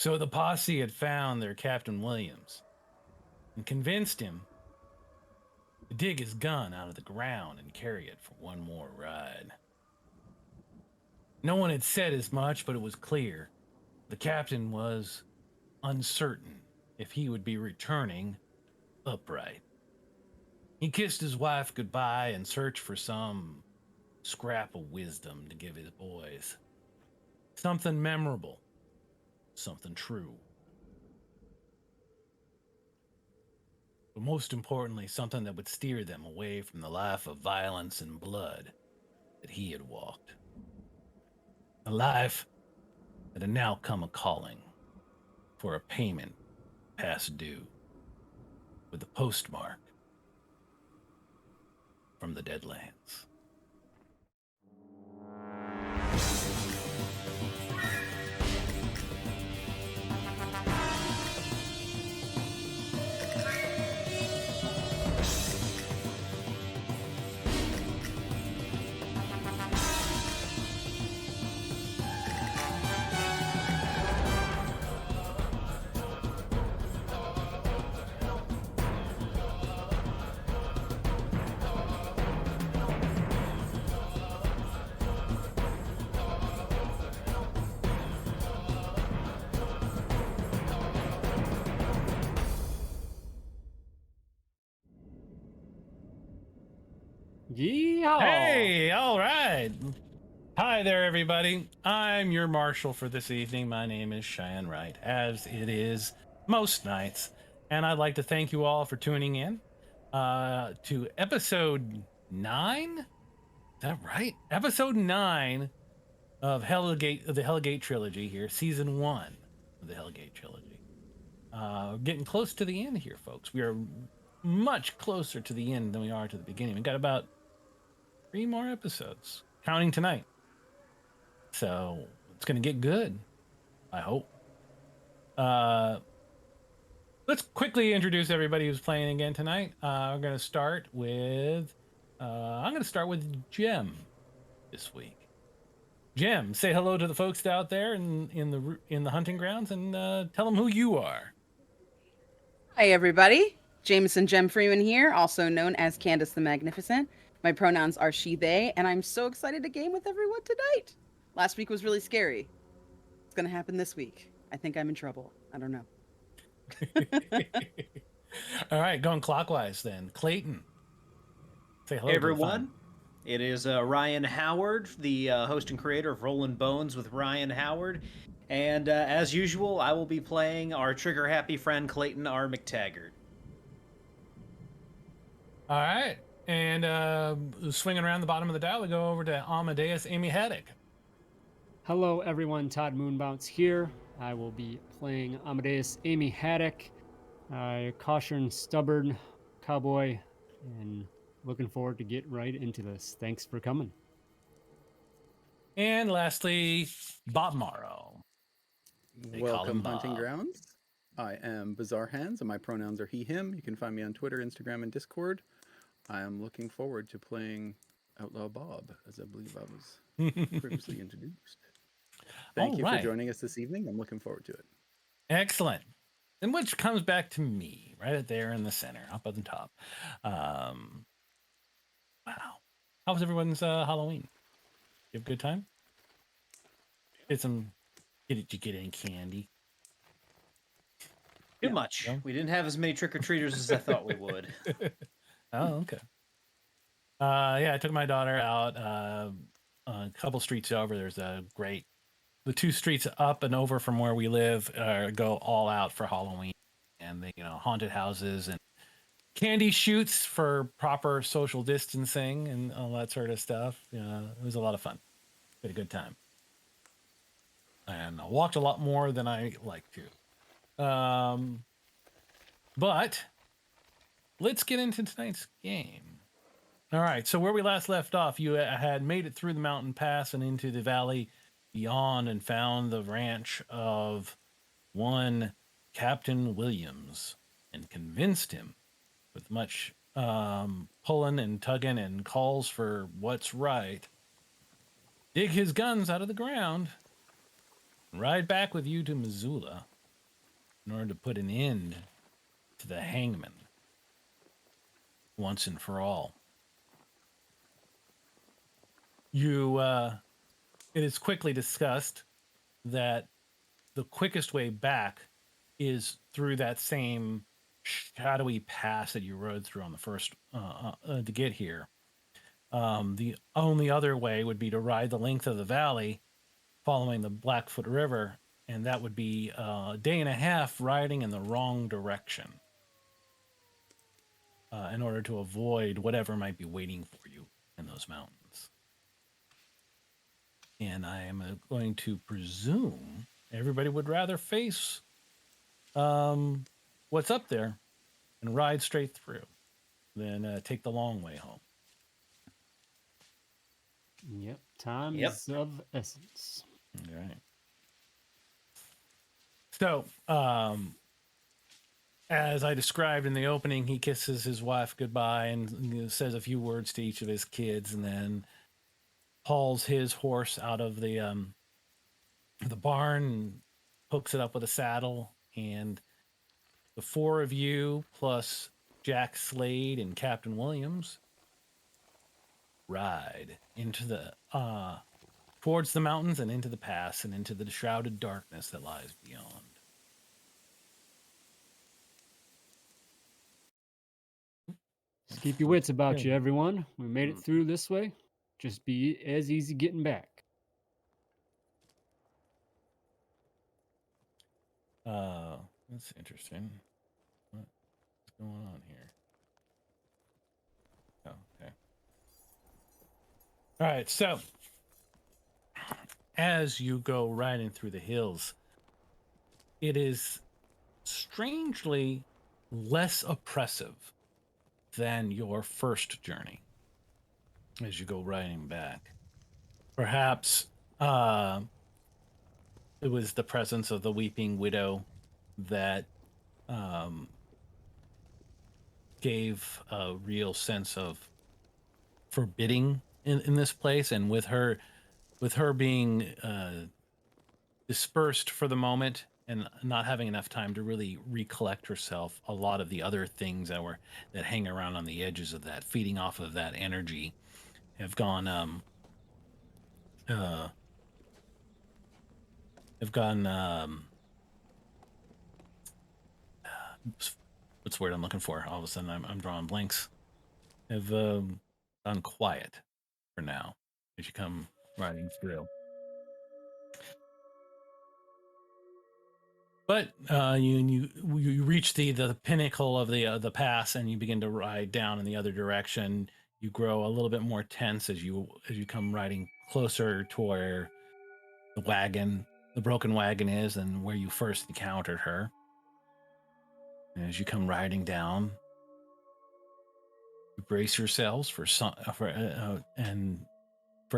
So the posse had found their Captain Williams and convinced him to dig his gun out of the ground and carry it for one more ride. No one had said as much, but it was clear the captain was uncertain if he would be returning upright. He kissed his wife goodbye and searched for some scrap of wisdom to give his boys. Something memorable, something true. But most importantly, something that would steer them away from the life of violence and blood that he had walked. A life that had now come a calling for a payment past due, with a postmark from the Deadlands. Yeehaw! Hey, all right. Hi there, everybody. I'm your Marshal for this evening. My name is Cheyenne Wright, as it is most nights. And I'd like to thank you all for tuning in to episode 9. Is that right? Episode 9 of the Hellgate Trilogy here, season 1 of the Hellgate Trilogy. Getting close to the end here, folks. We are much closer to the end than we are to the beginning. We've got about 3 more episodes, counting tonight. So it's going to get good, I hope. Let's quickly introduce everybody who's playing again tonight. We're going to start with, I'm going to start with Jem this week. Jem, say hello to the folks out there in the hunting grounds and tell them who you are. Hi, everybody. Jaemison Jem Freeman here, also known as Candace the Magnificent. My pronouns are she, they, and I'm so excited to game with everyone tonight. Last week was really scary. It's going to happen this week. I think I'm in trouble. I don't know. All right, going clockwise then. Clayton, say hello. Hey, everyone. It is Ryan Howard, the host and creator of Rollin' Bones with Ryan Howard. And as usual, I will be playing our trigger-happy friend Clayton R. MacTaggart. All right. And swinging around the bottom of the dial, we go over to Amadeaus Amy Haddock. Hello, everyone. Todd Moonbounce here. I will be playing Amadeaus Amy Haddock, caution, stubborn cowboy, and looking forward to get right into this. Thanks for coming. And lastly, Bob Morrow. Welcome, Hunting Grounds. I am Bizarre Hands, and my pronouns are he, him. You can find me on Twitter, Instagram, and Discord. I am looking forward to playing Outlaw Bob, as I believe I was previously introduced. Thank you for joining us this evening. I'm looking forward to it. Excellent. And which comes back to me, right there in the center, up at the top. Wow. How was everyone's Halloween? You have a good time? Did you get any candy? Too much. No? We didn't have as many trick-or-treaters as I thought we would. Oh, okay. Yeah, I took my daughter out a couple streets over. There's the 2 streets up and over from where we live go all out for Halloween, and they, haunted houses and candy shoots for proper social distancing and all that sort of stuff. It was a lot of fun. We had a good time, and I walked a lot more than I like to. But let's get into tonight's game. All right, so where we last left off, you had made it through the mountain pass and into the valley beyond and found the ranch of one Captain Williams and convinced him with much pulling and tugging and calls for what's right, dig his guns out of the ground and ride back with you to Missoula in order to put an end to the hangman once and for all. It is quickly discussed that the quickest way back is through that same shadowy pass that you rode through on the first to get here. The only other way would be to ride the length of the valley following the Blackfoot River, and that would be a day and a half riding in the wrong direction in order to avoid whatever might be waiting for you in those mountains. And I am going to presume everybody would rather face what's up there and ride straight through than take the long way home. Yep, time is of essence. All right. So, as I described in the opening, he kisses his wife goodbye and says a few words to each of his kids, and then hauls his horse out of the barn and hooks it up with a saddle. And the four of you, plus Jack Slade and Captain Williams, ride into the towards the mountains and into the pass and into the shrouded darkness that lies beyond. Just keep your wits about you, everyone. We made it through this way. Just be as easy getting back. That's interesting. What's going on here? Oh, okay. All right, so as you go riding through the hills, it is strangely less oppressive than your first journey as you go riding back. Perhaps it was the presence of the weeping widow that gave a real sense of forbidding in this place, and with her being dispersed for the moment and not having enough time to really recollect herself, a lot of the other things that hang around on the edges of that, feeding off of that energy, have gone what's the word I'm looking for? All of a sudden I'm drawing blanks. Have gone quiet for now as you come riding through. But you reach the pinnacle of the pass, and you begin to ride down in the other direction. You grow a little bit more tense as you come riding closer to where the broken wagon is, and where you first encountered her. And as you come riding down, you brace yourselves for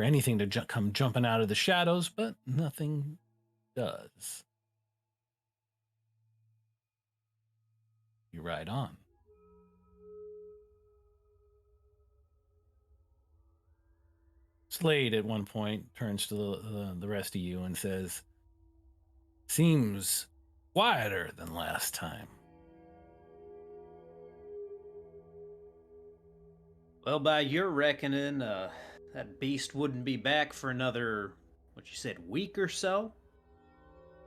anything to come jumping out of the shadows, but nothing does. You ride on. Slade at one point turns to the rest of you and says, "Seems quieter than last time." Well, by your reckoning, that beast wouldn't be back for another, what you said, week or so?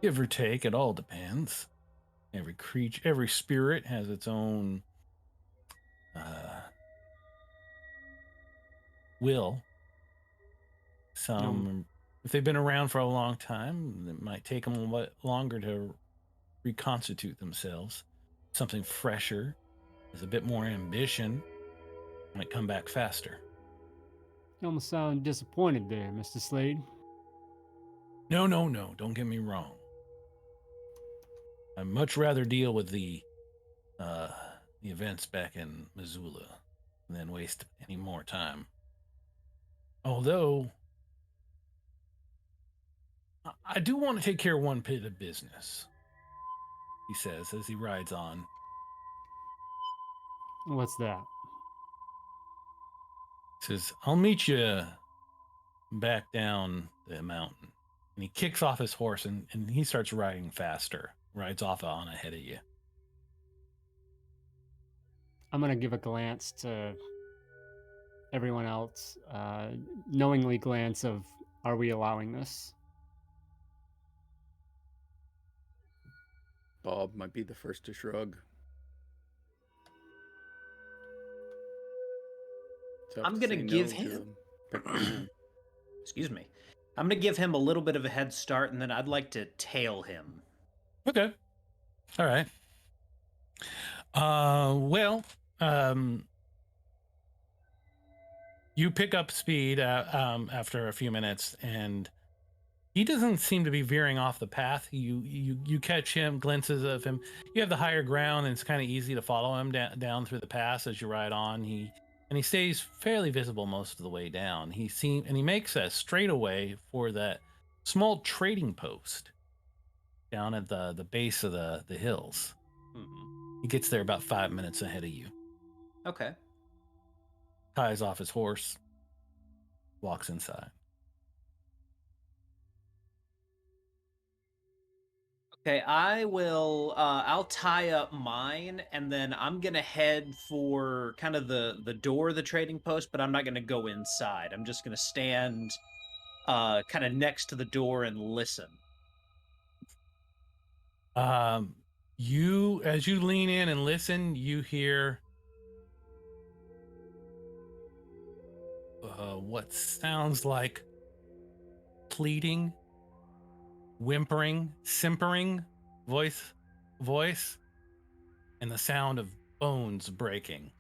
Give or take, it all depends. Every creature, every spirit has its own will. Some, if they've been around for a long time, it might take them a lot longer to reconstitute themselves. Something fresher, has a bit more ambition, might come back faster. You almost sound disappointed there, Mr. Slade. No, don't get me wrong. I'd much rather deal with the events back in Missoula than waste any more time. Although, I do want to take care of one bit of business, he says as he rides on. What's that? He says, "I'll meet you back down the mountain." And he kicks off his horse and he starts riding faster, rides off on ahead of you. I'm gonna give a glance to everyone else, knowingly glance of, are we allowing this? Bob might be the first to shrug. Tough I'm to gonna say give no him. to Pepper Man. Excuse me. I'm gonna give him a little bit of a head start, and then I'd like to tail him. Okay. All right. Well, you pick up speed after a few minutes, and he doesn't seem to be veering off the path. You catch him, glimpses of him. You have the higher ground, and it's kind of easy to follow him down through the pass as you ride on. He stays fairly visible most of the way down. He makes a straightaway for that small trading post down at the base of the hills. Mm-hmm. He gets there about 5 minutes ahead of you. Okay. Ties off his horse, walks inside. Okay, I will. I'll tie up mine, and then I'm gonna head for kind of the door of the trading post, but I'm not gonna go inside. I'm just gonna stand, kind of next to the door and listen. As you lean in and listen, you hear what sounds like pleading, whimpering, simpering voice, and the sound of bones breaking.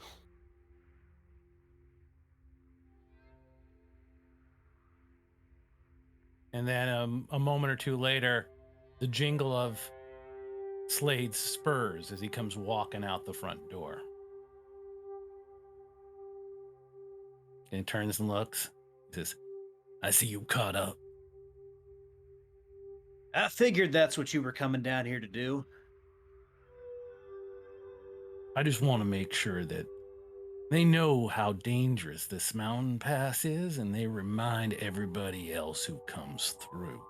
And then a moment or two later, the jingle of Slade's spurs as he comes walking out the front door. And he turns and looks. He says, "I see you caught up." I figured that's what you were coming down here to do. I just want to make sure that they know how dangerous this mountain pass is, and they remind everybody else who comes through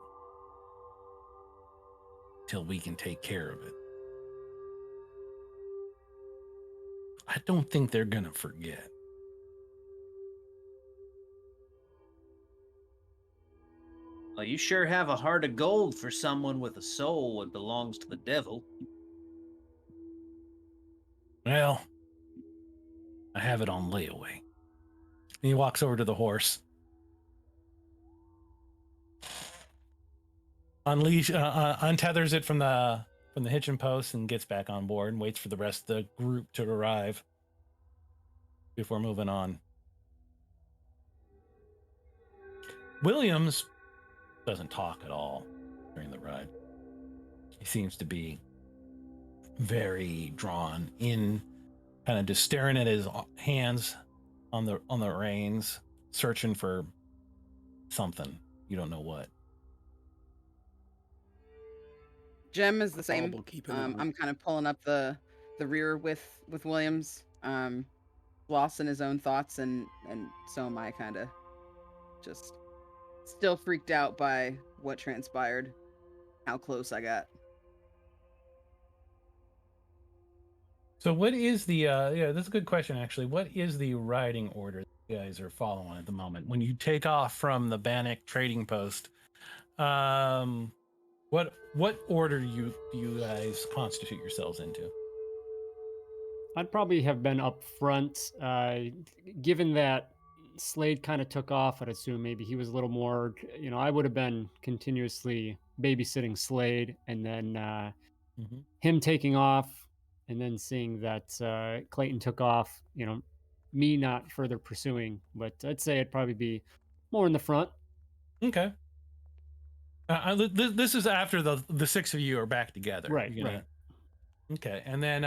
till we can take care of it. I don't think they're gonna forget. Well, you sure have a heart of gold for someone with a soul that belongs to the devil. Well, I have it on layaway. And he walks over to the horse. Untethers it from the hitching post and gets back on board and waits for the rest of the group to arrive before moving on. Williams doesn't talk at all during the ride. He seems to be very drawn in, kind of just staring at his hands on the reins, searching for something. You don't know what. Jem is the same. Bob will keep an eye. I'm kind of pulling up the rear with Williams, lost in his own thoughts, and so am I, kind of just still freaked out by what transpired, how close I got. So what is the yeah, that's a good question actually. What is the riding order you guys are following at the moment? When you take off from the Bannock trading post, what order do you guys constitute yourselves into? I'd probably have been up front, given that Slade kind of took off. I'd assume maybe he was a little more, I would have been continuously babysitting Slade, and then him taking off, and then seeing that Clayton took off, me not further pursuing. But I'd say it'd probably be more in the front. Okay. This is after the six of you are back together. Right, right. Okay, and then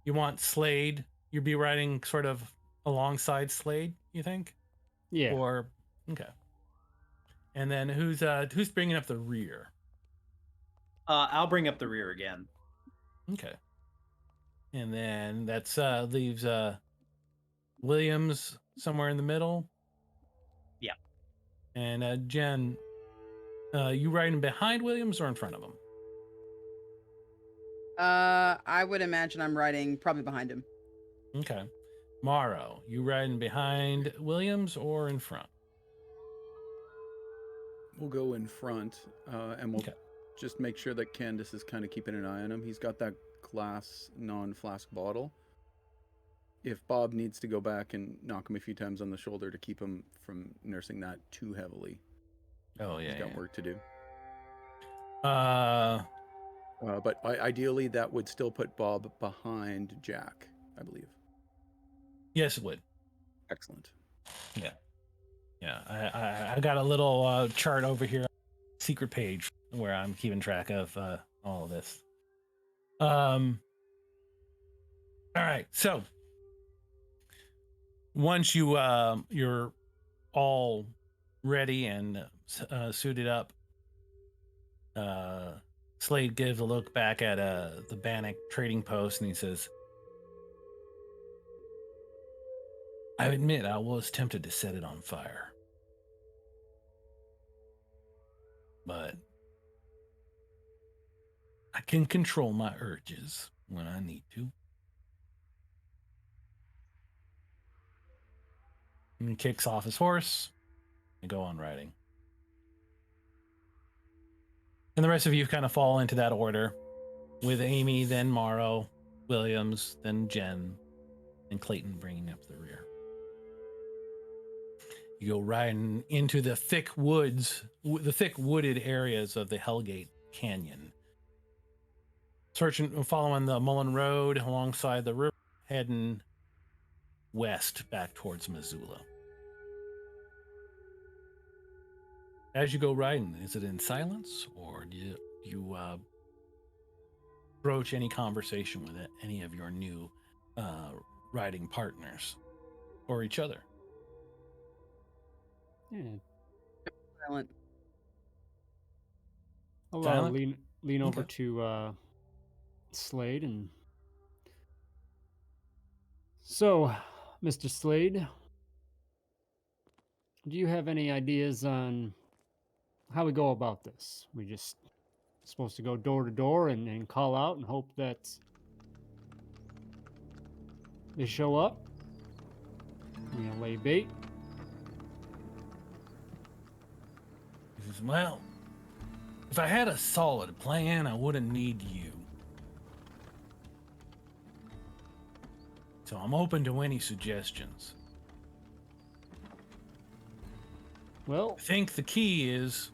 you want Slade. You'd be riding sort of alongside Slade, you think? Yeah. Or okay. And then who's bringing up the rear? I'll bring up the rear again. Okay. And then that's leaves Williams somewhere in the middle. Yeah. And Jen, you riding behind Williams or in front of him? I would imagine I'm riding probably behind him. Okay. Morrow, you riding behind Williams or in front? We'll go in front, and we'll just make sure that Candace is kind of keeping an eye on him. He's got that glass non-flask bottle. If Bob needs to go back and knock him a few times on the shoulder to keep him from nursing that too heavily. Oh, yeah. He's got work to do. But ideally, that would still put Bob behind Jack, I believe. Yes, it would. Excellent. Yeah. Yeah. I got a little chart over here, secret page, where I'm keeping track of all of this. All right. So once you're all ready and suited up, Slade gives a look back at the Bannock trading post and he says, I admit I was tempted to set it on fire. But I can control my urges when I need to. And he kicks off his horse and go on riding. And the rest of you kind of fall into that order, with Amy, then Morrow, Williams, then Jen, and Clayton bringing up the rear. You go riding into the thick woods, the thick wooded areas of the Hellgate Canyon. Following the Mullen Road alongside the river, heading west back towards Missoula. As you go riding, is it in silence, or do you broach any conversation with any of your new riding partners or each other? Yeah. Silent. I'll lean over to Slade and... So, Mr. Slade, do you have any ideas on how we go about this? We just supposed to go door to door and call out and hope that they show up? Lay bait? He says, well, if I had a solid plan, I wouldn't need you. So I'm open to any suggestions. Well, I think the key is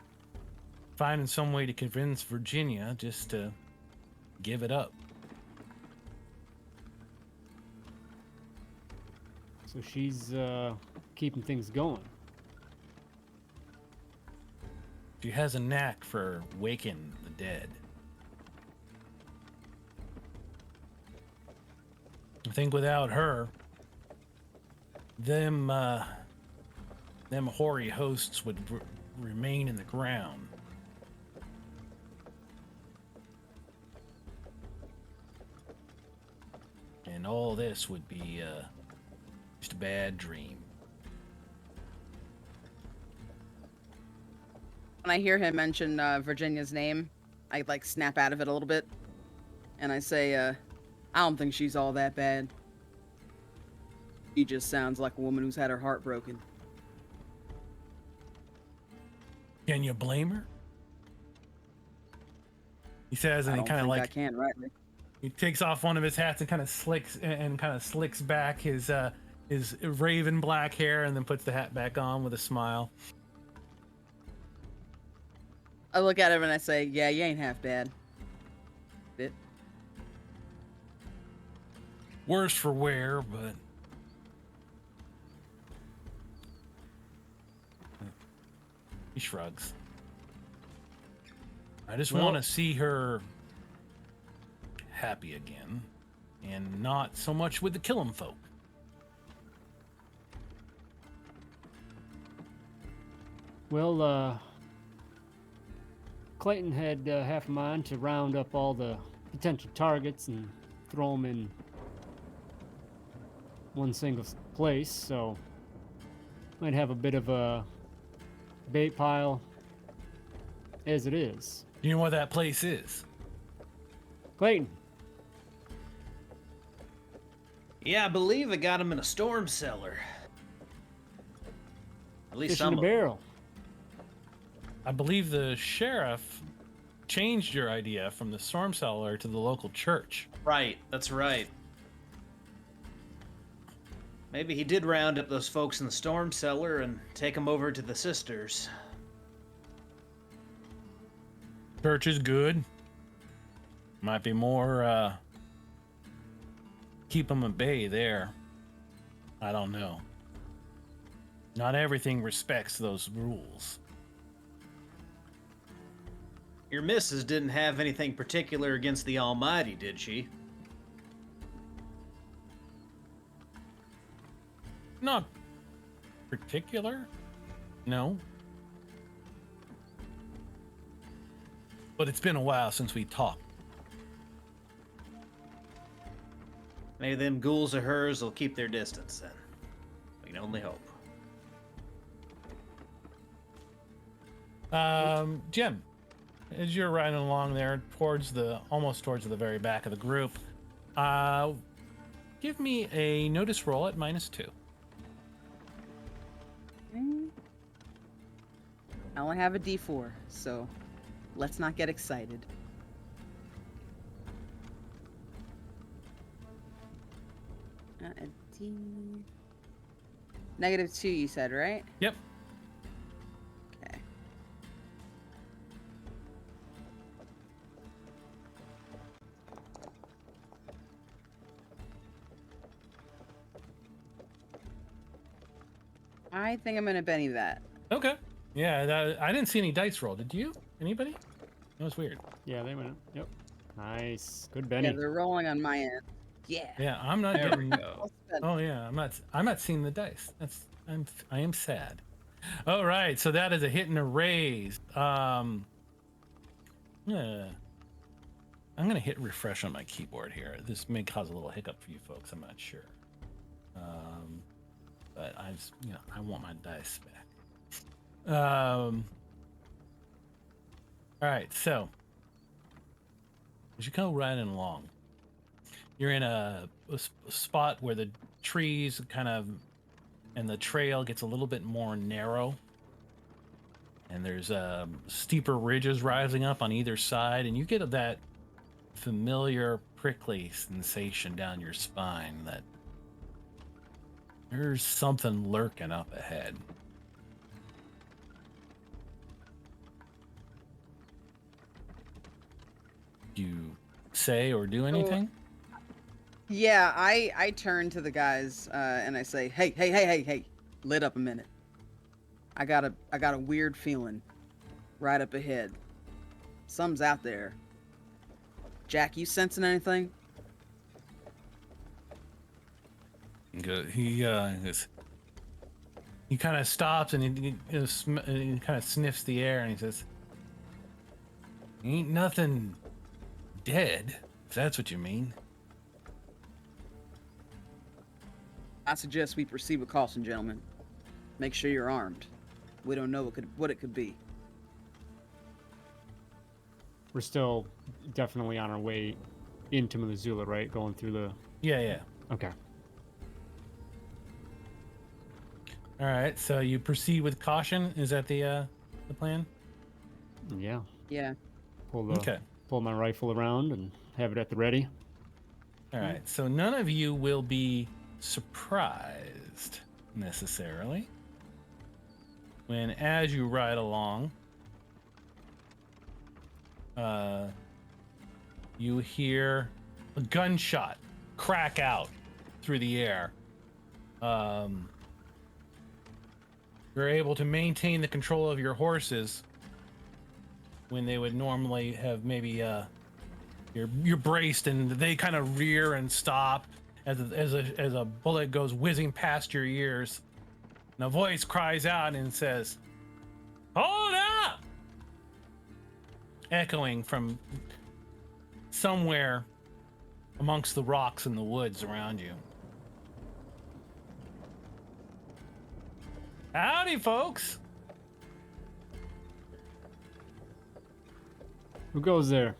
finding some way to convince Virginia just to give it up. so she's keeping things going. She has a knack for waking the dead. I think without her, them hoary hosts would remain in the ground. And all this would be just a bad dream. When I hear him mention Virginia's name, I snap out of it a little bit, and I say, I don't think she's all that bad. She just sounds like a woman who's had her heart broken. Can you blame her? He says, and I he don't kind of think I can, rightly. He takes off one of his hats and kind of slicks back his raven black hair, and then puts the hat back on with a smile. I look at him and I say, yeah, you ain't half bad. Bit. Worse for wear, but he shrugs. I just want to see her happy again, and not so much with the Killam folk. Well, Clayton had half a mind to round up all the potential targets and throw them in one single place, so might have a bit of a bait pile as it is. You know what that place is? Clayton, Yeah, I believe I got him in a storm cellar. At least Fish in some a of them. barrel. I believe the sheriff changed your idea from the storm cellar to the local church. Right, that's right. Maybe he did round up those folks in the storm cellar and take them over to the sisters. Church is good. Might be more, keep them at bay there. I don't know. Not everything respects those rules. Your missus didn't have anything particular against the Almighty, did she? Not particular, no. But it's been a while since we talked. Maybe them ghouls of hers will keep their distance then. We can only hope. Jim, as you're riding along there almost towards the very back of the group, give me a notice roll at -2. I only have a D4, so let's not get excited. A D... -2, you said, right? Yep. Okay. I think I'm gonna Benny that. Okay. Yeah, I didn't see any dice roll. Did you? Anybody? That was weird. Yeah, they went. Yep. Nice. Good Benny. Yeah, they're rolling on my end. Yeah. Yeah, I'm not There we getting. go. I'll spend- Oh yeah, I'm not seeing the dice. I am sad. All right, so that is a hit and a raise. Yeah. I'm gonna hit refresh on my keyboard here. This may cause a little hiccup for you folks. I'm not sure. But I want my dice back. All right, so as you go riding along, you're in a spot where the trees and the trail gets a little bit more narrow, and there's steeper ridges rising up on either side, and you get that familiar prickly sensation down your spine that there's something lurking up ahead. Do you say or do anything? Yeah, I turn to the guys and I say, hey, lit up a minute. I got a weird feeling right up ahead. Something's out there. Jack, you sensing anything? He kind of stops and he kind of sniffs the air and he says, "Ain't nothing dead, if that's what you mean." I suggest we proceed with caution, gentlemen. Make sure you're armed. We don't know what it could be. We're still definitely on our way into Missoula, right? Going through the. Yeah. Okay. All right, so you proceed with caution. Is that the plan? Yeah. Yeah. Pull my rifle around and have it at the ready. All right, so none of you will be surprised necessarily when, as you ride along, you hear a gunshot crack out through the air. You're able to maintain the control of your horses when they would normally have maybe you're braced and they kind of rear and stop as a bullet goes whizzing past your ears, and a voice cries out and says, "Hold up!" Echoing from somewhere amongst the rocks in the woods around you. Howdy, folks. Who goes there?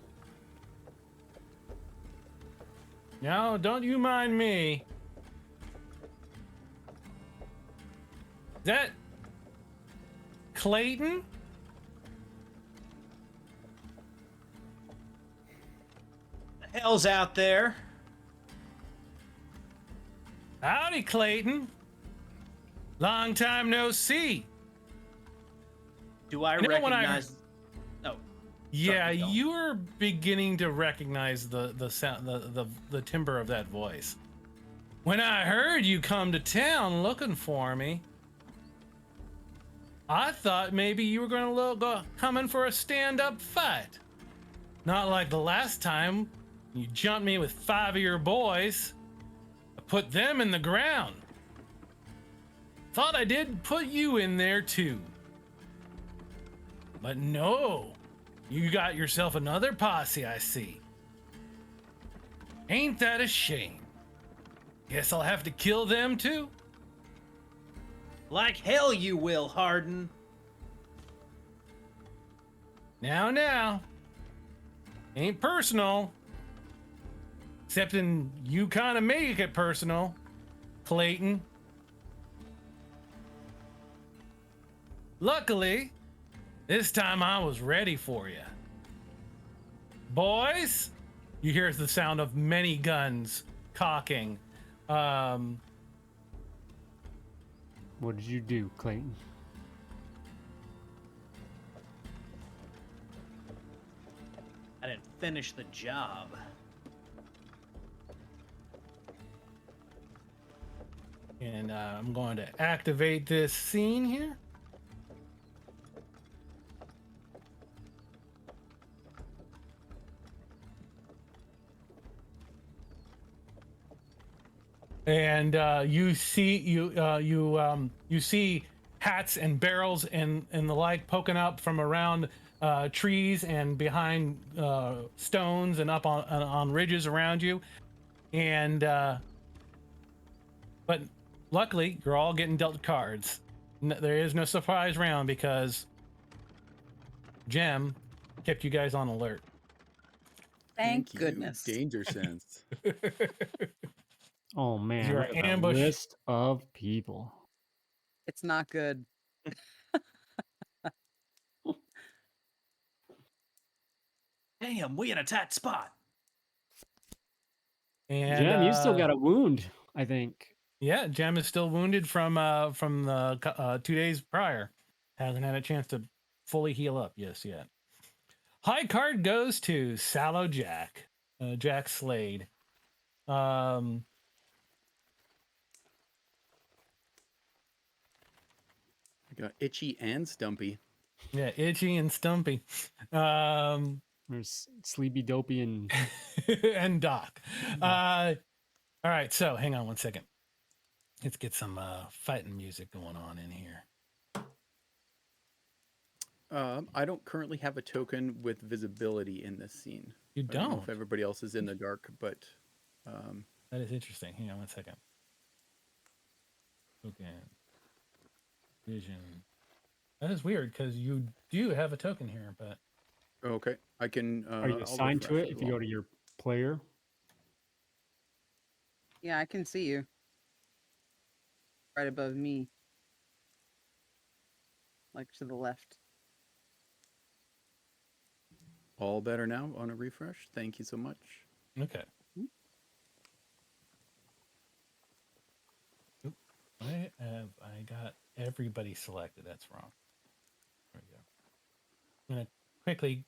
No, don't you mind me. that Clayton? The hell's out there? Howdy, Clayton. Long time no see. Do I You know when recognize? Oh, Yeah, keep going. you are beginning to recognize the sound, the timbre of that voice. When I heard you come to town looking for me, I thought maybe you were going to go coming for a stand-up fight. Not like the last time you jumped me with 5 of your boys. I put them in the ground. Thought I did put you in there too. But no, you got yourself another posse, I see. Ain't that a shame? Guess I'll have to kill them too. Like hell you will, Harden. Now. Ain't personal. Excepting you kind of make it personal, Clayton. Luckily, this time I was ready for you. Boys, you hear the sound of many guns cocking. What did you do, Clayton? I didn't finish the job. And I'm going to activate this scene here. And you see hats and barrels and the like poking up from around trees and behind stones and up on ridges around you. And but luckily, you're all getting dealt cards. There is no surprise round because Jem kept you guys on alert. Thank you. goodness. Danger sense. Oh man, You're look at that ambushed. list of people. It's not good. Damn, we in a tight spot. And Jem, you still got a wound, I think. yeah, Jem is still wounded from the 2 days prior. Hasn't had a chance to fully heal up yet. High card goes to Sallow Jack, Jack Slade. I got Itchy and Stumpy. Yeah, Itchy and Stumpy. There's Sleepy Dopey and And Doc. All right, so hang on one second. Let's get some fighting music going on in here. I don't currently have a token with visibility in this scene. You I don't know don't? if everybody else is in the dark, but That is interesting. Hang on one second. Okay. Vision. That is weird because you do have a token here, but okay, I can. are you I'll assigned to refresh it as if you go well. to your player? Yeah, I can see you. Right above me. Like to the left. All better now on a refresh. Thank you so much. okay. Oop. I got everybody selected. That's wrong. There we go. I'm gonna quickly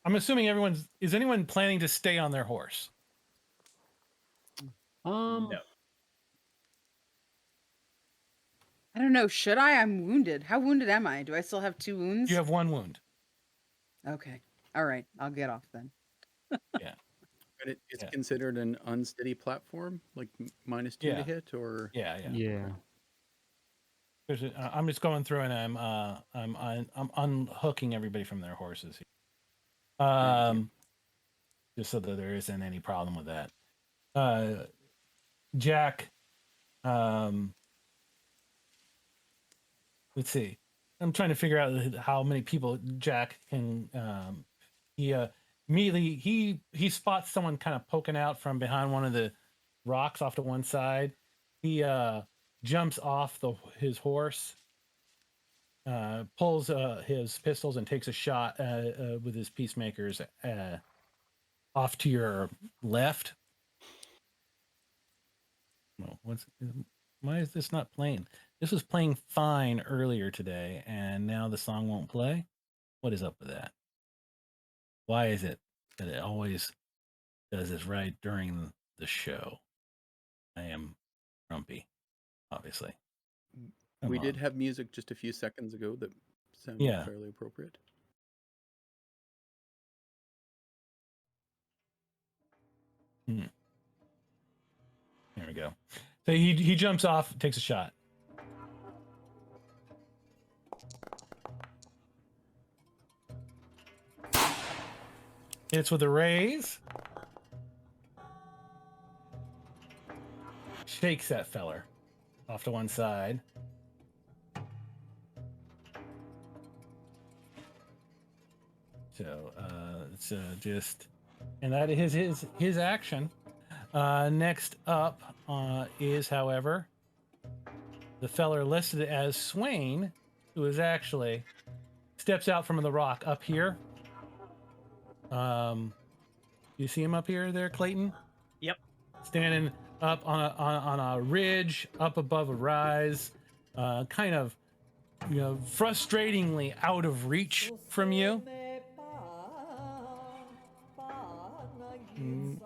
I'm assuming is anyone planning to stay on their horse? No. I don't know. Should I? I'm wounded. How wounded am I? Do I still have 2 wounds? You have 1 wound. Okay. All right. I'll get off then. Yeah. But it's Yeah. considered an unsteady platform, like -2 Yeah. to hit, or Yeah. Yeah. I'm just going through and I'm unhooking everybody from their horses here. Just so that there isn't any problem with that. Jack, let's see. I'm trying to figure out how many people Jack can. He immediately he spots someone kind of poking out from behind one of the rocks off to one side, he jumps off his horse, pulls his pistols and takes a shot with his peacemakers off to your left. Well, why is this not playing? This was playing fine earlier today, and now the song won't play. What is up with that? Why is it that it always does this right during the show? I am grumpy, obviously. We did have music just a few seconds ago that sounded fairly appropriate. There we go. So he jumps off, takes a shot. Hits with a raise. Shakes that feller off to one side. So it's just, and that is his action. Next up is, however, the feller listed as Swain, who is actually steps out from the rock up here. You see him up here there, Clayton? Yep. Standing up on a ridge up above a rise, kind of, frustratingly out of reach from you.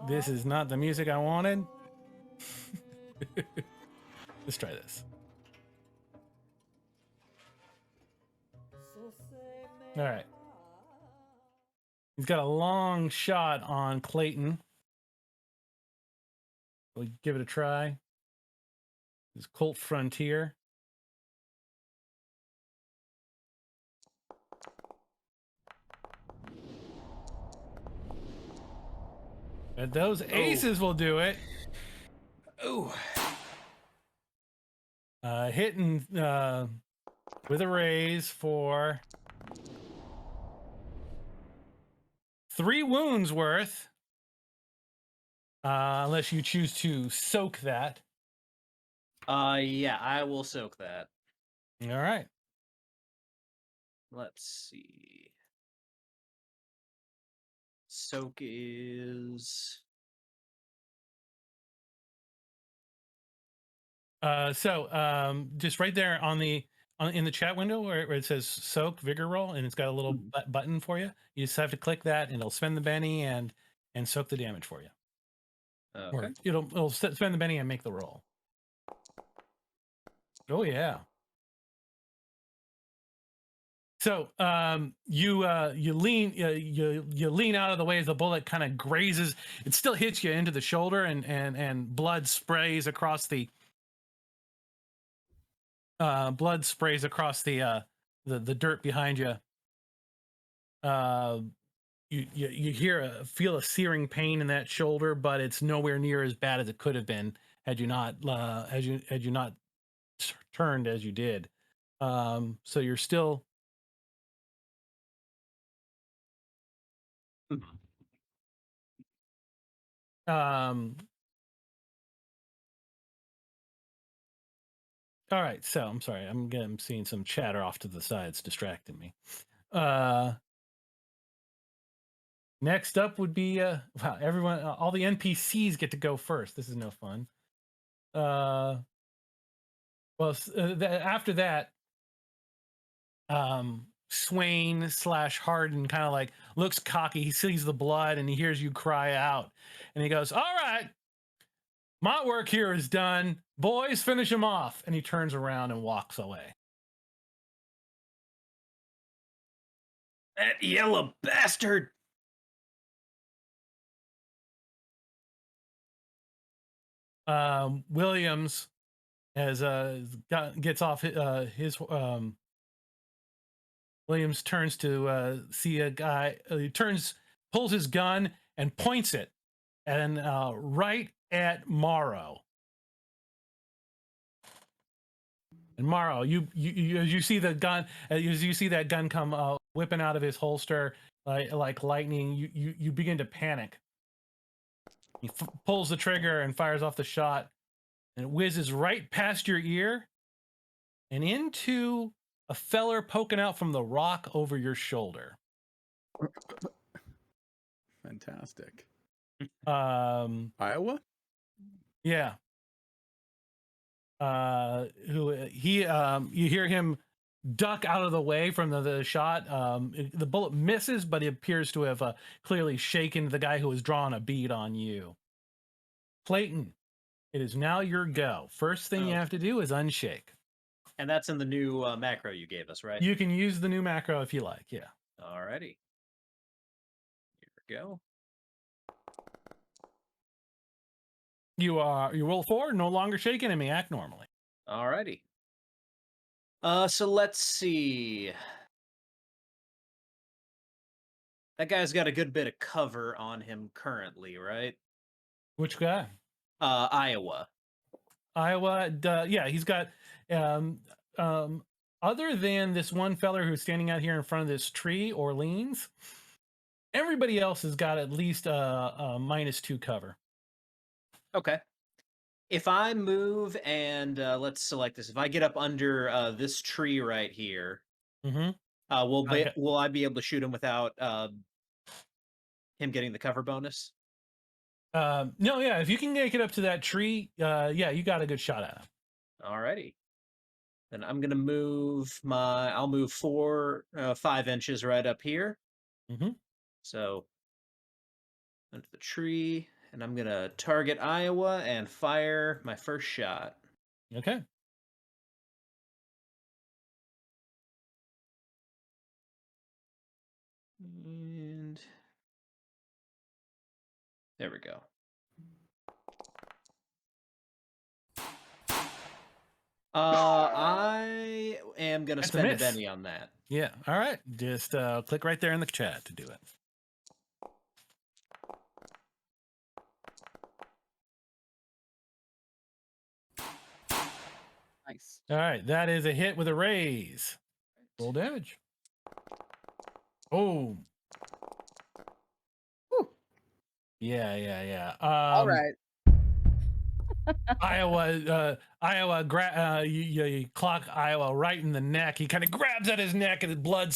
This is not the music I wanted. Let's try this. All right. He's got a long shot on Clayton. We'll give it a try. This is Colt Frontier. And those aces will do it. Oh. Hitting with a raise for 3 wounds worth. Unless you choose to soak that. Yeah, I will soak that. All right. Let's see. Soak is... just right there in the chat window where it says soak vigor roll, and it's got a little button for you. You just have to click that, and it'll spend the Benny and soak the damage for you. Okay. Or it'll spend the Benny and make the roll. Oh yeah. So you lean out of the way as the bullet kind of grazes. It still hits you into the shoulder, and blood sprays across the the dirt behind you. You feel a searing pain in that shoulder, but it's nowhere near as bad as it could have been had you not turned as you did. So you're still all right, so I'm sorry, I'm seeing some chatter off to the side. It's distracting me. Next up would be wow, everyone, all the NPCs get to go first. This is no fun. After that, Swain / Harden kind of like looks cocky. He sees the blood and he hears you cry out, and he goes, "All right, my work here is done. Boys, finish him off." And he turns around and walks away. That yellow bastard! Williams has gets off his Williams turns to see a guy. He pulls his gun and points it, and right at Morrow. And Morrow, you see the gun, as you see that gun come whipping out of his holster like lightning. You begin to panic. He pulls the trigger and fires off the shot, and it whizzes right past your ear and into a feller poking out from the rock over your shoulder. Fantastic. Iowa? Yeah. You hear him duck out of the way from the shot. The bullet misses, but it appears to have clearly shaken the guy who was drawing a bead on you. Clayton, it is now your go. First thing you have to do is unshake. And that's in the new macro you gave us, right? You can use the new macro if you like, yeah. Alrighty. Here we go. You roll 4, no longer shake enemy, act normally. Alrighty. So let's see. That guy's got a good bit of cover on him currently, right? Which guy? Iowa. Yeah, he's got other than this one feller who's standing out here in front of this tree or leans, everybody else has got at least a -2 cover. Okay. If I move and let's select this, if I get up under this tree right here, will I be able to shoot him without him getting the cover bonus? No, yeah, if you can make it up to that tree, yeah, you got a good shot at him. Alrighty. Then I'm gonna move I'll move 5 inches right up here. So under the tree, and I'm gonna target Iowa and fire my first shot. Okay. And there we go. I am gonna spend a Benny on that. Yeah. All right. Just click right there in the chat to do it. Nice. All right. That is a hit with a raise. Roll damage. Oh. Whew. Yeah. All right. Iowa, you clock Iowa right in the neck. He kind of grabs at his neck, and his blood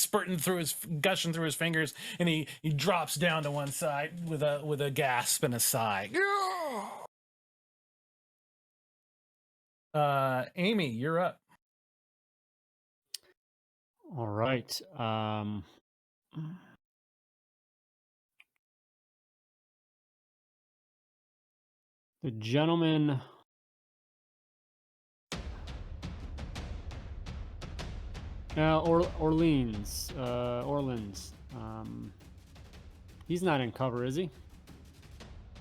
gushing through his fingers, and he drops down to one side with a gasp and a sigh. Amy, you're up. All right. The gentleman Orleans. He's not in cover, is he?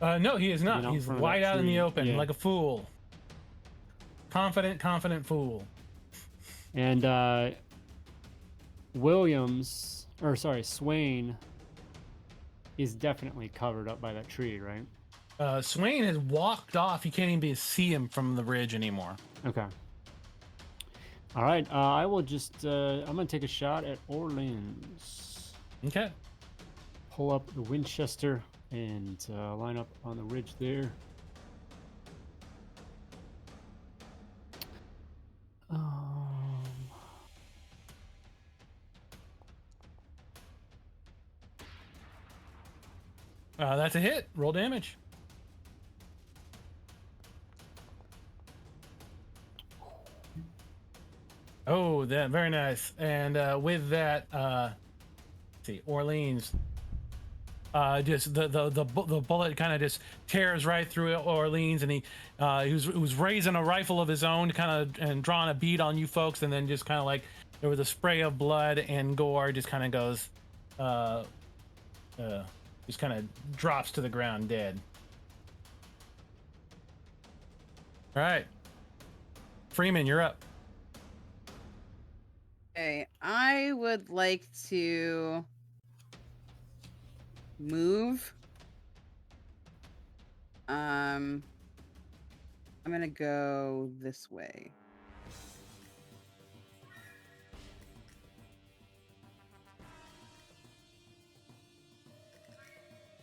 No, he is not. He's wide out in the open, like a fool. Confident fool. And Swain is definitely covered up by that tree, right? Swain has walked off. You can't even see him from the ridge anymore. Okay. All right. I will just, I'm going to take a shot at Orleans. Okay. Pull up the Winchester and line up on the ridge there. That's a hit. Roll damage. Oh, that very nice. And with that, let's see, Orleans. Just the bullet kind of just tears right through Orleans, and he was raising a rifle of his own, and drawing a bead on you folks, and then just kind of like there was a spray of blood, and gore just kind of goes, just kind of drops to the ground dead. All right, Freeman, you're up. Okay, I would like to move. I'm gonna go this way.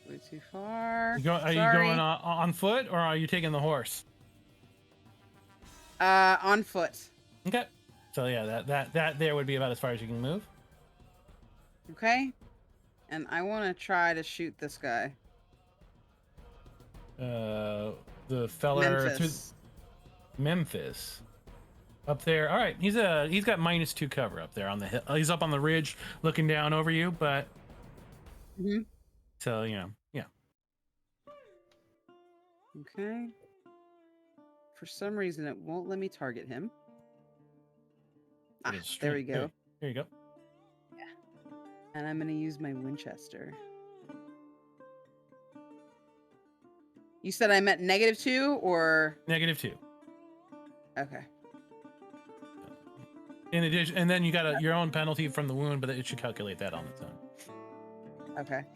Way too far. Are you going on foot, or are you taking the horse? On foot. Okay. So yeah, that there would be about as far as you can move. Okay. And I want to try to shoot this guy. The feller through Memphis. Memphis. Up there. All right. He's got -2 cover up there on the hill. He's up on the ridge looking down over you, but Mm-hmm. so yeah. Okay. For some reason, it won't let me target him. Ah, there we go. Here you go. And I'm going to use my Winchester. You said I'm at -2 or? -2. Okay. In addition, and then you got your own penalty from the wound, but it should calculate that on its own. Okay.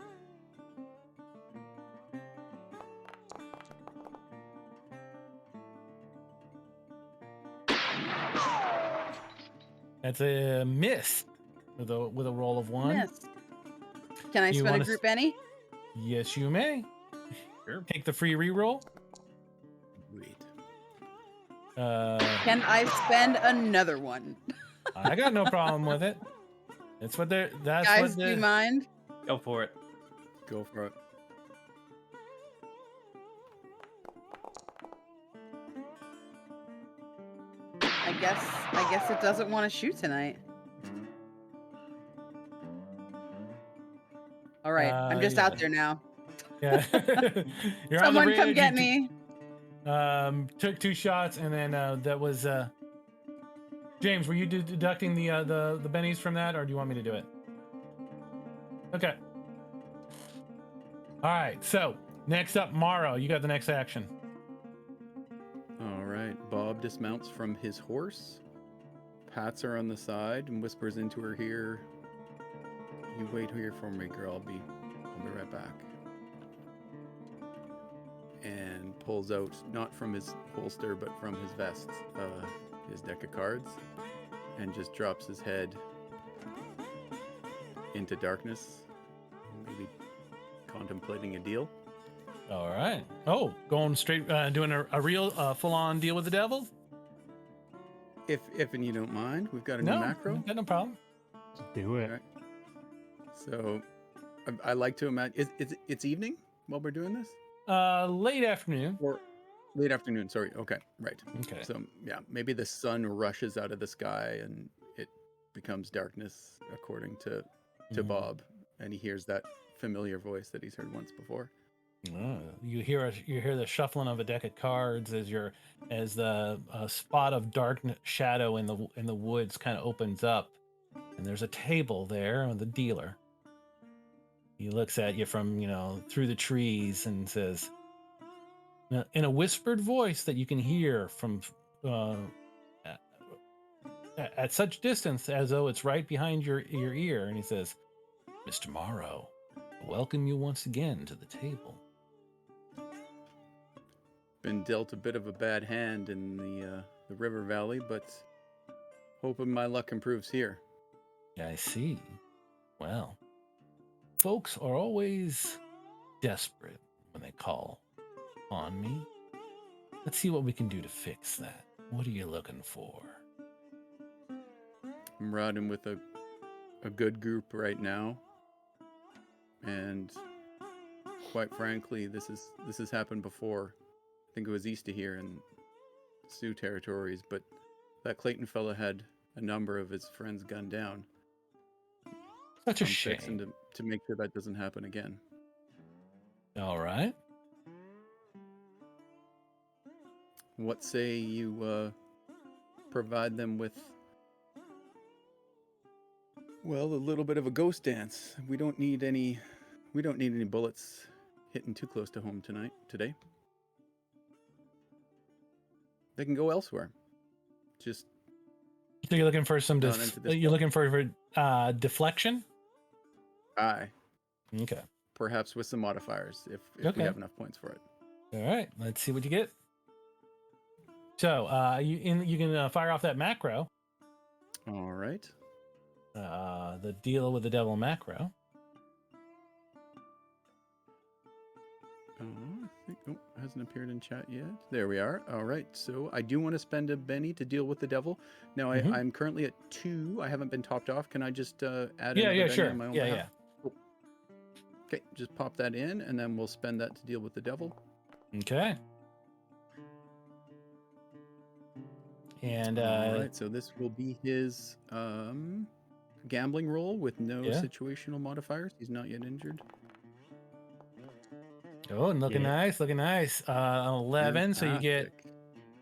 That's a miss with a roll of 1. Miss. Can I spend a group any? Yes, you may. Sure. Take the free reroll. Sweet. Can I spend another one? I got no problem with it. That's what they're. That's Guys, what do you mind? Go for it. Go for it. I guess it doesn't want to shoot tonight. All right, I'm just out there now. Yeah. You're Someone on the ridge, come get me. Took 2 shots, and then that was James. Were you deducting the bennies from that, or do you want me to do it? Okay. All right. So next up, Morrow. You got the next action. All right. Bob dismounts from his horse, pats her on the side, and whispers into her ear, "You wait here for me, girl. I'll be right back." And pulls out, not from his holster, but from his vest, his deck of cards, and just drops his head into darkness, maybe contemplating a deal. All right. Oh, going straight, doing a real full-on deal with the devil. If and you don't mind, we've got a No, new macro. got no problem. Do it. Right. So, I like to imagine it's evening while we're doing this. Late afternoon. Or late afternoon, sorry. Okay, right. Okay. So, yeah, maybe the sun rushes out of the sky and it becomes darkness, according to Mhm. Bob, and he hears that familiar voice that he's heard once before. You hear the shuffling of a deck of cards as the spot of dark shadow in the woods kind of opens up, and there's a table there with the dealer. He looks at you from through the trees and says, in a whispered voice that you can hear from at such distance as though it's right behind your ear, and he says, "Mr. Morrow, I welcome you once again to the table. Been dealt a bit of a bad hand in the river valley, but hoping my luck improves here." I see. Well, folks are always desperate when they call on me. Let's see what we can do to fix that. What are you looking for?" I'm riding with a good group right now, and quite frankly, this has happened before. I think it was east of here in Sioux territories, but that Clayton fella had a number of his friends gunned down. Such a I'm shame. fixing to make sure that doesn't happen again. All right. What say you provide them with, well, a little bit of a ghost dance? We don't need any bullets hitting too close to home today. They can go elsewhere. Just So you're looking for some Not into this you're looking for deflection? aye, Okay. perhaps with some modifiers if Okay. we have enough points for it. All right. Let's see what you get. So, you can fire off that macro. All right. The deal with the devil macro. All right. Oh, hasn't appeared in chat yet. There we are. All right. So I do want to spend a Benny to deal with the devil. Now I'm currently at 2. I haven't been topped off. Can I just add another Benny sure. on my own Yeah, behalf? Oh. Okay, just pop that in, and then we'll spend that to deal with the devil. Okay. And all right, so this will be his gambling roll with no situational modifiers. He's not yet injured. Oh, and looking nice, looking nice. 11. Fantastic. So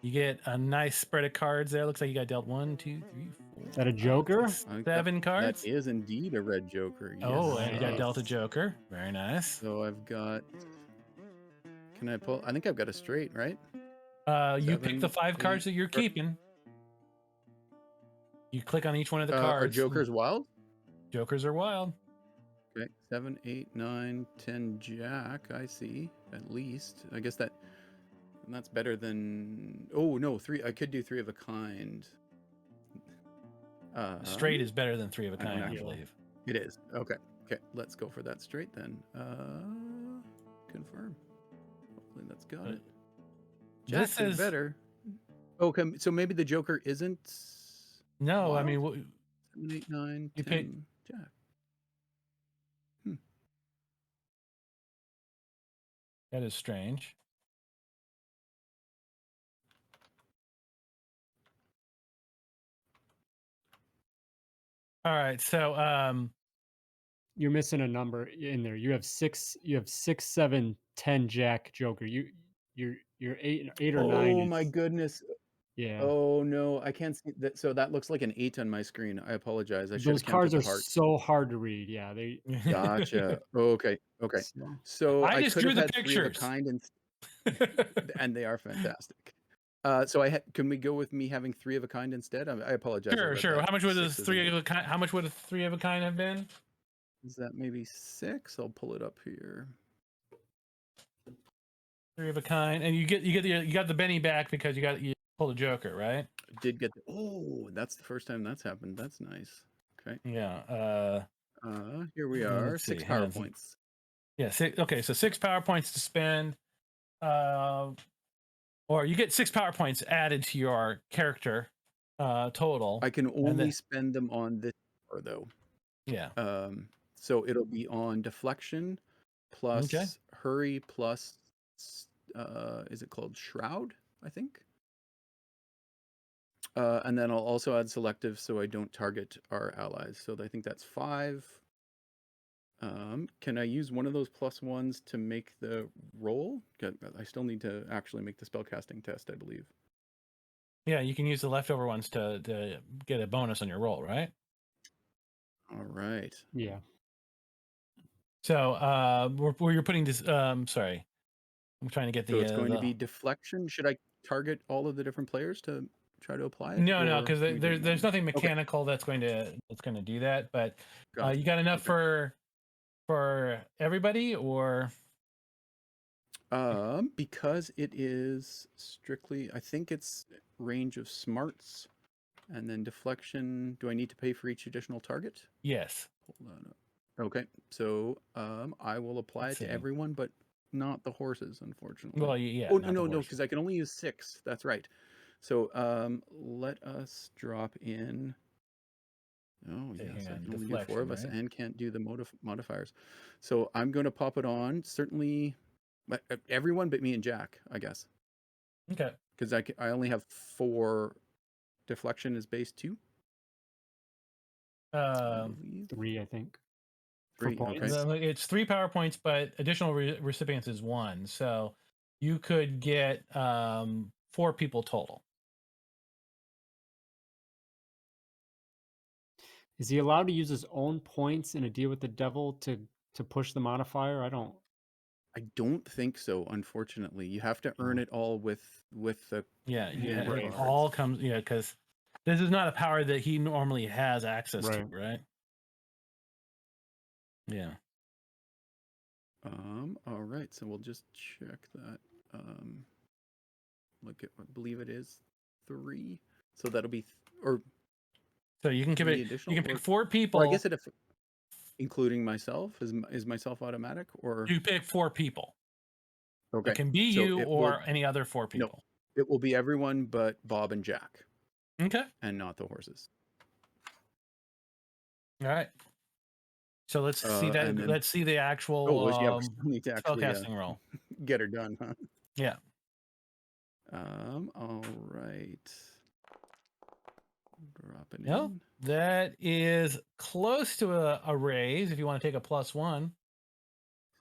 you get a nice spread of cards there. Looks like you got dealt 1, 2, 3, 4. Is that a joker? 7 cards. That is indeed a red joker. Yes. Oh, and you got dealt a joker. Very nice. So I've got. Can I pull? I think I've got a straight, right? You pick the 5 cards that you're keeping. You click on each one of the cards. Are jokers wild? Jokers are wild. Okay, 7, 8, 9, 10 jack. I see. At least, I guess that's better than. Oh no, 3. I could do 3 of a kind. Straight is better than 3 of a kind, I believe. It is. Okay. Okay, let's go for that straight then. Confirm. Hopefully that's got it. Jack is better. Okay, so maybe the joker isn't. No, wild? I mean, 7, 8, 9, 10 jack. That is strange. All right, so you're missing a number in there. You have 6, 7, 10 jack joker. You're 8 or 9. Oh my goodness. Yeah. Oh no, I can't see that. So that looks like an 8 on my screen. I apologize. Those cards are so hard to read. Yeah, they. Gotcha. Okay. Okay. So I just could drew have the had pictures. 3 of a kind, and they are fantastic. So can we go with me having 3 of a kind instead? I apologize. Sure. How much would a 3 of a kind? How much would a 3 of a kind have been? Is that maybe 6? I'll pull it up here. 3 of a kind, and you got the Benny back because you pulled a joker, right? I did get. That's the first time that's happened. That's nice. Okay. Yeah. Here we are. 6 power points. Yeah. Okay. So 6 power points to spend. Or you get 6 power points added to your character total. I can only spend them on this power, though. Yeah. So it'll be on deflection plus hurry plus is it called shroud? I think. And then I'll also add selective so I don't target our allies. So I think that's 5. Can I use one of those +1s to make the roll? I still need to actually make the spellcasting test, I believe. Yeah, you can use the leftover ones to get a bonus on your roll, right? All right. Yeah. So where you're putting this, sorry, I'm trying to get the. So it's going to be deflection. Should I target all of the different players to try to apply it? No, because there's nothing mechanical that's going to do that. But you got enough for everybody, or because it is strictly, I think it's range of smarts, and then deflection. Do I need to pay for each additional target? Yes. Hold on. Okay, so I will apply it to everyone, but not the horses, unfortunately. Well, yeah. Oh no, because I can only use 6. That's right. So let us drop in. Oh yes, I can only do 4 of us and can't do the modifiers. So I'm going to pop it on. Certainly, everyone but me and Jack, I guess. Okay. Because I only have 4. Deflection is base 2. 3, I think. 3. Okay. It's 3 power points, but additional recipients is 1. So you could get 4 people total. Is he allowed to use his own points in a deal with the devil to push the modifier? I don't think so, unfortunately. You have to earn it all with the it all comes because this is not a power that he normally has access to, right? Yeah. All right, so we'll just check that. Look at, I believe it is 3. So that'll be so you can give it. You can pick 4 people. Or I guess including myself, is myself automatic, or you pick 4 people. Okay. It can be so you it or will, any other 4 no, people. it will be everyone but Bob and Jack, Okay. and not the horses. All right. So let's see that. And then, Let's see the actual oh, well, yeah, we still need to actually spellcasting roll. get her done, huh? Yeah. All right. Dropping No, in. that is close to a raise. If you want to take a +1.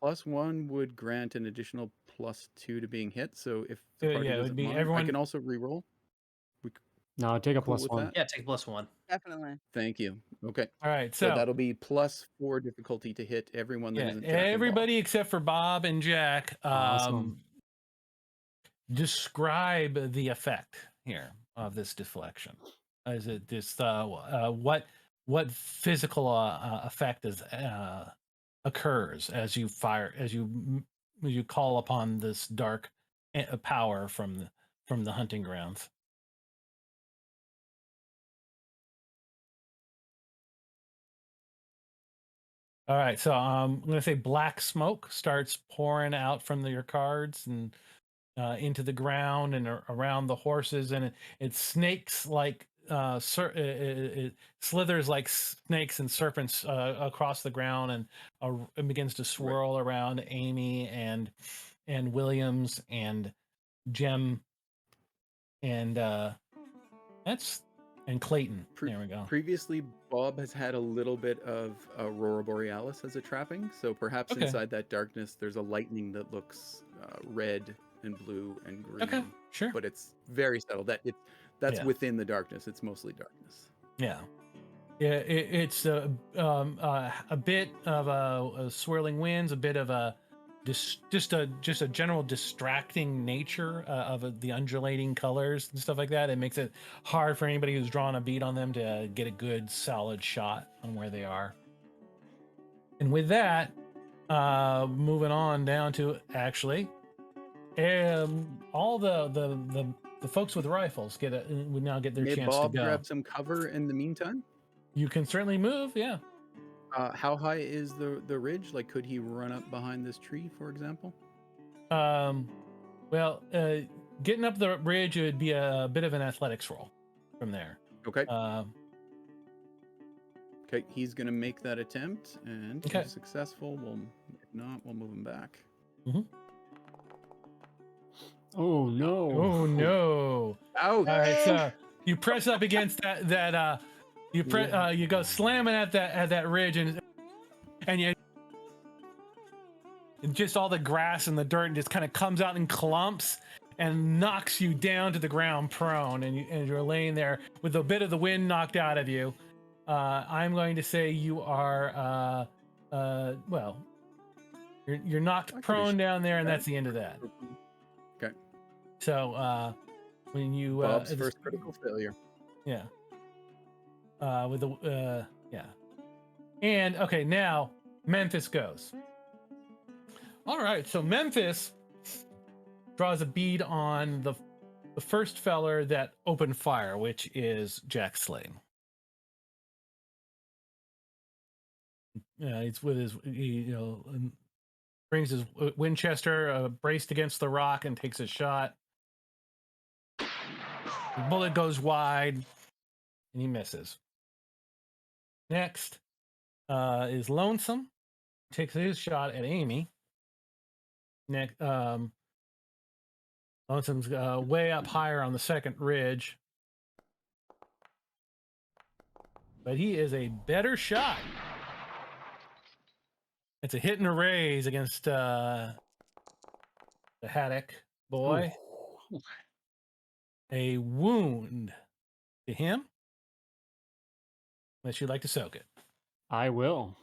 +1 would grant an additional +2 to being hit. So if the party Yeah, it would doesn't be mind, everyone. I can also re-roll. No, take a Cool plus with one. that? Yeah, take +1. Definitely. Thank you. Okay. All right. So So that'll be +4 difficulty to hit everyone that yeah, isn't Jack and Bob. everybody except for Bob and Jack. Awesome. Describe the effect here of this deflection. Is it this what physical effect is occurs as you fire as you call upon this dark power from the hunting grounds? All right, so I'm going to say black smoke starts pouring out from your cards and into the ground and around the horses, and it snakes like it slithers like snakes and serpents across the ground, and it begins to swirl around Amy and Williams and Jem and and Clayton. There we go. Previously, Bob has had a little bit of Aurora Borealis as a trapping, so perhaps Okay. inside that darkness there's a lightning that looks red and blue and green. Okay, sure. But it's very subtle. That's Yeah. within the darkness. It's mostly darkness. Yeah. Yeah, it's a bit of a swirling winds, a bit of a just a general distracting nature of the undulating colors and stuff like that. It makes it hard for anybody who's drawn a bead on them to get a good solid shot on where they are. And with that, moving on down to actually, all the folks with rifles would now get their May chance Bob to go. grab some cover in the meantime? You can certainly move, yeah. How high is the ridge? Like, could he run up behind this tree, for example? Well, getting up the ridge would be a bit of an athletics roll from there. Okay. Okay, he's gonna make that attempt, and Okay. if successful, if not, we'll move him back. Oh no! Oh no! Ouch! All right, so you press up against that. You go slamming at that ridge, and you just all the grass and the dirt just kind of comes out in clumps and knocks you down to the ground prone, and you're laying there with a bit of the wind knocked out of you. I'm going to say you are well, you're knocked prone down there, and that's the end of that. Okay. So when you Bob's first critical failure. Yeah. With the yeah. And okay, now Memphis goes. All right, so Memphis draws a bead on the first feller that opened fire, which is Jack Slade. It's with his, brings his Winchester braced against the rock and takes a shot. The bullet goes wide, and he misses. Next is Lonesome, takes his shot at Amy. Next, Lonesome's way up higher on the second ridge, but he is a better shot. It's a hit and a raise against the Haddock boy. Ooh. A wound to him. Unless you'd like to soak it. I will.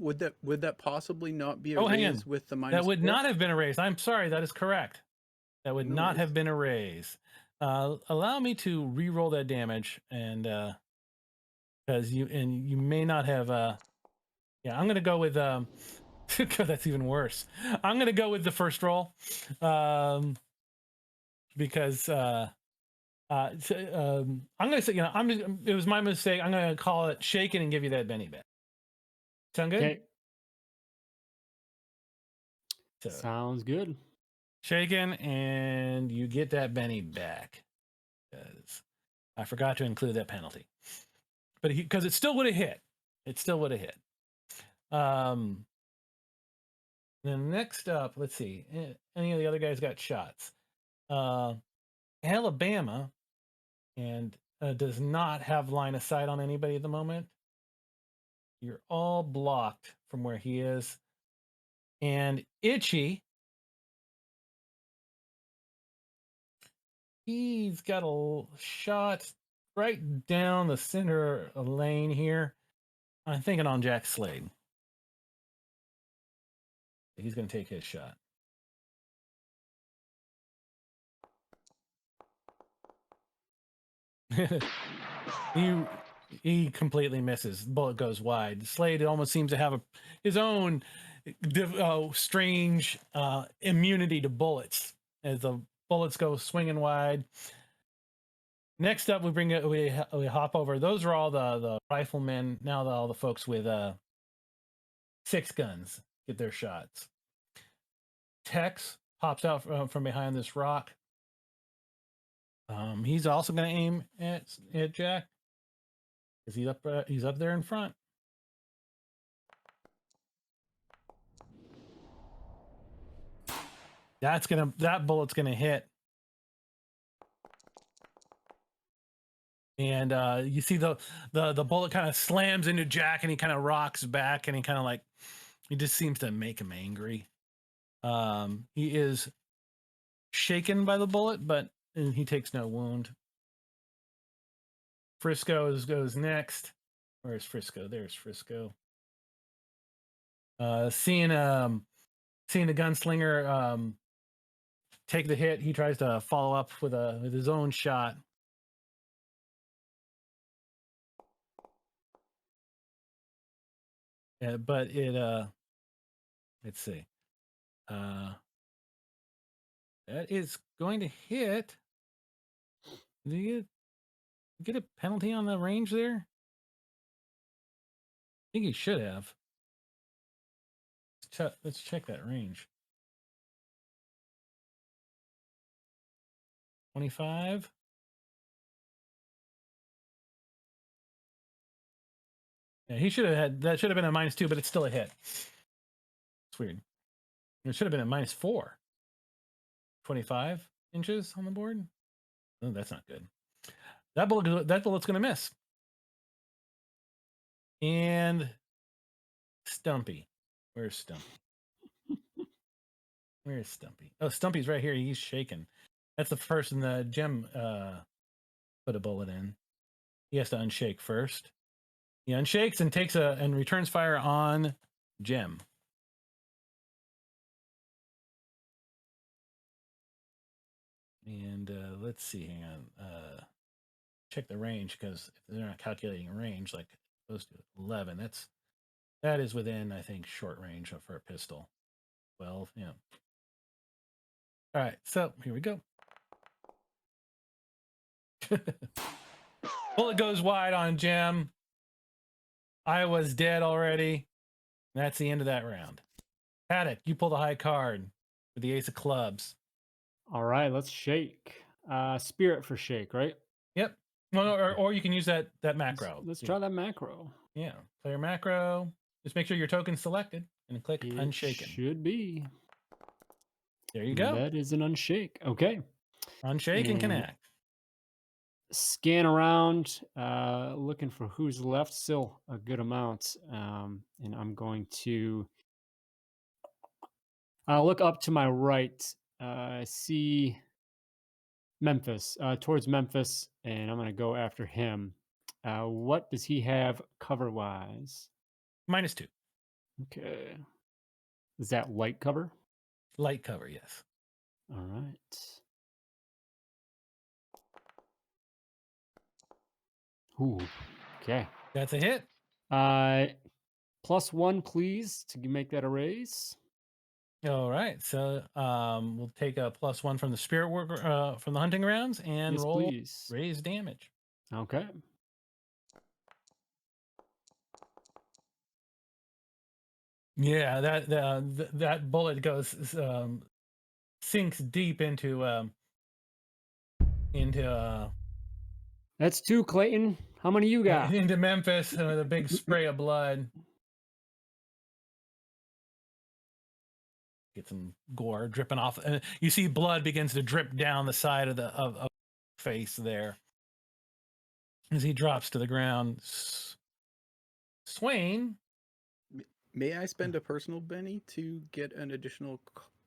Would that possibly not be a hang on. raise with the minus? That would 4? not have been a raise. I'm sorry, that is correct. That would not have been a raise. Allow me to re-roll that damage, and because you may not have. Yeah, I'm gonna go with. That's even worse. I'm gonna go with the first roll, because I'm gonna say, it was my mistake. I'm gonna call it shaken and give you that Benny bet. Sound good? Okay. So, Sounds good. shaken, and you get that Benny back. Because I forgot to include that penalty. But because it still would have hit. It still would have hit. Then next up, let's see. Any of the other guys got shots? Alabama and does not have line of sight on anybody at the moment. You're all blocked from where he is. And Itchy, he's got a shot right down the center lane here. I'm thinking on Jack Slade. He's going to take his shot. he completely misses. Bullet goes wide. Slade almost seems to have his own strange immunity to bullets as the bullets go swinging wide. Next up, we hop over. Those are all the riflemen. Now all the folks with 6 guns get their shots. Tex pops out from behind this rock. He's also going to aim at Jack because he's up there in front. That bullet's gonna hit. And you see the bullet kind of slams into Jack, and he kind of rocks back, and he just seems to make him angry. He is shaken by the bullet, but he takes no wound. Frisco goes next. Where's Frisco? There's Frisco. Seeing the gunslinger take the hit, he tries to follow up with his own shot. But let's see. That is going to hit. Do you get a penalty on the range there? I think he should have. Let's check that range. 25. Yeah, he should have had that. Should have been a -2, but it's still a hit. It's weird. It should have been a -4. 25 inches on the board. Oh, that's not good. That bullet's going to miss. And Stumpy. Where's Stumpy? Where's Stumpy? Oh, Stumpy's right here. He's shaking. That's the person that Jem put a bullet in. He has to unshake first. He unshakes and returns fire on Jem. And let's see. Hang on. Check the range, because if they're not calculating range like those do. 11. That is within, I think, short range for a pistol. 12. Yeah. All right. So here we go. Bullet goes wide on Jem. I was dead already. That's the end of that round. Haddock, you pull the high card with the ace of clubs. All right, let's shake. Spirit for shake, right? Yep. Well, or you can use that macro. Let's try that macro. Yeah. Player macro. Just make sure your token's selected and click unshaken. Should be. There you go. That is an unshake. Okay. Unshaken can act. Scan around, looking for who's left. Still a good amount. And I'm going to look up to my right. See Memphis, towards Memphis, and I'm going to go after him. What does he have cover-wise? -2. Okay. Is that light cover? Light cover, yes. All right. Ooh, okay. That's a hit. +1, please, to make that a raise. All right. So we'll take a +1 from the spirit worker from the hunting grounds and Yes, roll please. raise damage. Okay. Yeah, that bullet goes sinks deep into That's 2, Clayton. How many you got? into Memphis with a big spray of blood. Get some gore dripping off, and you see blood begins to drip down the side of the face there as he drops to the ground. Swain, May I spend a personal Benny to get an additional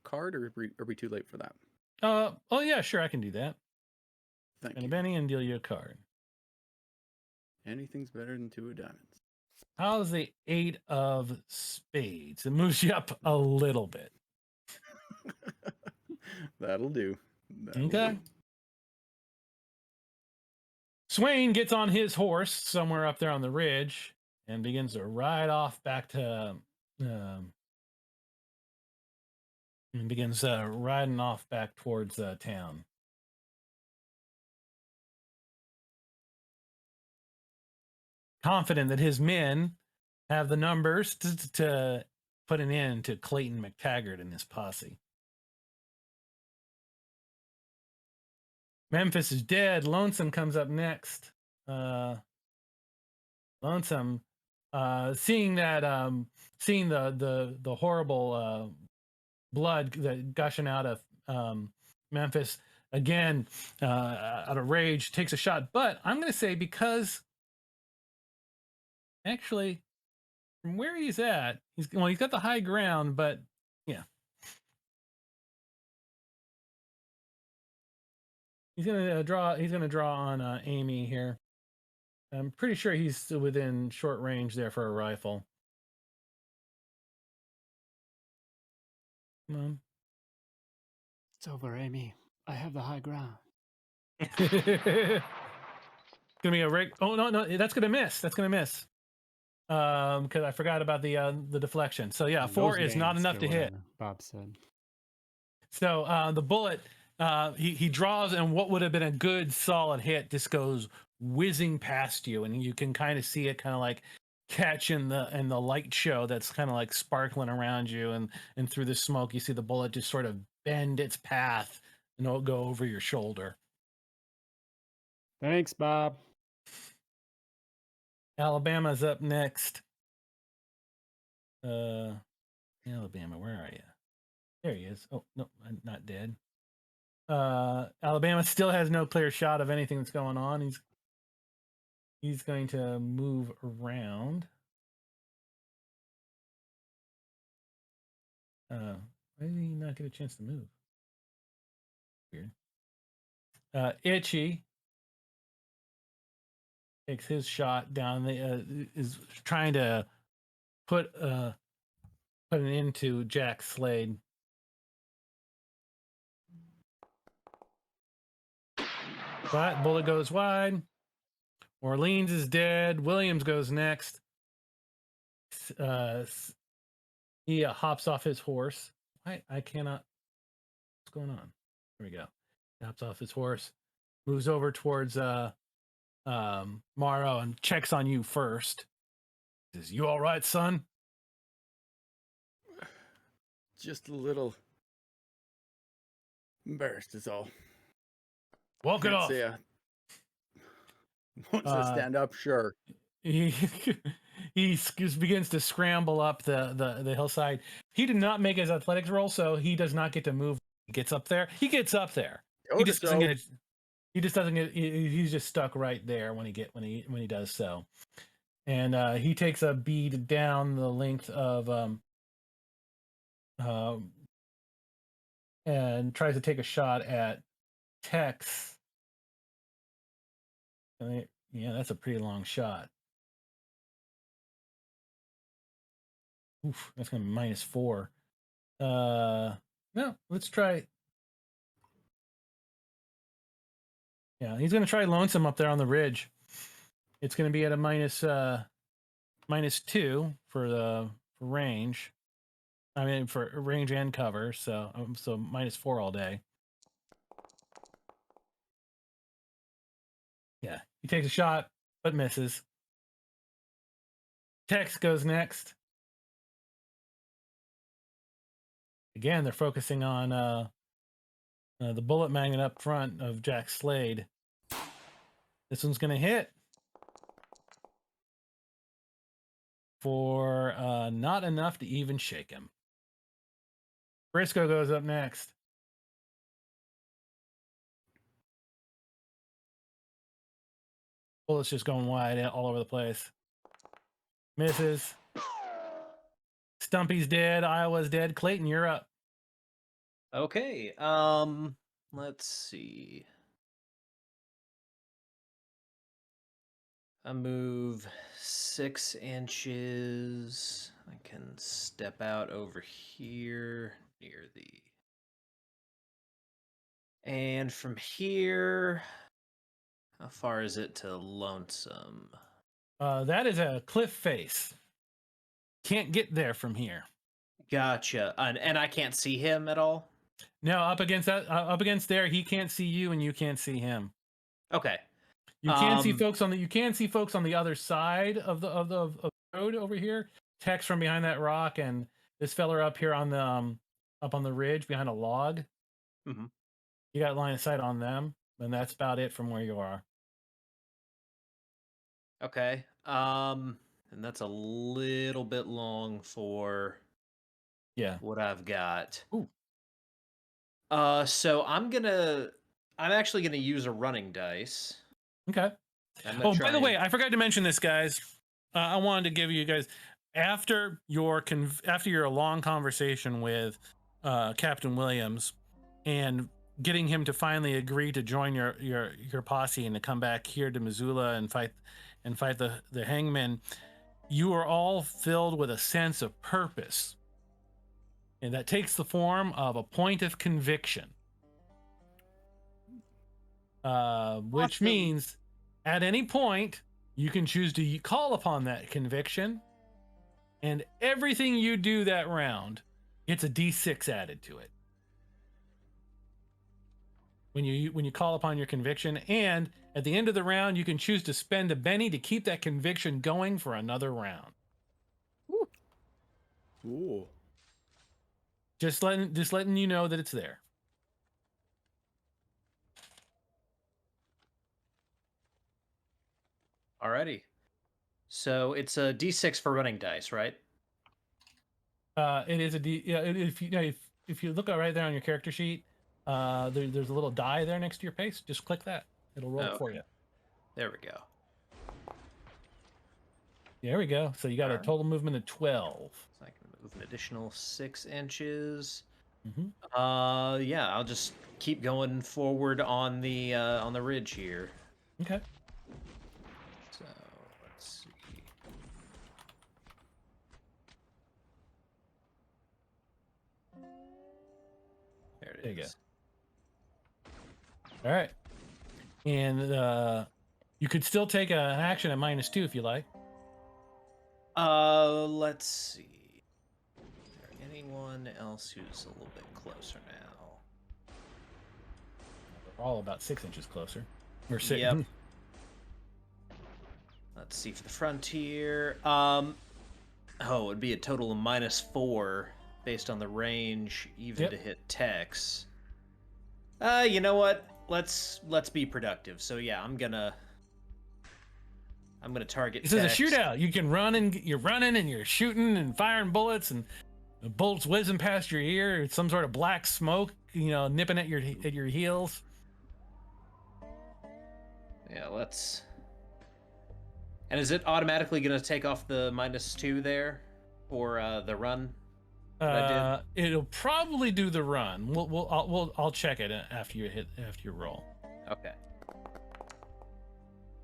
card, or are we too late for that? oh yeah, sure, I can do that. Thank And you. a Benny and deal you a card. Anything's better than 2 of diamonds. How's the 8 of spades? It moves you up a little bit. That'll do. Okay. Swain gets on his horse somewhere up there on the ridge and begins to ride off back to and begins riding off back towards town. Confident that his men have the numbers to put an end to Clayton MacTaggart and his posse. Memphis is dead. Lonesome comes up next. Lonesome, seeing seeing the horrible blood that gushing out of Memphis again, out of rage, takes a shot. But I'm going to say, because actually, from where he's at, he's got the high ground, but yeah. He's gonna draw on Amy here. I'm pretty sure he's still within short range there for a rifle. Come on. It's over, Amy. I have the high ground. Gonna be a rig. Oh no, that's gonna miss. That's gonna miss. Because I forgot about the deflection. So yeah, 4 is not enough to hit. Bob said. So the bullet, he draws, and what would have been a good solid hit just goes whizzing past you, and you can kind of see it kind of like catch in the light show that's kind of like sparkling around you, and through the smoke you see the bullet just sort of bend its path and it'll go over your shoulder. Thanks, Bob. Alabama's up next. Alabama, where are you? There he is. Oh no, I'm not dead. Alabama still has no clear shot of anything that's going on. He's going to move around. Why did he not get a chance to move? Weird. Itchy takes his shot down. Is trying to put an end to Jack Slade. But bullet goes wide. Orleans is dead. Williams goes next. He hops off his horse. I cannot. What's going on? There we go. He hops off his horse, moves over towards Morrow and checks on you first. Says, "You all right, son?" Just a little embarrassed is all. Walk it off. Once I stand up, sure. He begins to scramble up the hillside. He did not make his athletics roll, so he does not get to move. He gets up there. He gets up there. He just doesn't get. He just doesn't get. He's just stuck right there when he does so. And he takes a bead down the length of and tries to take a shot at Tex. Yeah, that's a pretty long shot. Oof, that's gonna be -4. No, let's try. Yeah, he's gonna try Lonesome up there on the ridge. It's gonna be at a -2 for range. I mean, for range and cover, so -4 all day. Yeah, he takes a shot but misses. Tex goes next. Again, they're focusing on the bullet magnet up front of Jack Slade. This one's going to hit for not enough to even shake him. Briscoe goes up next. Bullets just going wide all over the place. Misses. Stumpy's dead. Iowa's dead. Clayton, you're up. Okay. Let's see. I move 6 inches. I can step out over here near the. And from here, how far is it to Lonesome? That is a cliff face. Can't get there from here. Gotcha. And I can't see him at all? No, up against there, he can't see you and you can't see him. Okay. You can see folks on the other side of the road over here. Text from behind that rock, and this fella up here on the up on the ridge behind a log. Mm-hmm. You got line of sight on them, and that's about it from where you are. Okay. And that's a little bit long for what I've got. Ooh. So I'm actually gonna use a running dice. Okay. Oh, by the way, I forgot to mention this, guys. I wanted to give you guys after your long conversation with Captain Williams and getting him to finally agree to join your posse and to come back here to Missoula and fight the hangmen. You are all filled with a sense of purpose, and that takes the form of a point of conviction, which means at any point you can choose to call upon that conviction, and everything you do that round, it's a D6 added to it when you call upon your conviction. And at the end of the round, you can choose to spend a Benny to keep that conviction going for another round. Ooh. Just letting you know that it's there. Alrighty. So it's a D6 for running dice, right? It is a D. Yeah, if you look right there on your character sheet, there's a little die there next to your pace. Just click that. It'll roll it for you. There we go. There we go. So you got a total movement of 12. So I can move an additional 6 inches. Mm-hmm. Yeah, I'll just keep going forward on the ridge here. Okay. So let's see. There it is. There you go. All right. And you could still take an action at -2 if you like. Let's see. Is there anyone else who's a little bit closer now? We're all about 6 inches closer. We're 6. Yep. Let's see for the frontier. It'd be a total of -4 based on the range, even to hit Tex. You know what? Let's be productive. So yeah, I'm gonna target. This is a shootout. You can run and you're running and you're shooting and firing bullets and the bullets whizzing past your ear. It's some sort of black smoke, nipping at your heels. Yeah, let's. And is it automatically gonna take off the -2 there for the run? It'll probably do the run. I'll check it after you roll. Okay.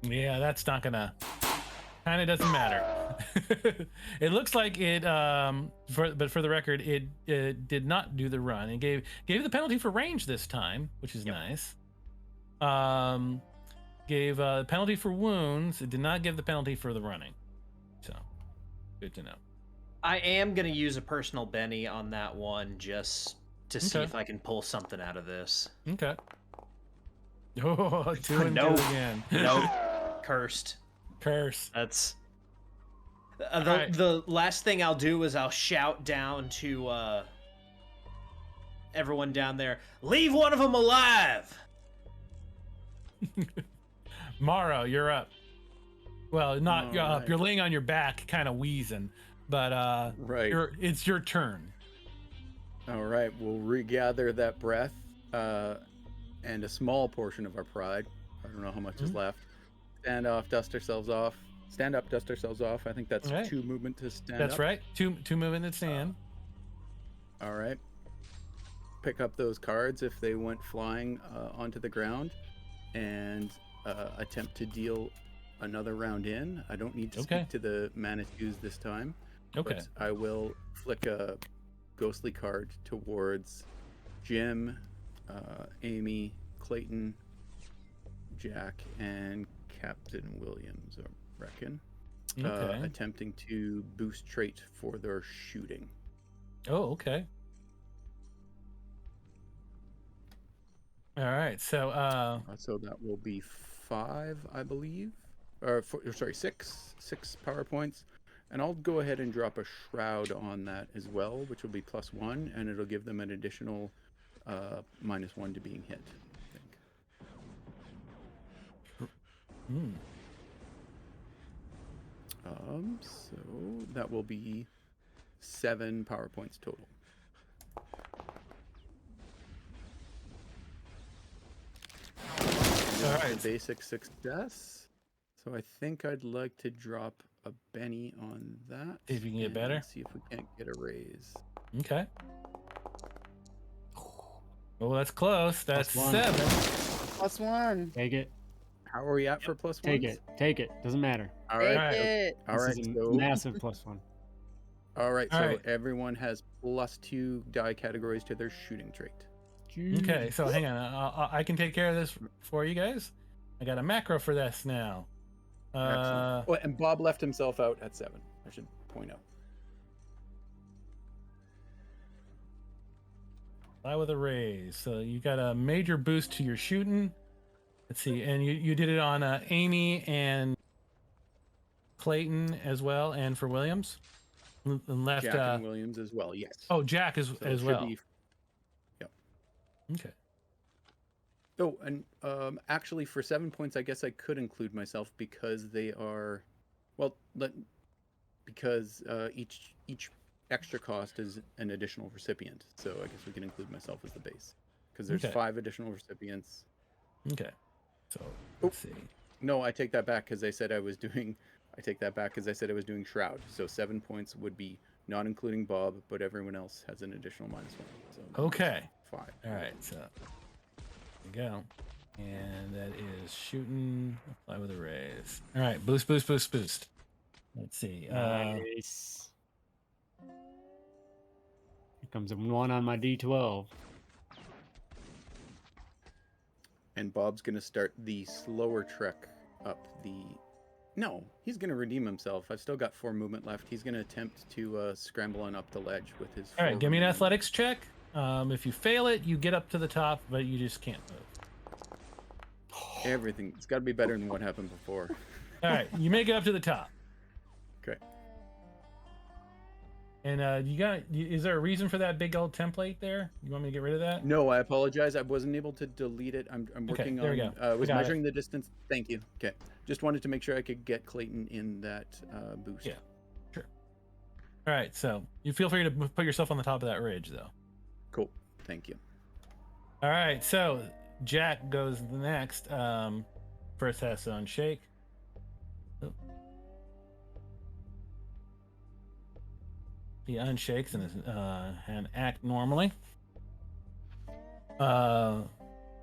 Yeah, that's not gonna. Kind of doesn't matter. It looks like it. But for the record, it did not do the run. It gave the penalty for range this time, which is nice. Gave penalty for wounds. It did not give the penalty for the running. So, good to know. I am going to use a personal Benny on that one just to see if I can pull something out of this. Okay. Oh, 2 and 2 again. Nope. Cursed. Curse. That's... The last thing I'll do is I'll shout down to everyone down there, leave one of them alive. Morrow, you're up. Well, not you're up. right. You're laying on your back, kind of wheezing, but Right. it's your turn. All right, we'll regather that breath and a small portion of our pride. I don't know how much is left. Stand up, dust ourselves off. I think that's All right. 2 movement to stand That's up. right. Two movement to stand. All right. Pick up those cards if they went flying onto the ground, and attempt to deal another round in. I don't need to Okay. speak to the Manitous this time. Okay. But I will flick a ghostly card towards Jim, Amy, Clayton, Jack, and Captain Williams, I reckon. Okay. Attempting to boost trait for their shooting. Oh, okay. All right. So So that will be 5, I believe. Or sorry, 6 power points. And I'll go ahead and drop a shroud on that as well, which will be +1, and it'll give them an additional -1 to being hit, I think. So that will be 7 power points total. all right. Basic success. So I think I'd like to drop a Benny on that. See if you can get and better. See if we can't get a raise. Okay. Well, that's close. That's +1. 7. +1. Take it. How are we at for +1? Take it. Take it. Doesn't matter. All Take right. it. All This right. is a So massive +1. all right. All So right. everyone has +2 die categories to their shooting trait. Okay. So hang on. I can take care of this for you guys. I got a macro for this now. Excellent. Oh, and Bob left himself out at 7. I should point out. Fly with a raise. So you got a major boost to your shooting. Let's see, and you did it on Amy and Clayton as well, and for Williams, and left. Jack and Williams as well. Yes. Oh, Jack So it as should well. be- Yep. Okay. Oh, and actually, for 7 points, I guess I could include myself because they are, well, because each extra cost is an additional recipient. So I guess we can include myself as the base because there's Okay. 5 additional recipients. Okay. So let's see. No, I take that back because I said I was doing. I take that back because I said I was doing Shroud. So 7 points would be not including Bob, but everyone else has an additional -1. So Okay. 5. All right. So there you go. And that is shooting. Apply with a raise. All right. Boost, boost, boost, boost. Let's see. Nice. Here comes a 1 on my D12. And Bob's gonna start the slower trek up the. No, he's gonna redeem himself. I've still got 4 movement left. He's gonna attempt to scramble on up the ledge with his. All right. 4 Give me an remaining- athletics check. If you fail it, you get up to the top, but you just can't move. Everything. It's got to be better than what happened before. All right. You make it up to the top. Okay. And is there a reason for that big old template there? You want me to get rid of that? No, I apologize. I wasn't able to delete it. I'm Okay, working there we on. go. Was I got it. measuring the distance. Thank you. Okay. Just wanted to make sure I could get Clayton in that boost. Yeah. Sure. All right. So you feel free to put yourself on the top of that ridge, though. Cool. Thank you. All right. So Jack goes the next. First has to unshake. Oh. He unshakes and act normally.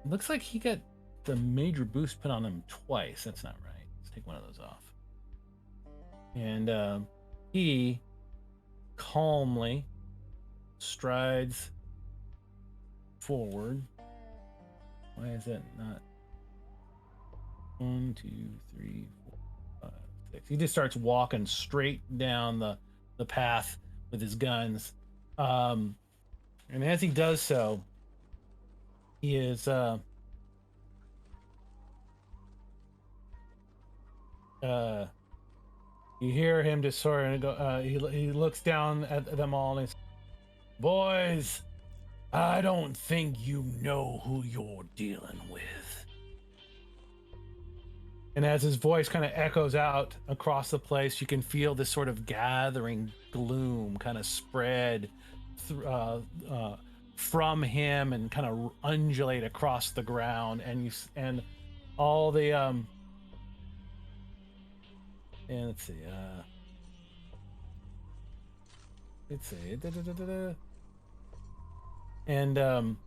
Looks like he got the major boost put on him twice. That's not right. Let's take one of those off. And he calmly strides forward. Why is that not? 1, 2, 3, 4, 5, 6. He just starts walking straight down the path with his guns. And as he does so, he is you hear him just sort of go he looks down at them all and he says, "Boys, I don't think you know who you're dealing with. And as his voice kind of echoes out across the place, you can feel this sort of gathering gloom kind of spread from him and kind of undulate across the ground. And all the and let's see, and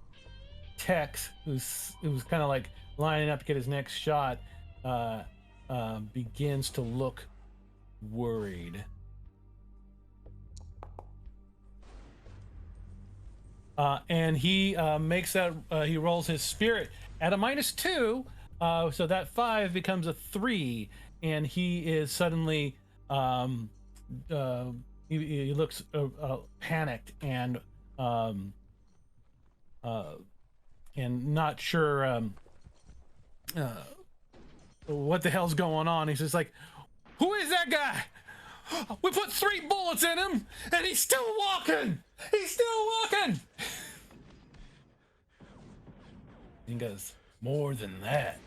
Tex, who's kind of like lining up to get his next shot, begins to look worried. And he makes that he rolls his spirit at a -2, so that 5 becomes a 3, and he is suddenly he looks panicked and not sure what the hell's going on. He's just like, who is that guy? We put 3 bullets in him and he's still walking. He's still walking. He goes, more than that.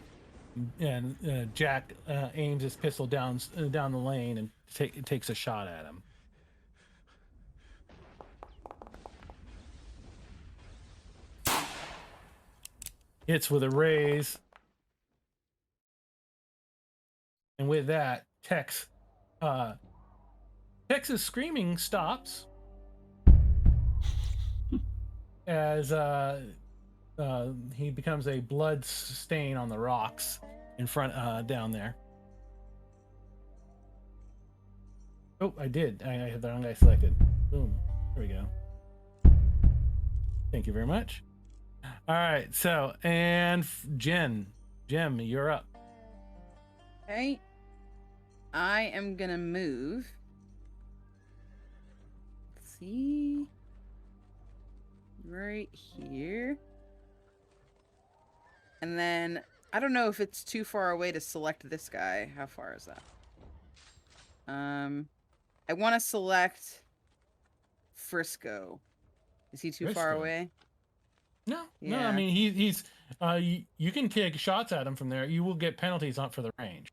And Jack aims his pistol down the lane and takes a shot at him. Hits with a raise. And with that, Tex's screaming stops as he becomes a blood stain on the rocks in front down there. Oh, I did. I had the wrong guy selected. Boom. There we go. Thank you very much. All right. So, and Jem, you're up. Okay. I am gonna move. Let's see. Right here. And then, I don't know if it's too far away to select this guy. How far is that? I want to select Frisco. Is he too far away? No, Yeah. no. I mean, he's. You can take shots at him from there. You will get penalties on for the range.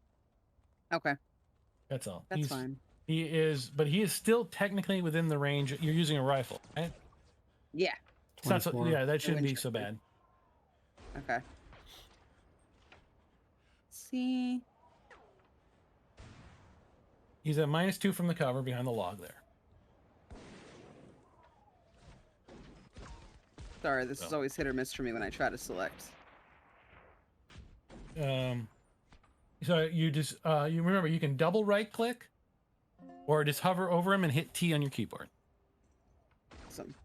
Okay. That's all. That's fine. He is, but he is still technically within the range. You're using a rifle, right? Yeah. It's not so, yeah, that shouldn't be so bad. Okay. Let's see. He's at -2 from the cover behind the log there. Sorry, this is always hit or miss for me when I try to select. So you just you remember you can double right click, or just hover over him and hit T on your keyboard. Awesome.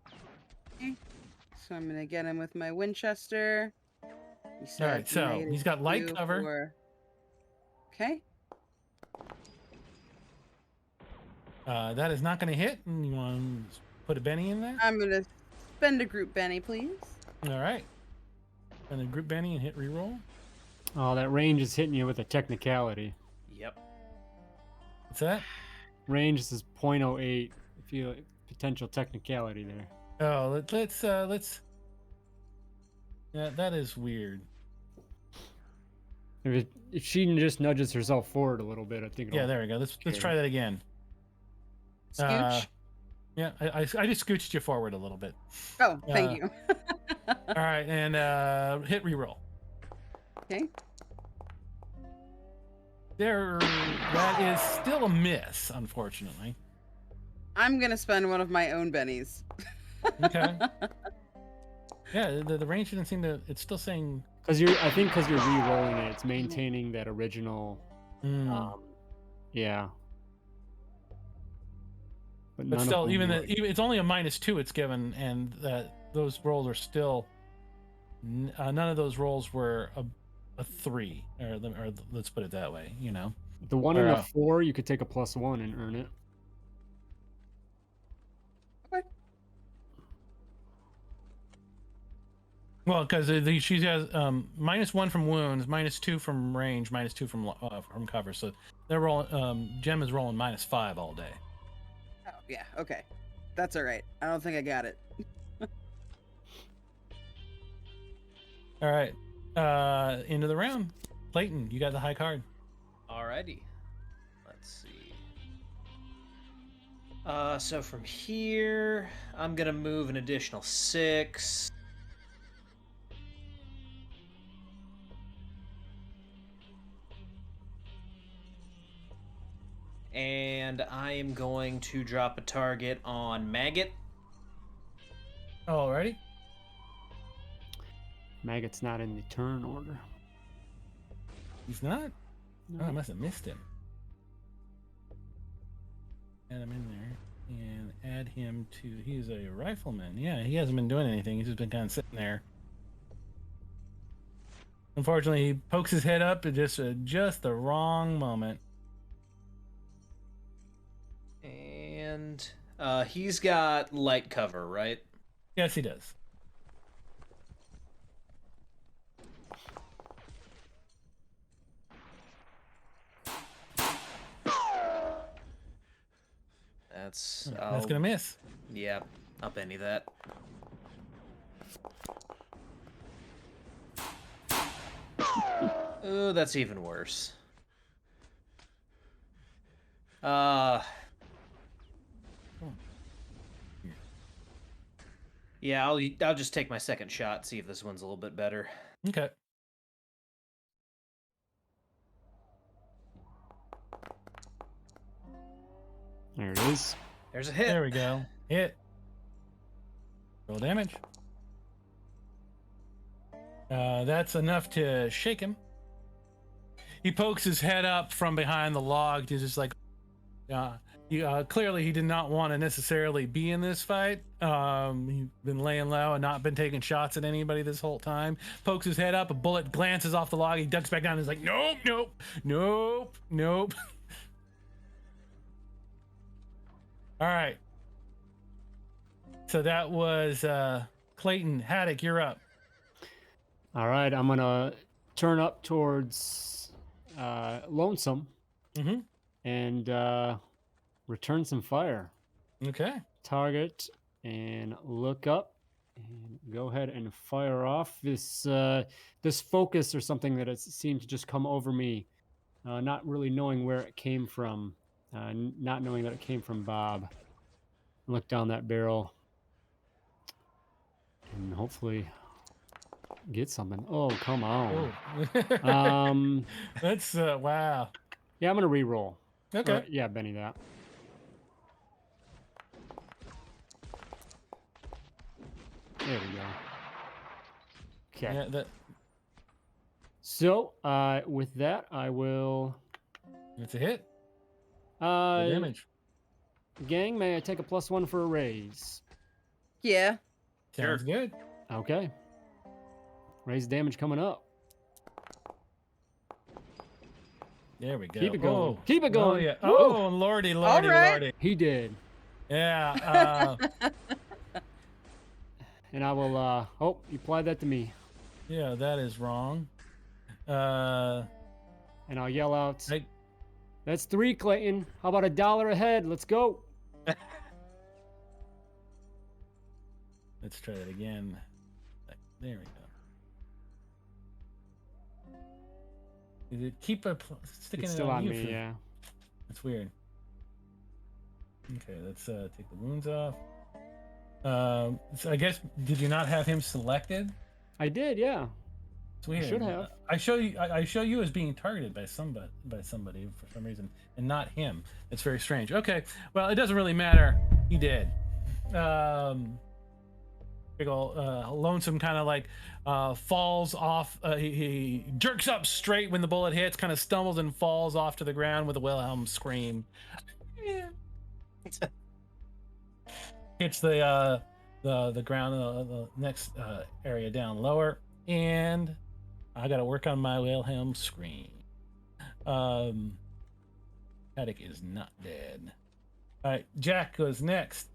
Okay. So I'm gonna get him with my Winchester. All right, so he's got light cover. Okay. That is not going to hit. And you want to put a Benny in there? I'm gonna spend a group Benny, please. All right. And a group Benny and hit reroll. Oh, that range is hitting you with a technicality. Yep. What's that? Range is 0.08. If you potential technicality there. Oh, let's. Yeah, that is weird. If she just nudges herself forward a little bit, I think. Yeah, there we go. Let's try that again. Scooch. Yeah, I just scooched you forward a little bit. Oh, thank you. All right, and hit reroll. Okay. That is still a miss, unfortunately. I'm gonna spend one of my own bennies. Okay. Yeah, the range didn't seem to. It's still saying. I think because you're re-rolling it, it's maintaining that original. Yeah. But still, even it's only a -2 it's given, and those rolls are still. None of those rolls were a 3, or let's put it that way. You know. The 1 and a 4, you could take a +1 and earn it. Okay. Well, because she has -1 from wounds, -2 from range, -2 from cover. So they're rolling. Jem is rolling -5 all day. Oh yeah. Okay. That's all right. I don't think I got it. All right. Into the round. Clayton, you got the high card. Alrighty. Let's see. So from here, I'm gonna move an additional 6. And I am going to drop a target on Maggot. Alrighty. Maggot's not in the turn order. He's not? No. Oh, I must have missed him. Add him in there and add him to. He's a rifleman. Yeah, he hasn't been doing anything. He's just been kind of sitting there. Unfortunately, he pokes his head up at just the wrong moment. And he's got light cover, right? Yes, he does. That's gonna miss. Yeah, I'll penny that. Oh, that's even worse. Yeah, I'll just take my second shot, see if this one's a little bit better. Okay. There it is. There's a hit. There we go. Hit. Roll damage. That's enough to shake him. He pokes his head up from behind the log. He's just like, clearly he did not want to necessarily be in this fight. He's been laying low and not been taking shots at anybody this whole time. Pokes his head up. A bullet glances off the log. He ducks back down. And he's like, nope, nope, nope, nope. All right. So that was Clayton. Haddock, you're up. All right, I'm gonna turn up towards Lonesome and return some fire. Okay. Target and look up and go ahead and fire off this this focus or something that has seemed to just come over me, not really knowing where it came from, not knowing that it came from Bob. Look down that barrel and hopefully get something. Oh, come on. Oh. That's wow. Yeah, I'm gonna re-roll. Okay. Yeah, Benny, that. There we go. Okay. Yeah, that. So, with that, I will. It's a hit. Uh, Damage. Gang, may I take a +1 for a raise? Yeah. Sounds good. Okay. Raise damage coming up. There we go. Keep it going. Oh. Keep it going. Oh, yeah. Woo! Oh, lordy, lordy, right. lordy. He did. Yeah. And I will. Oh, you applied that to me. Yeah, that is wrong. And I'll yell out. That's 3, Clayton. How about $1 a head? Let's go. Let's try that again. There we go. Did it keep sticking It's it still on you? me, yeah. That's weird. Okay, let's take the wounds off. So I guess, did you not have him selected? I did, yeah. It's weird. Should have. I show you as being targeted by somebody for some reason, and not him. It's very strange. Okay, well, it doesn't really matter. He did. Big ol' Lonesome kind of like falls off. He jerks up straight when the bullet hits, kind of stumbles and falls off to the ground with a Wilhelm scream. Yeah. Hits the ground, the next area down lower, and I got to work on my Wilhelm scream. Haddock is not dead. All right, Jack goes next.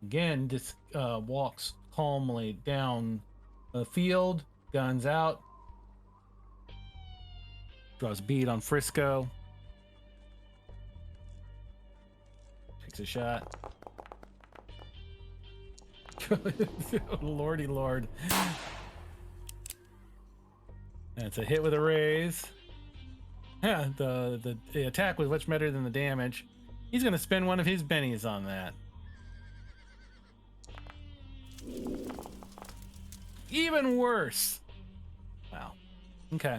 Again, just walks calmly down the field, guns out, draws bead on Frisco, takes a shot. Lordy lord. That's a hit with a raise. Yeah, the attack was much better than the damage. He's going to spend one of his bennies on that. Even worse. Wow. Okay.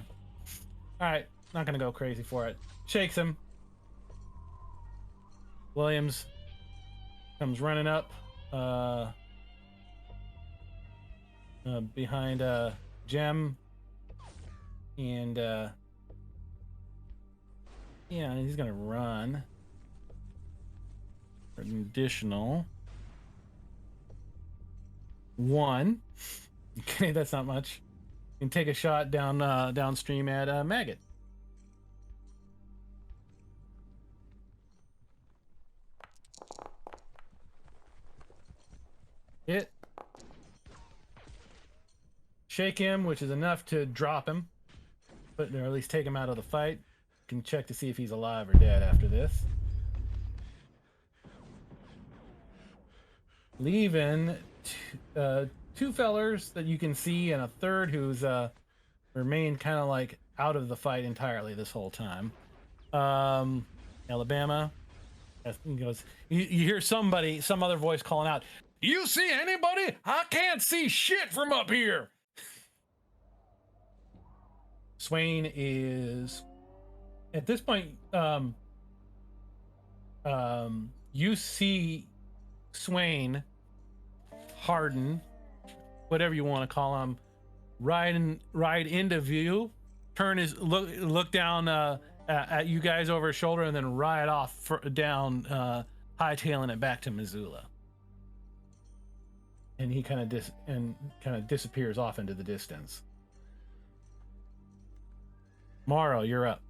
All right. Not going to go crazy for it. Shakes him. Williams comes running up behind Jem. And yeah, he's going to run for an additional 1. Okay, that's not much. And take a shot downstream at Maggot. Hit. Shake him, which is enough to drop him, or at least take him out of the fight. You can check to see if he's alive or dead after this. Leaving two fellers that you can see and a third who's remained kind of like out of the fight entirely this whole time. Alabama. He goes, you hear some other voice calling out, "You see anybody? I can't see shit from up here." Swain is at this point. You see Swain, Harden, whatever you want to call him, ride into view, turn his look down at you guys over his shoulder, and then ride off down, hightailing it back to Missoula. And he kind of disappears off into the distance. Morrow, you're up.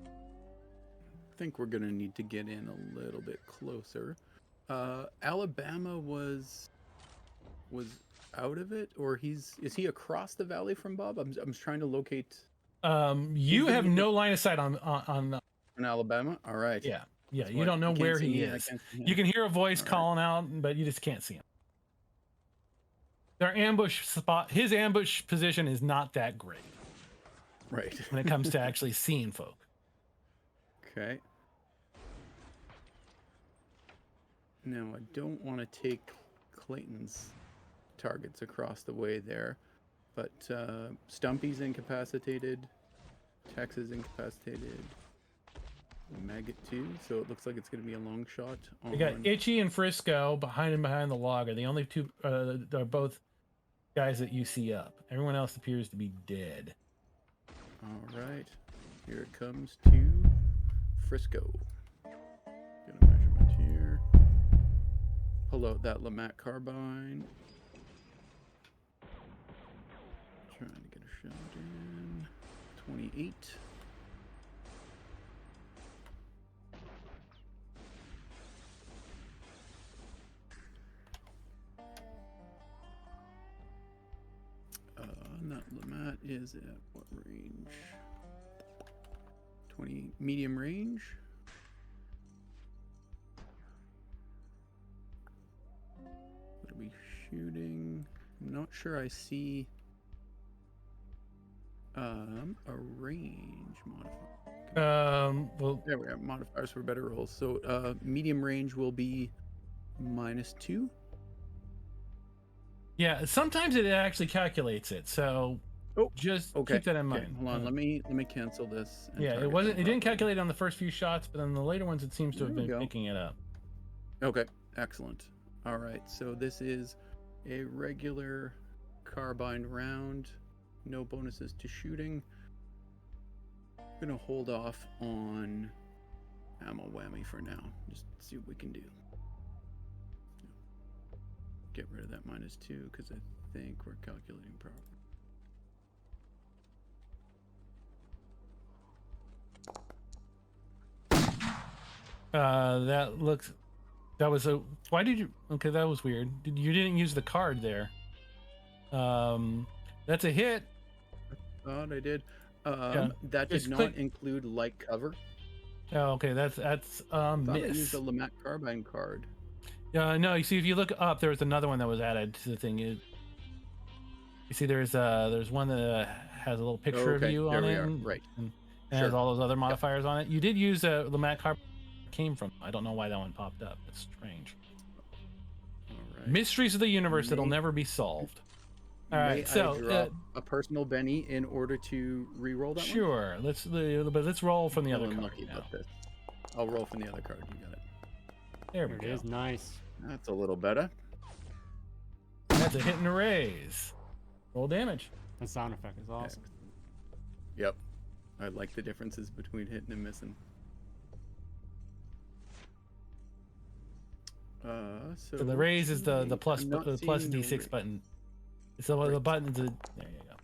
I think we're gonna need to get in a little bit closer. Alabama was out of it, or is he across the valley from Bob? I'm trying to locate. You have no line of sight on Alabama. All right. Yeah. You don't know where he is. You can hear a voice calling out, but you just can't see him. Their ambush spot, his ambush position is not that great. Right. When it comes to actually seeing folk. Okay. Now, I don't want to take Clayton's targets across the way there, but Stumpy's incapacitated, Tex is incapacitated, Maggot too, so it looks like it's going to be a long shot. You got Itchy and Frisco behind the log are the only two, are both guys that you see up. Everyone else appears to be dead. All right, here it comes to Frisco. Get a measurement here. Pull out that Lamat carbine. Trying to get a shot in. 28. And that Lamat is at what range? 20 medium range. What are we shooting? I'm not sure I see a range modifier. Well, there we are, modifiers for better rolls. So medium range will be -2. Yeah, sometimes it actually calculates it, so just keep that in mind. Hold on, let me cancel this. Yeah, it didn't calculate on the first few shots, but on the later ones it seems to have been picking it up. Okay, excellent. All right, so this is a regular carbine round, no bonuses to shooting. I'm gonna hold off on ammo whammy for now, just see what we can do. Get rid of that -2 because I think we're calculating properly. Why did you? Okay, that was weird. You didn't use the card there. That's a hit. I thought I did. That did not include light cover. Oh, okay, that's I thought I miss. used the Lamat carbine card. No, you see, if you look up, there was another one that was added to the thing. You see, there's one that has a little picture of you there on we it, are. Right. and Sure. has all those other modifiers on it. You did use the MacTaggart came from. I don't know why that one popped up. It's strange. All right. Mysteries of the universe that'll never be solved. All May right, so I drop a personal Benny in order to re-roll that one? sure. Let's roll from the other card Unlucky now. about this. I'll roll from the other card. You got it. There we There it go. is. Nice. That's a little better. That's a hit and a raise. Roll damage. That sound effect is awesome. Yep. I like the differences between hitting and missing. So So the raise is the plus I'm not the plus seeing no D6 raise. button. So the button there you go.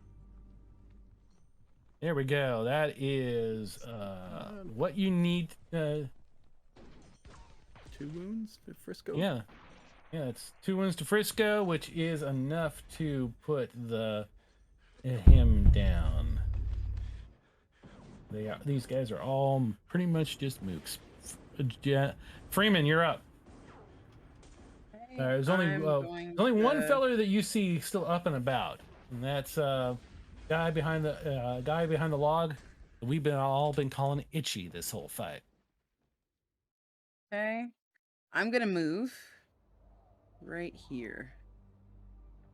There we go. That is what you need. 2 wounds for Frisco. Yeah, it's 2 wounds to Frisco, which is enough to put him down. These guys are all pretty much just mooks. Freeman, you're up. There's only one feller that you see still up and about, and that's guy behind the log. We've all been calling Itchy this whole fight. Okay. I'm gonna move right here.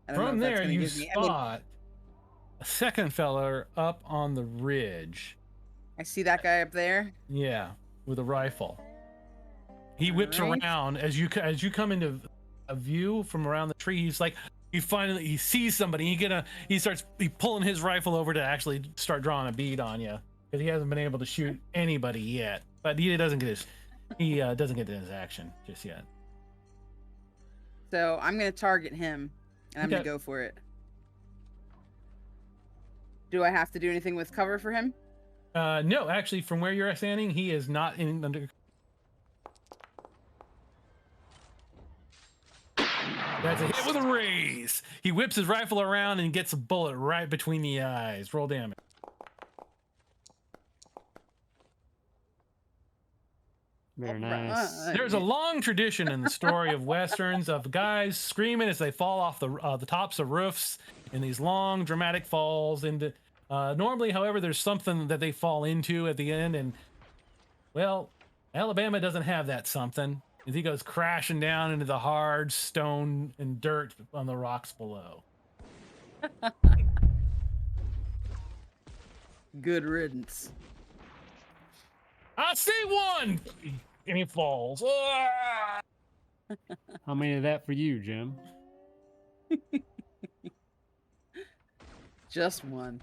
I don't know From if that's there, gonna you give me- I mean, spot a second feller up on the ridge. I see that guy up there. Yeah, with a rifle. He whips Alright. around as you come into a view from around the tree. He's like, he sees somebody. He starts pulling his rifle over to actually start drawing a bead on you because he hasn't been able to shoot anybody yet. But he doesn't get his action just yet. So I'm gonna target him, and I'm Okay. gonna go for it. Do I have to do anything with cover for him? No, actually, from where you're standing, he is not in under. That's a hit with a raise. He whips his rifle around and gets a bullet right between the eyes. Roll damage. Very nice. There's a long tradition in the story of westerns of guys screaming as they fall off the tops of roofs in these long dramatic falls into. Normally, however, there's something that they fall into at the end, and well, Alabama doesn't have that something. As he goes crashing down into the hard stone and dirt on the rocks below. Good riddance. I see one, and he falls. Ah! How many of that for you, Jim? Just one.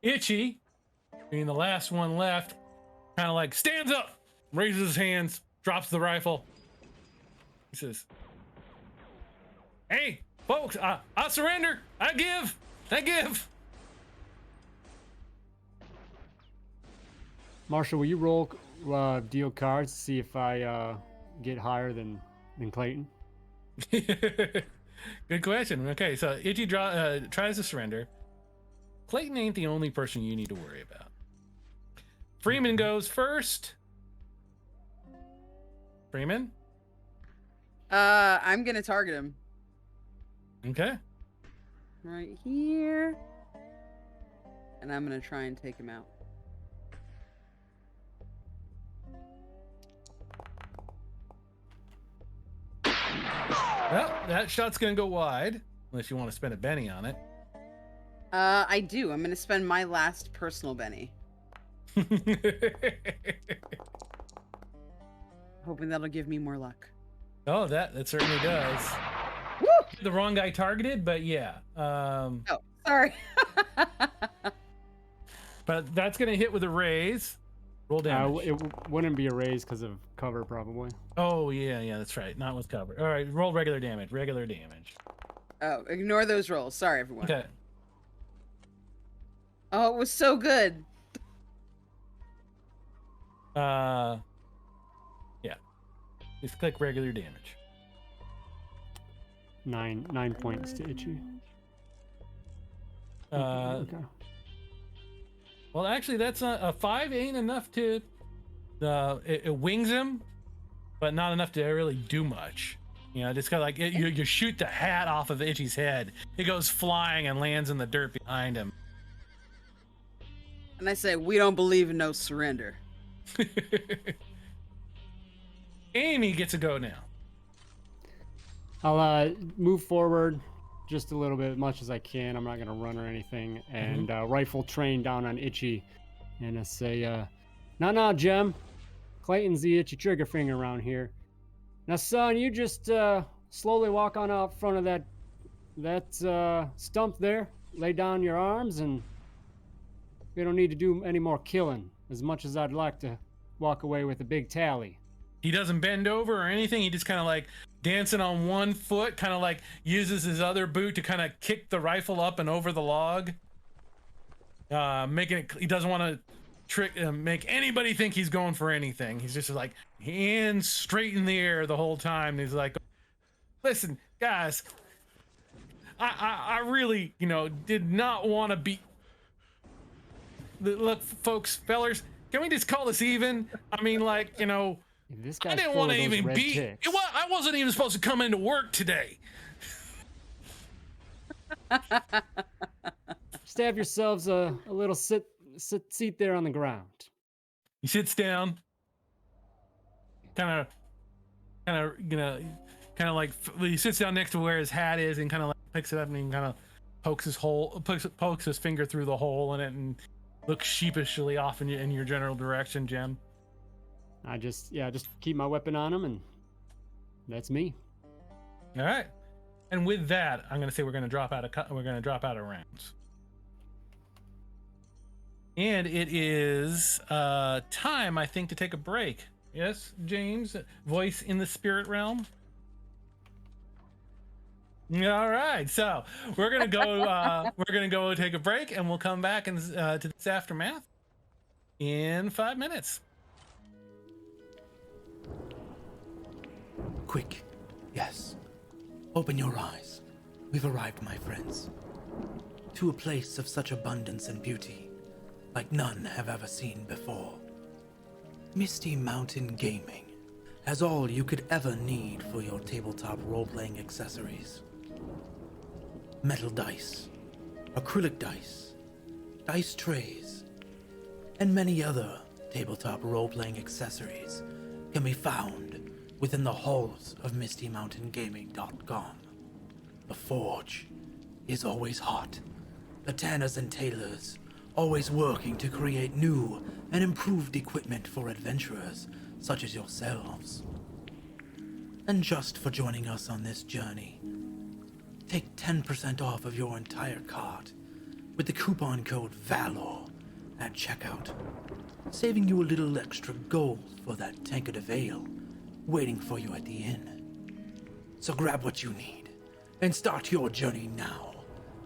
Itchy, being the last one left, kind of like stands up, raises his hands, drops the rifle. He says, "Hey, folks, I surrender. I give. Marshall, will you roll deal cards to see if I get higher than Clayton? Good question. Okay, so Itchy tries to surrender. Clayton ain't the only person you need to worry about. Freeman goes first. Freeman? I'm gonna target him Okay. right here, and I'm gonna try and take him out. Well, that shot's gonna go wide, unless you want to spend a Benny on it. I do. I'm gonna spend my last personal Benny, hoping that'll give me more luck. Oh, that certainly does. Woo! The wrong guy targeted, but yeah. Oh, sorry. But that's gonna hit with a raise. Roll damage. It wouldn't be a raise because of cover, probably. Oh yeah, that's right. Not with cover. All right, roll regular damage. Oh, ignore those rolls. Sorry, everyone. Okay. Oh, it was so good. Yeah. Just click regular damage. 9 points to Itchy. Okay. Well, actually, that's a 5 ain't enough to. It wings him, but not enough to really do much. You know, just kind of like you shoot the hat off of Itchy's head. It goes flying and lands in the dirt behind him. And I say, we don't believe in no surrender. Amy gets a go now. I'll move forward just a little bit, as much as I can. I'm not going to run or anything. And rifle train down on Itchy. And I say, nah, Jem. Clayton's the itchy trigger finger around here. Now, son, you just slowly walk on out front of that stump there. Lay down your arms, and we don't need to do any more killing. As much as I'd like to walk away with a big tally. He doesn't bend over or anything. He just kind of like dancing on one foot, kind of like uses his other boot to kind of kick the rifle up and over the log. Making it, he doesn't want to make anybody think he's going for anything. He's just like hands straight in the air the whole time. And he's like, listen, guys, I really, did not want to be. Look, folks, fellers, can we just call this even? I mean, like, This I guy's didn't full want of to those even red be. ticks. I wasn't even supposed to come into work today. Just have yourselves a little seat there on the ground. He sits down, kind of like he sits down next to where his hat is and kind of like picks it up and he kind of pokes his finger through the hole in it and looks sheepishly off in your general direction, Jem. I just keep my weapon on him, and that's me. All right, and with that, I'm gonna say we're gonna drop out of rounds, and it is time, I think, to take a break. Yes, James, voice in the spirit realm. All right, so we're gonna go take a break, and we'll come back and to this aftermath in 5 minutes. Quick, yes. Open your eyes. We've arrived, my friends, to a place of such abundance and beauty, like none have ever seen before. Misty Mountain Gaming has all you could ever need for your tabletop role-playing accessories. Metal dice, acrylic dice, dice trays, and many other tabletop role-playing accessories can be found within the halls of MistyMountainGaming.com. The forge is always hot. The tanners and tailors always working to create new and improved equipment for adventurers such as yourselves. And just for joining us on this journey, take 10% off of your entire cart with the coupon code VALOR at checkout, saving you a little extra gold for that tankard of ale waiting for you at the inn. So grab what you need and start your journey now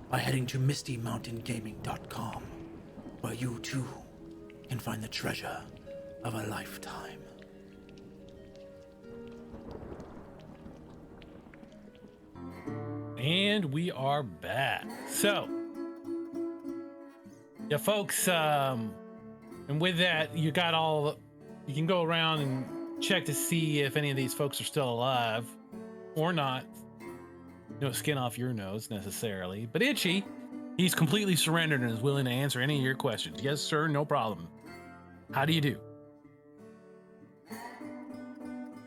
by heading to MistyMountainGaming.com, where you too can find the treasure of a lifetime. And we are back. So, yeah, folks, and with that, you can go around and check to see if any of these folks are still alive or not. No skin off your nose necessarily, but Itchy, he's completely surrendered and is willing to answer any of your questions. Yes, sir, no problem. How do you do?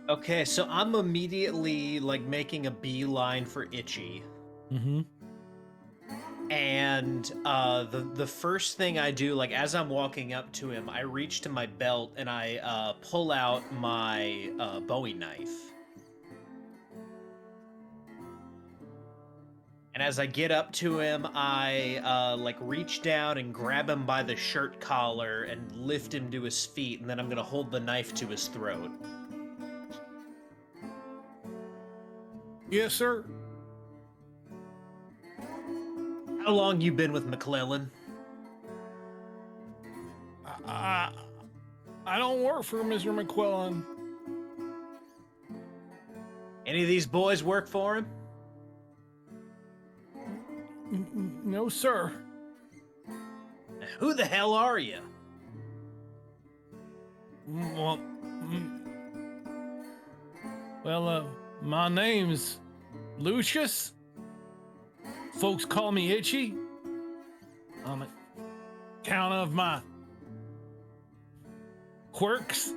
Okay, so I'm immediately making a beeline for Itchy. Mm-hmm. And the first thing I do, as I'm walking up to him, I reach to my belt and I pull out my Bowie knife. And as I get up to him, I reach down and grab him by the shirt collar and lift him to his feet, and then I'm gonna hold the knife to his throat. Yes, sir. How long you been with McClellan? I don't work for Mr. McClellan. Any of these boys work for him? No, sir. Who the hell are you? Well, my name's Lucius. Folks call me Itchy. On account of my quirks.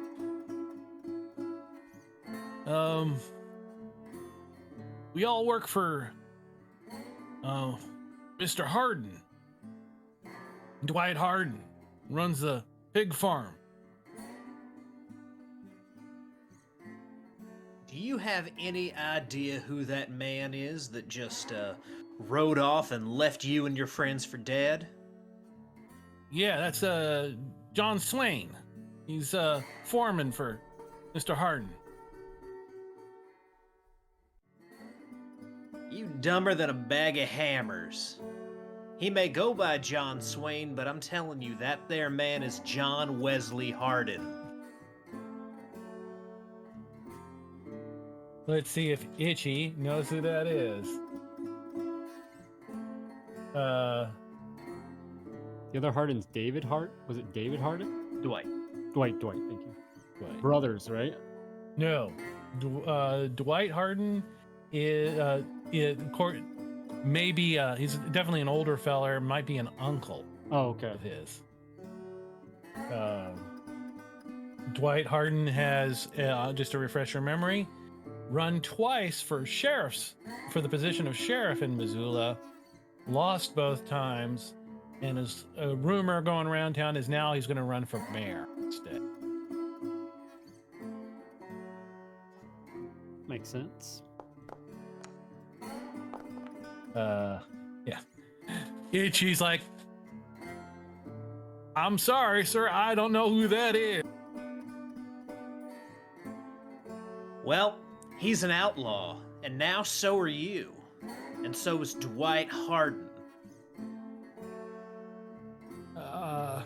We all work for Mr. Harden. Dwight Harden runs the pig farm. Do you have any idea who that man is that just rode off and left you and your friends for dead? Yeah, that's John Swain. He's foreman for Mr. Harden. You dumber than a bag of hammers. He may go by John Swain, but I'm telling you, that there man is John Wesley Harden. Let's see if Itchy knows who that is. The other Harden's David Hart. Was it David Harden? Dwight. Dwight. Thank you. Dwight. Brothers, right? No, Dwight Harden is maybe he's definitely an older feller. Might be an uncle. Oh, okay. Of his. Dwight Harden has just to refresh your memory, run twice for the position of sheriff in Missoula, lost both times, and his rumor going around town is now he's going to run for mayor instead. Makes sense. Yeah. Itchy's like, I'm sorry, sir, I don't know who that is. Well, he's an outlaw, and now so are you. And so is Dwight Harden. I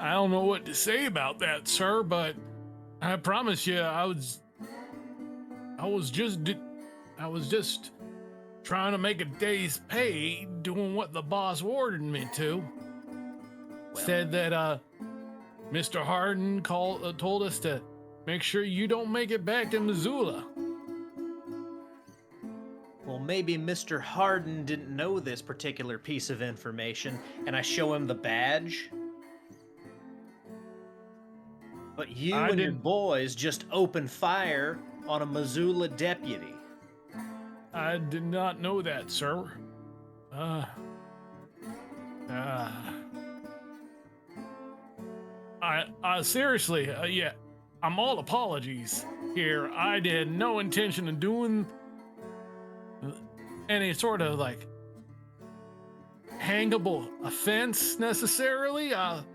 don't know what to say about that, sir, but I promise you, I was just trying to make a day's pay doing what the boss ordered me to. Well, Said that Mr. Harden told us to make sure you don't make it back to Missoula. Well, maybe Mr. Harden didn't know this particular piece of information, and I show him the badge. But you and your boys just opened fire on a Missoula deputy. I did not know that, sir. I seriously, yeah, I'm all apologies here. I had no intention of doing any sort of like hangable offense necessarily. Well,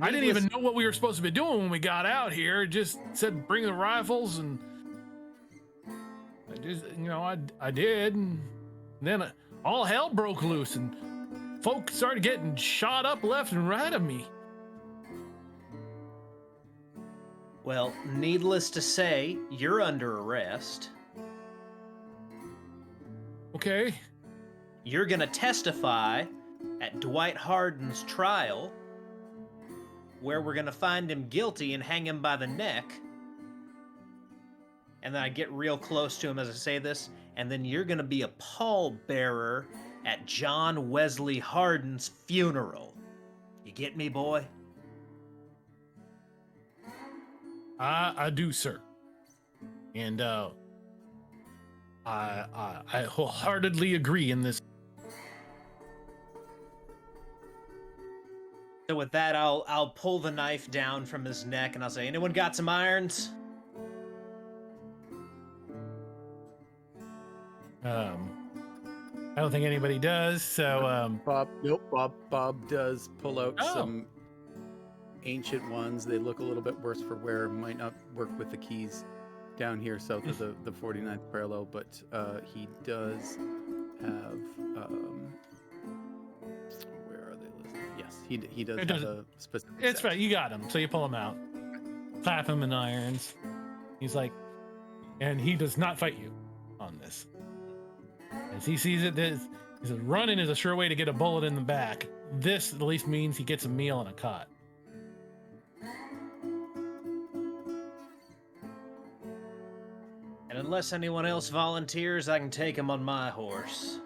I didn't even know what we were supposed to be doing when we got out here. It just said bring the rifles, and I just, I did. And then all hell broke loose, and folks started getting shot up left and right of me. Well, needless to say, you're under arrest. Okay. You're gonna testify at Dwight Harden's trial, where we're gonna find him guilty and hang him by the neck. And then I get real close to him as I say this, and then you're gonna be a pallbearer at John Wesley Harden's funeral. You get me, boy? I do, sir. And I wholeheartedly agree in this. So with that, I'll pull the knife down from his neck and I'll say, anyone got some irons? I don't think anybody does, so Bob does pull out Oh. some ancient ones. They look a little bit worse for wear. Might not work with the keys down here south of the 49th parallel, but he does have where are they listed? Yes, he does have a specific it's set. right. You got him. So you pull him out, clap him in irons. He's like, and he does not fight you on this. As he sees it, he says, running is a sure way to get a bullet in the back. This at least means he gets a meal and a cot. And unless anyone else volunteers, I can take him on my horse.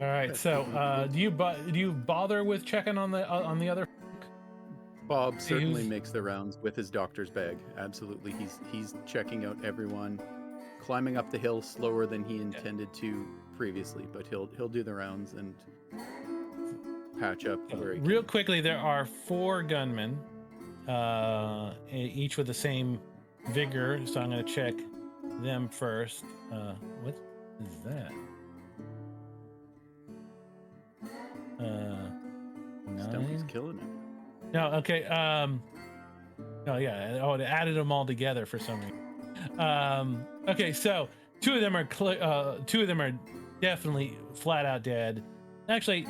All right. So, do you bother with checking on the other? Bob certainly makes the rounds with his doctor's bag. Absolutely, he's checking out everyone, climbing up the hill slower than he intended to previously, but he'll do the rounds and patch up where he can. Real quickly, there are 4 gunmen, each with the same vigor. So I'm going to check them first. What is that? Stumpy's killing it. No, okay. Oh yeah. Oh, it added them all together for some reason. Okay, so 2 of them are 2 of them are definitely flat out dead. Actually,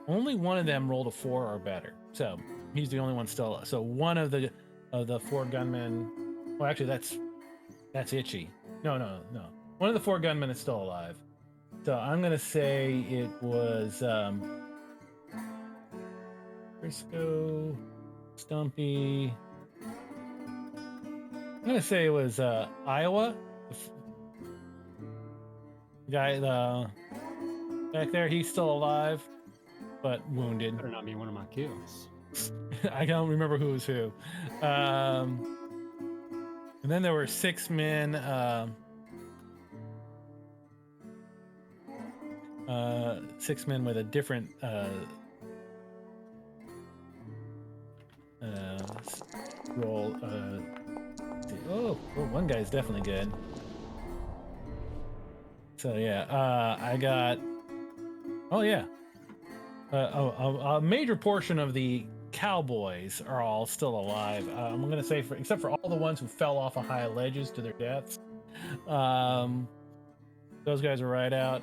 only one of them rolled a 4 or better. So he's the only one still. So one of the 4 gunmen. Well, actually, that's Itchy. No. One of the 4 gunmen is still alive. So I'm gonna say it was Briscoe, Stumpy. I'm gonna say it was Iowa. The guy back there, he's still alive, but wounded. Better not be one of my kills. I don't remember who was who. And then there were 6 men. 6 men with a different roll. One guy's definitely good. So yeah, I got. Oh yeah. A major portion of the cowboys are all still alive. I'm gonna say, except for all the ones who fell off of high ledges to their deaths. Those guys are right out.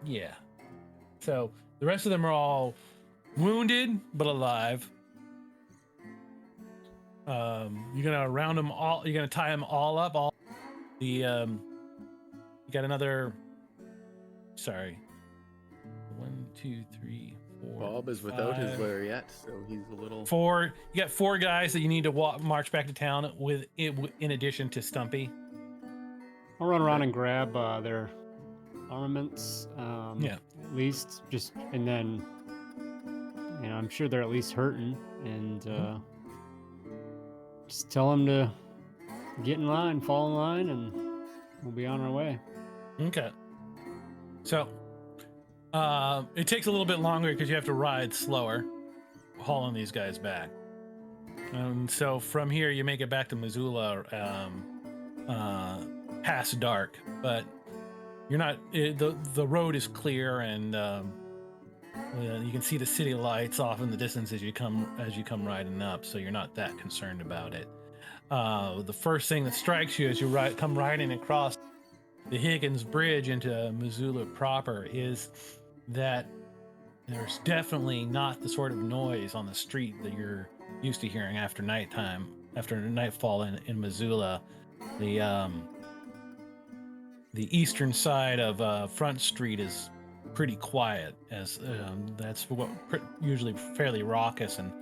Yeah. So the rest of them are all wounded but alive. You're gonna round them all. You're gonna tie them all up. All the you got another. Sorry. 1, 2, 3, 4. Bob is without his lariat, so he's a little. 4. You got 4 guys that you need to march back to town with, in addition to Stumpy. I'll run around and grab their armaments. Yeah. At least, and then, I'm sure they're at least hurting, and just tell them to get in line, fall in line, and we'll be on our way. Okay. So, it takes a little bit longer because you have to ride slower, hauling these guys back. So from here, you make it back to Missoula past dark, but you're not. The road is clear, and you can see the city lights off in the distance as you come riding up. So you're not that concerned about it. The first thing that strikes you as you come riding across the Higgins Bridge into Missoula proper is that there's definitely not the sort of noise on the street that you're used to hearing after nighttime, after nightfall in Missoula. The eastern side of Front Street is pretty quiet, as that's what usually fairly raucous and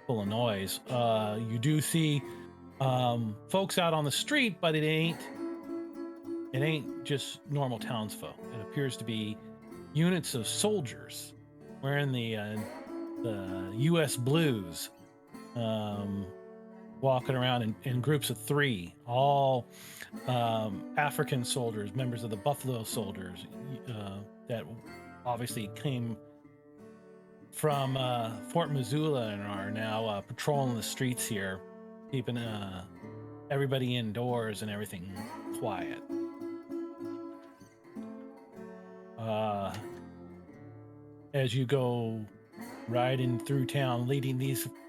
full of noise. You do see folks out on the street, but it ain't just normal townsfolk. It appears to be units of soldiers wearing the U.S. blues, walking around in groups of 3, all African soldiers, members of the Buffalo Soldiers, that obviously came from Fort Missoula and are now patrolling the streets here, keeping everybody indoors and everything quiet. As you go riding through town,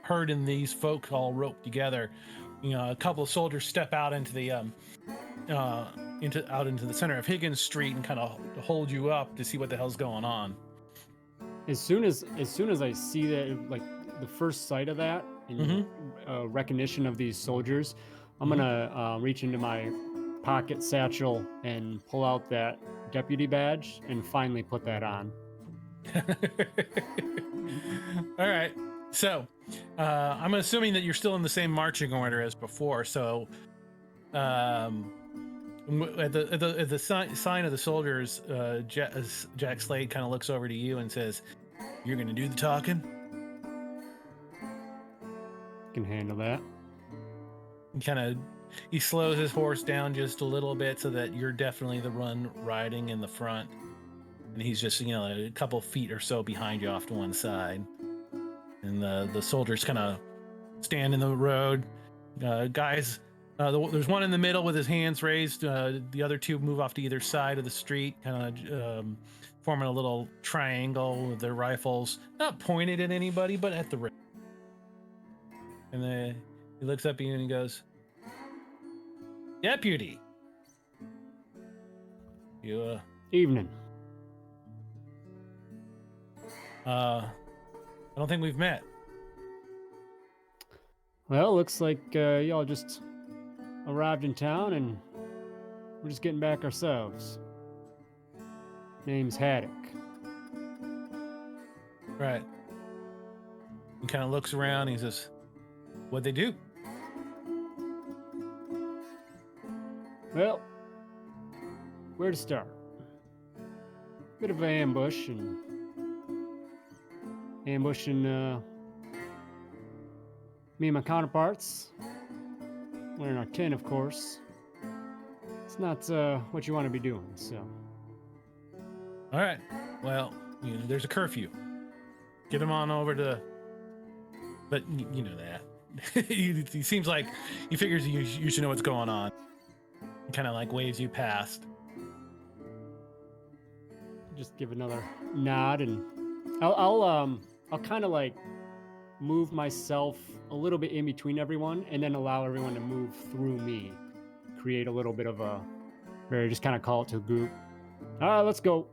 herding these folk all roped together, a couple of soldiers step out into the into the center of Higgins Street and kind of hold you up to see what the hell's going on. As soon as I see that, like the first sight of that, and recognition of these soldiers, I'm gonna reach into my pocket satchel and pull out that deputy badge and finally put that on. All right. So, I'm assuming that you're still in the same marching order as before. So, at the sign of the soldiers, Jack Slade kind of looks over to you and says, "You're going to do the talking." Can handle that. He slows his horse down just a little bit so that you're definitely the one riding in the front, and he's just a couple feet or so behind you off to one side, and the soldiers kind of stand in the road. Guys, there's one in the middle with his hands raised. The other two move off to either side of the street, kind of forming a little triangle with their rifles, not pointed at anybody, but at the rear. And then he looks up at you and he goes, "Deputy." You, Evening. I don't think we've met. Well, looks like y'all just arrived in town and we're just getting back ourselves. Name's Haddock. Right. He kind of looks around and he says, "What'd they do?" Well, where to start? Bit of an ambushing me and my counterparts. Wearing our tin, of course. It's not what you want to be doing, so. All right. Well, there's a curfew. Get him on over to. But you know that. He seems like he figures you should know what's going on. He kind of like waves you past. Just give another nod, and I'll kind of like move myself a little bit in between everyone, and then allow everyone to move through me. Create a little bit of just kind of call it to the group. All right, let's go.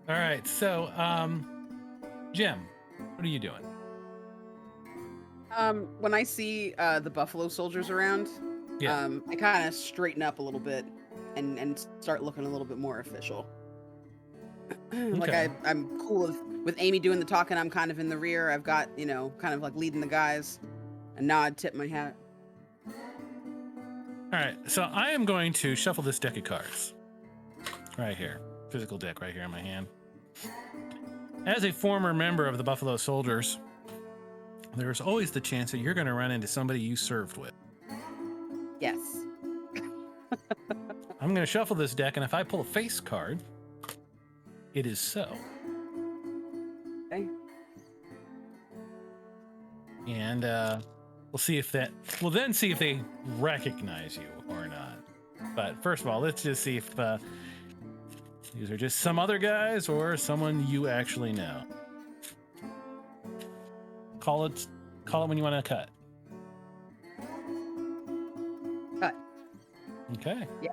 All right. So, Jim, what are you doing? When I see the buffalo soldiers around, Yeah. I kind of straighten up a little bit and start looking a little bit more official. Like Okay. I'm cool with Amy doing the talking. I'm kind of in the rear. I've got kind of like leading the guys. A nod, tip my hat. All right. So I am going to shuffle this deck of cards right here, physical deck right here in my hand. As a former member of the Buffalo Soldiers, there's always the chance that you're going to run into somebody you served with. Yes. I'm going to shuffle this deck, and if I pull a face card, it is so. Okay. And we'll then see if they recognize you or not. But first of all, let's just see if these are just some other guys or someone you actually know. Call it when you want to cut. Cut. Okay. Yeah.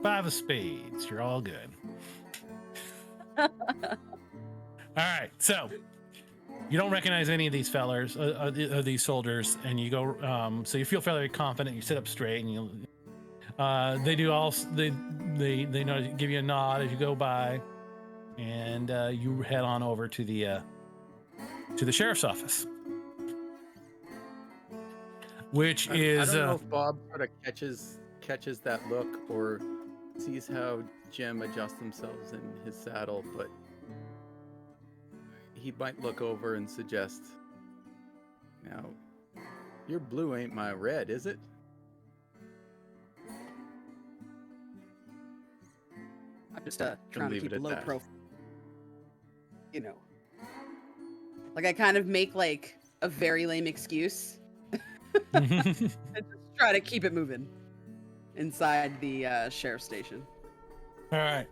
5 of spades. You're all good. All right. So you don't recognize any of these fellers, these soldiers, and you go. So you feel fairly confident. You sit up straight, and you. They do all. They know give you a nod as you go by, and you head on over to the sheriff's office, which is. I don't know if Bob sort of catches that look or sees how Jim adjusts themselves in his saddle, but he might look over and suggest, "Now, your blue ain't my red, is it?" I'm just trying to leave keep it a at low that. profile. Like I kind of make like a very lame excuse and just try to keep it moving inside the sheriff's station. All right.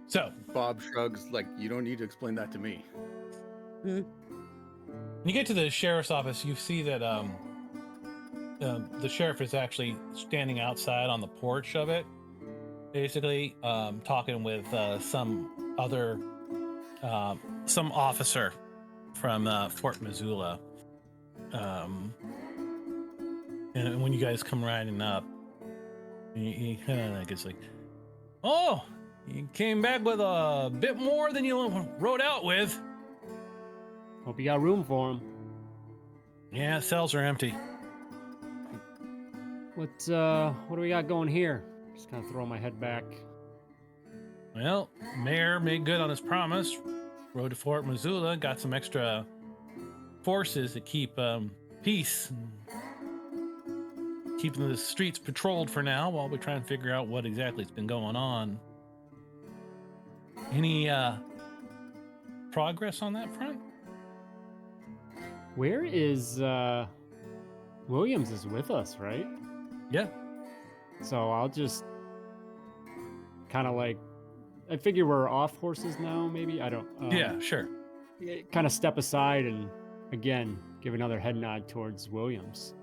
So Bob shrugs like, "You don't need to explain that to me." when you get to the sheriff's office, you see that the sheriff is actually standing outside on the porch of it, basically talking with some officer from Fort Missoula. And when you guys come riding up, He kind of like, it's like, oh, you came back with a bit more than you rode out with. Hope you got room for him. Yeah, cells are empty. What do we got going here? Just kind of throw my head back. Well, Mayor made good on his promise. Rode to Fort Missoula, got some extra forces to keep peace. Keeping the streets patrolled for now while we try and figure out what exactly has been going on. Any progress on that front? Where is Williams is with us, right? Yeah. So I'll just kind of like, I figure we're off horses now, maybe? I don't. Yeah, sure. Kind of step aside and again give another head nod towards Williams.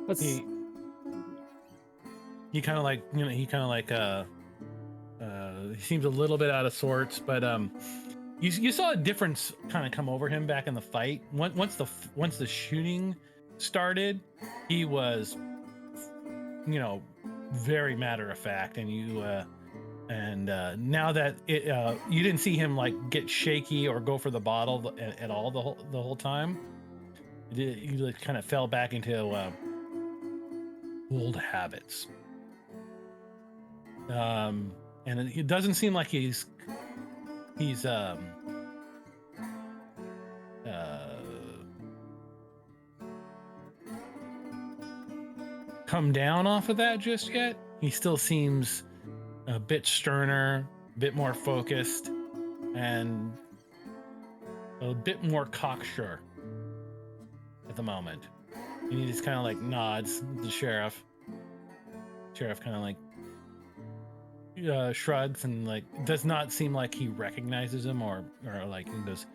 Let's. He kind of like, you know, he seems a little bit out of sorts, but you saw a difference kind of come over him back in the fight. Once the shooting started, he was, you know, very matter of fact, and now that you didn't see him like get shaky or go for the bottle at all the whole time. You like kind of fell back into old habits. And it doesn't seem like he's come down off of that just yet. He still seems a bit sterner, a bit more focused, and a bit more cocksure at the moment. And he just kind of like nods to the sheriff. Sheriff kind of like shrugs and like does not seem like he recognizes him or like he goes, "Is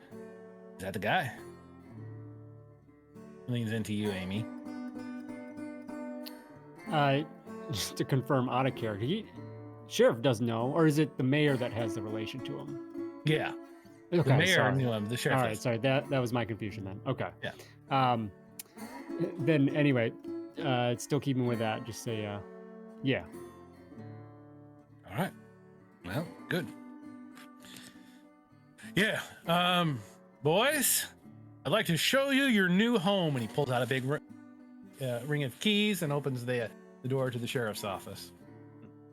that the guy?" Leans into you, Amy. Just to confirm out of character, sheriff does know, or is it the mayor that has the relation to him? Yeah. Okay, The mayor sorry. knew him. The sheriff. All right, does. sorry. That was my confusion then. Okay. Yeah. Then anyway, still keeping with that, just say, yeah. All right. Well, good. Yeah. Boys, I'd like to show you your new home. And he pulls out a big ring of keys and opens the door to the sheriff's office.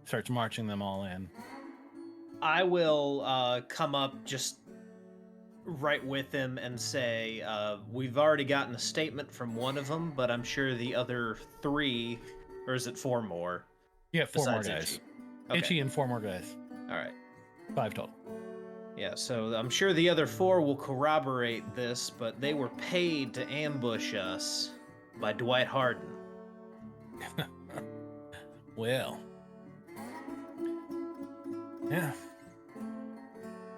Starts marching them all in. I will come up just right with him and say, we've already gotten a statement from one of them, but I'm sure the other 3, or is it 4 more? Yeah, 4 more besides guys. Itchy? Okay. Itchy and 4 more guys. All right. 5 total. Yeah, so I'm sure the other 4 will corroborate this, but they were paid to ambush us by Dwight Harden. Well. Yeah.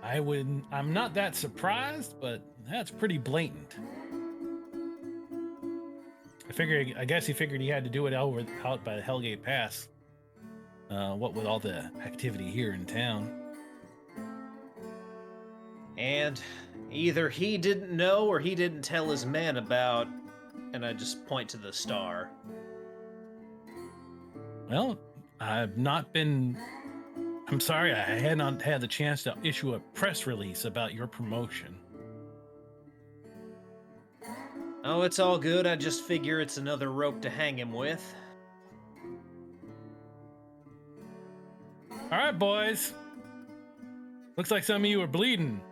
I'm not that surprised, but that's pretty blatant. I guess he figured he had to do it out by the Hellgate Pass. What with all the activity here in town. And either he didn't know or he didn't tell his men about, and I just point to the star. Well, I'm sorry, I had not had the chance to issue a press release about your promotion. Oh, it's all good. I just figure it's another rope to hang him with. All right, boys. Looks like some of you are bleeding.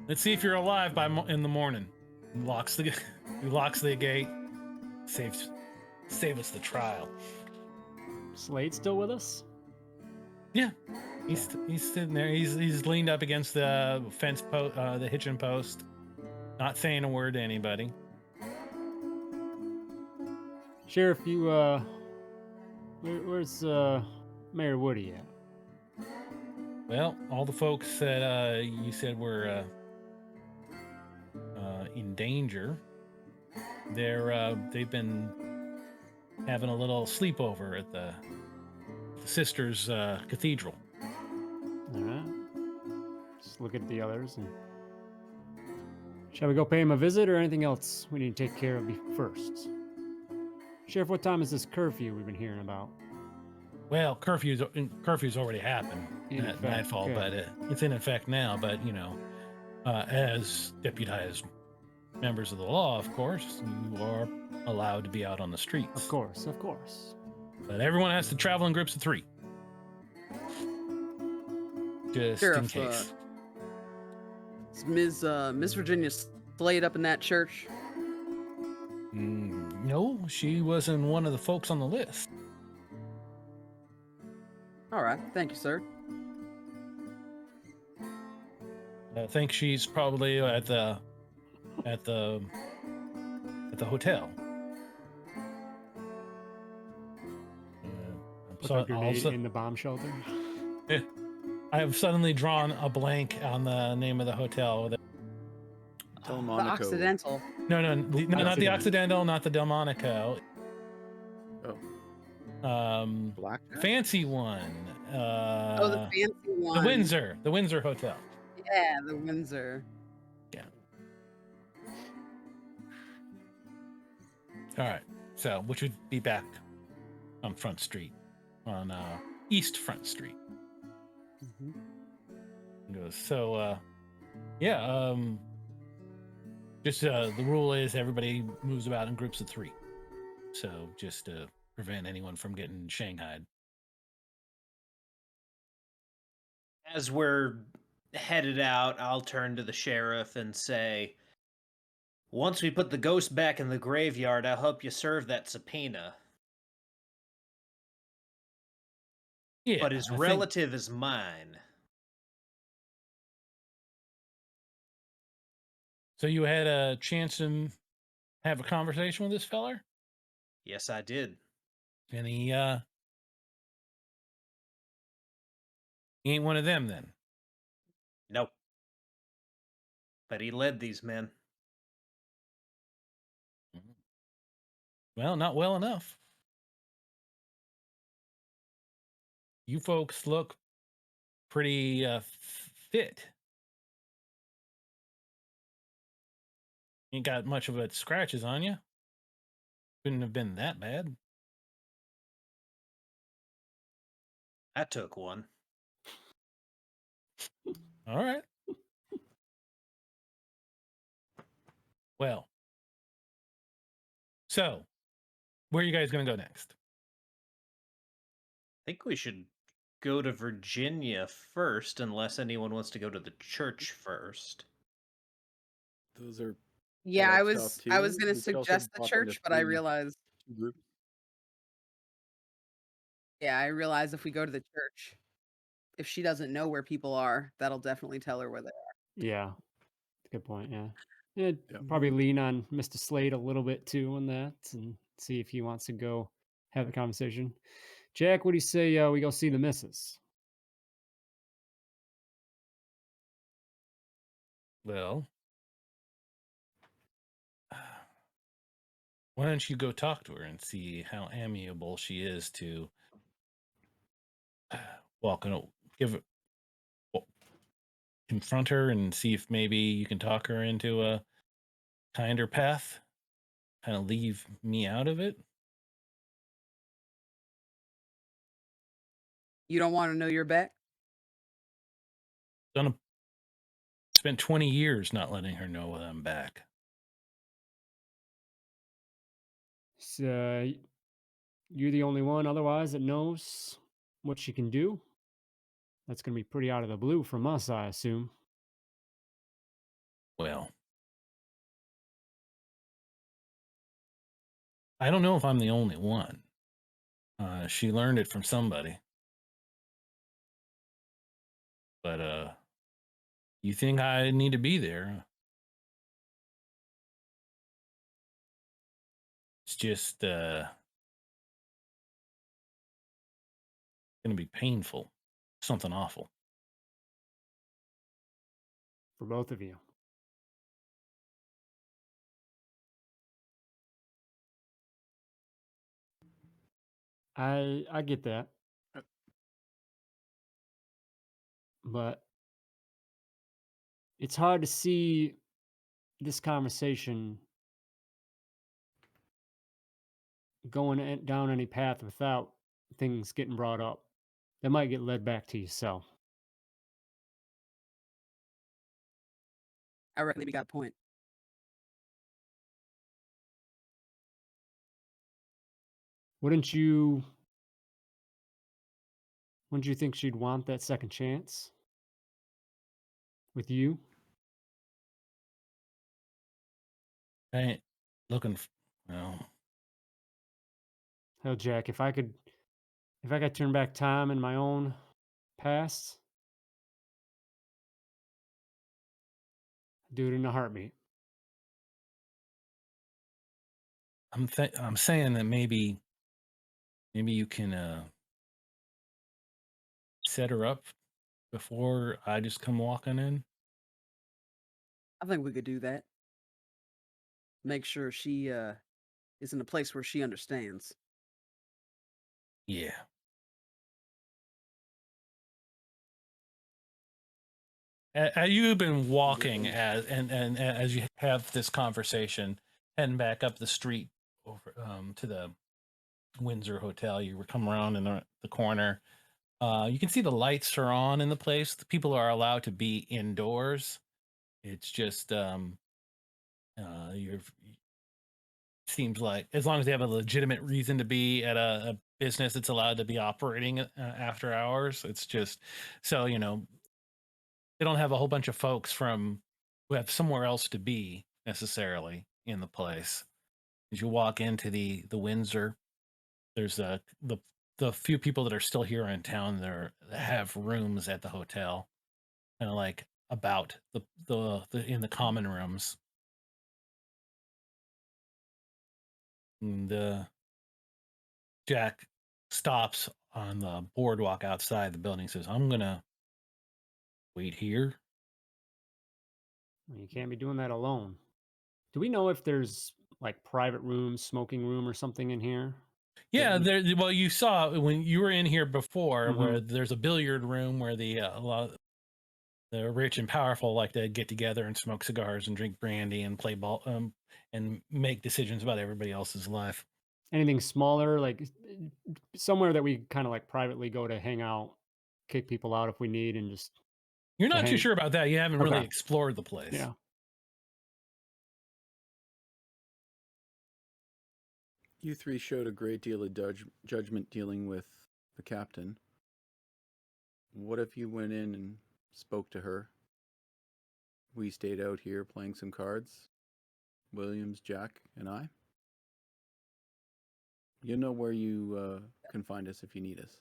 Let's see if you're alive in the morning. He locks the gate. Save us the trial. Slade still with us? Yeah, he's sitting there. He's leaned up against the fence post, the hitching post, not saying a word to anybody. Sheriff, you where's Mayor Woody at? Well, all the folks that you said were in danger, they've been having a little sleepover at the Sisters Cathedral. All right. Just look at the others and shall we go pay him a visit or anything else we need to take care of first? Sheriff, what time is this curfew we've been hearing about? Well, curfew's already happened at nightfall, but it's in effect now. But as deputized members of the law, of course, you are allowed to be out on the streets. Of course, of course. But everyone has to travel in groups of 3. Just in case. Is Miss Virginia Slade up in that church? No, she wasn't one of the folks on the list. All right, thank you, sir. I think she's probably at the hotel. With a grenade in the bomb shelter. I have suddenly drawn a blank on the name of the hotel. The Occidental. No, not the Occidental, not the Delmonico. Oh. Black fancy one. The fancy one. The Windsor Hotel. Yeah, the Windsor. Yeah. All right. So, which would be back on Front Street, on East Front Street. So, just the rule is everybody moves about in groups of 3. So, just to prevent anyone from getting shanghaied. As we're headed out, I'll turn to the sheriff and say, once we put the ghost back in the graveyard, I hope you serve that subpoena. Yeah, but his relative is mine. So you had a chance to have a conversation with this feller? Yes, I did. And he ain't one of them then? Nope. But he led these men. Well, not well enough. You folks look pretty fit. Ain't got much of a scratches on you. Couldn't have been that bad. I took one. All right. Well, so where are you guys going to go next? I think we should go to Virginia first, unless anyone wants to go to the church first. Those are. Yeah, I was going to suggest the church, but I realized. Yeah, I realize if we go to the church, if she doesn't know where people are, that'll definitely tell her where they are. Yeah, good point. Yeah, probably lean on Mr. Slade a little bit too on that, and see if he wants to go have the conversation. Jack, what do you say we go see the missus? Well, why don't you go talk to her and see how amiable she is to confront her and see if maybe you can talk her into a kinder path, kind of leave me out of it. You don't want to know your bet? Spent 20 years not letting her know that I'm back. So you're the only one otherwise that knows what she can do? That's going to be pretty out of the blue from us, I assume. Well, I don't know if I'm the only one. She learned it from somebody. But you think I need to be there? It's just going to be painful. Something awful. For both of you. I get that. But it's hard to see this conversation going down any path without things getting brought up that might get led back to yourself. I reckon we got a point. Wouldn't you think she'd want that second chance with you? I ain't looking. Well, Hell, Jack, if I could turn back time in my own past, I'd do it in a heartbeat. I'm saying that maybe you can set her up before I just come walking in. I think we could do that. Make sure she is in a place where she understands. Yeah. You've been walking as you have this conversation, heading back up the street over to the Windsor Hotel. You were coming around in the corner. You can see the lights are on in the place. The people are allowed to be indoors. It's just seems like as long as they have a legitimate reason to be at a business, it's allowed to be operating after hours. It's just so they don't have a whole bunch of folks who have somewhere else to be necessarily in the place. As you walk into the Windsor, there's the few people that are still here in town that have rooms at the hotel, kind of like about the in the common rooms. And Jack stops on the boardwalk outside the building. Says, "I'm gonna wait here." You can't be doing that alone. Do we know if there's like private rooms, smoking room, or something in here? Yeah, well, you saw when you were in here before, where Mhm. there's a billiard room where a lot of the rich and powerful like to get together and smoke cigars and drink brandy and play ball and make decisions about everybody else's life. Anything smaller, like somewhere that we kind of like privately go to hang out, kick people out if we need, and just You're to not too hang. sure about that. You haven't really Okay. explored the place. Yeah. You three showed a great deal of judgment dealing with the captain. What if you went in and spoke to her? We stayed out here playing some cards. Williams, Jack, and I. You know where you can find us if you need us.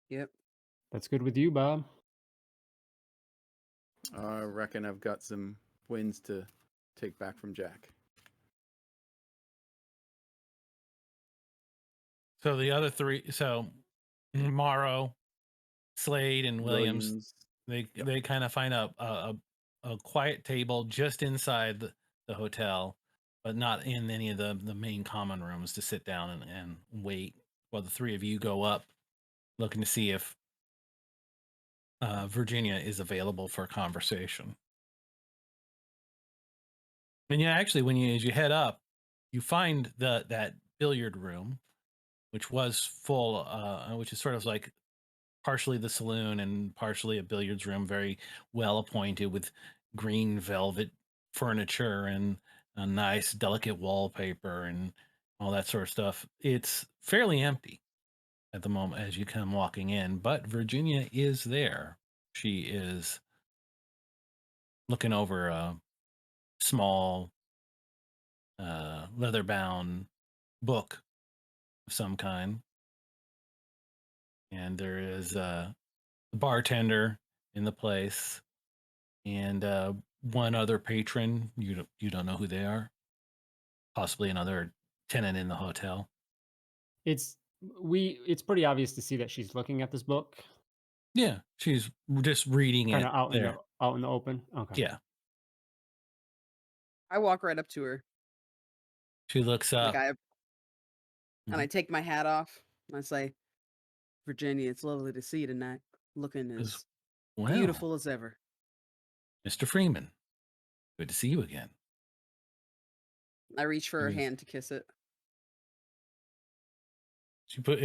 Yep. That's good with you, Bob. I reckon I've got some wins to take back from Jack. So the other three, so Morrow, Slade, and Williams. They kind of find a quiet table just inside the hotel, but not in any of the main common rooms to sit down and wait while the three of you go up looking to see if Virginia is available for a conversation. And yeah, actually, as you head up, you find that billiard room, which was full, which is sort of like partially the saloon and partially a billiards room, very well appointed with green velvet furniture and a nice, delicate wallpaper and all that sort of stuff. It's fairly empty at the moment as you come walking in, but Virginia is there. She is looking over a small, leather-bound book of some kind, and there is a bartender in the place and one other patron. You don't know who they are. Possibly another tenant in the hotel. It's pretty obvious to see that she's looking at this book, Yeah, she's just reading kind it of out there. in the open. Okay. Yeah, I walk right up to her. she looks up. And I take my hat off and I say, Virginia, it's lovely to see you tonight. Looking as Well, beautiful as ever. Mr. Freeman, good to see you again. I reach for her Yes. hand to kiss it. She put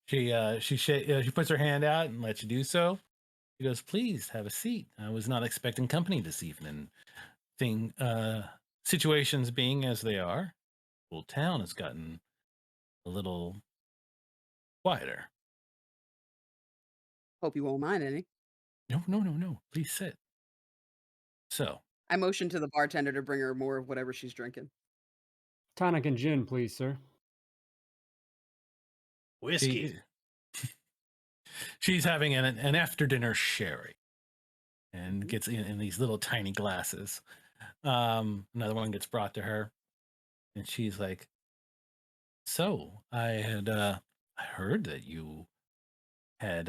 she puts her hand out and lets you do so. She goes, "Please have a seat. I was not expecting company this evening. Thing Situations being as they are, whole town has gotten a little quieter." Hope you won't mind any. No, no, no, no. Please sit. So, I motioned to the bartender to bring her more of whatever she's drinking. Tonic and gin, please, sir. Whiskey. she's having an after dinner sherry and gets in these little tiny glasses. Another one gets brought to her, and she's like, "So I heard that you had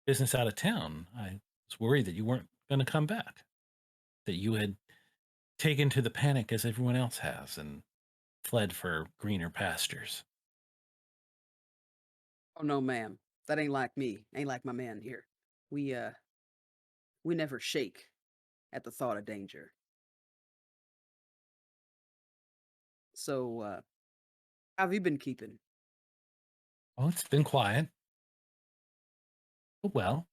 business out of town. I was worried that you weren't going to come back, that you had taken to the panic as everyone else has and fled for greener pastures." Oh no, ma'am. That ain't like me. Ain't like my man here. We never shake at the thought of danger. So how have you been keeping? Well, it's been quiet. But well,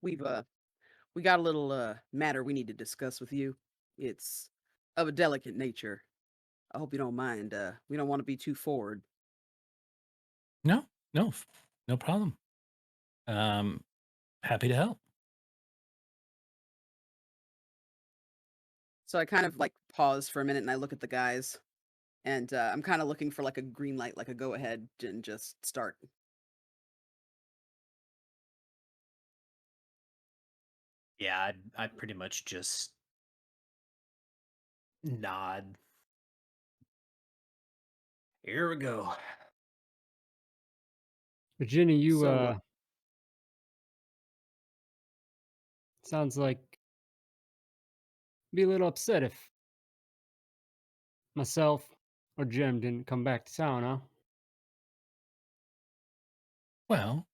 We've we got a little matter we need to discuss with you. It's of a delicate nature. I hope you don't mind. We don't want to be too forward. no, no, no problem. Um, Happy to help. So I kind of like pause for a minute and I look at the guys and I'm kind of looking for like a green light, like a go ahead and just start. Yeah, I'd pretty much just nod. Here we go. Virginia, you So sounds like be a little upset if myself or Jim didn't come back to town, huh? Well,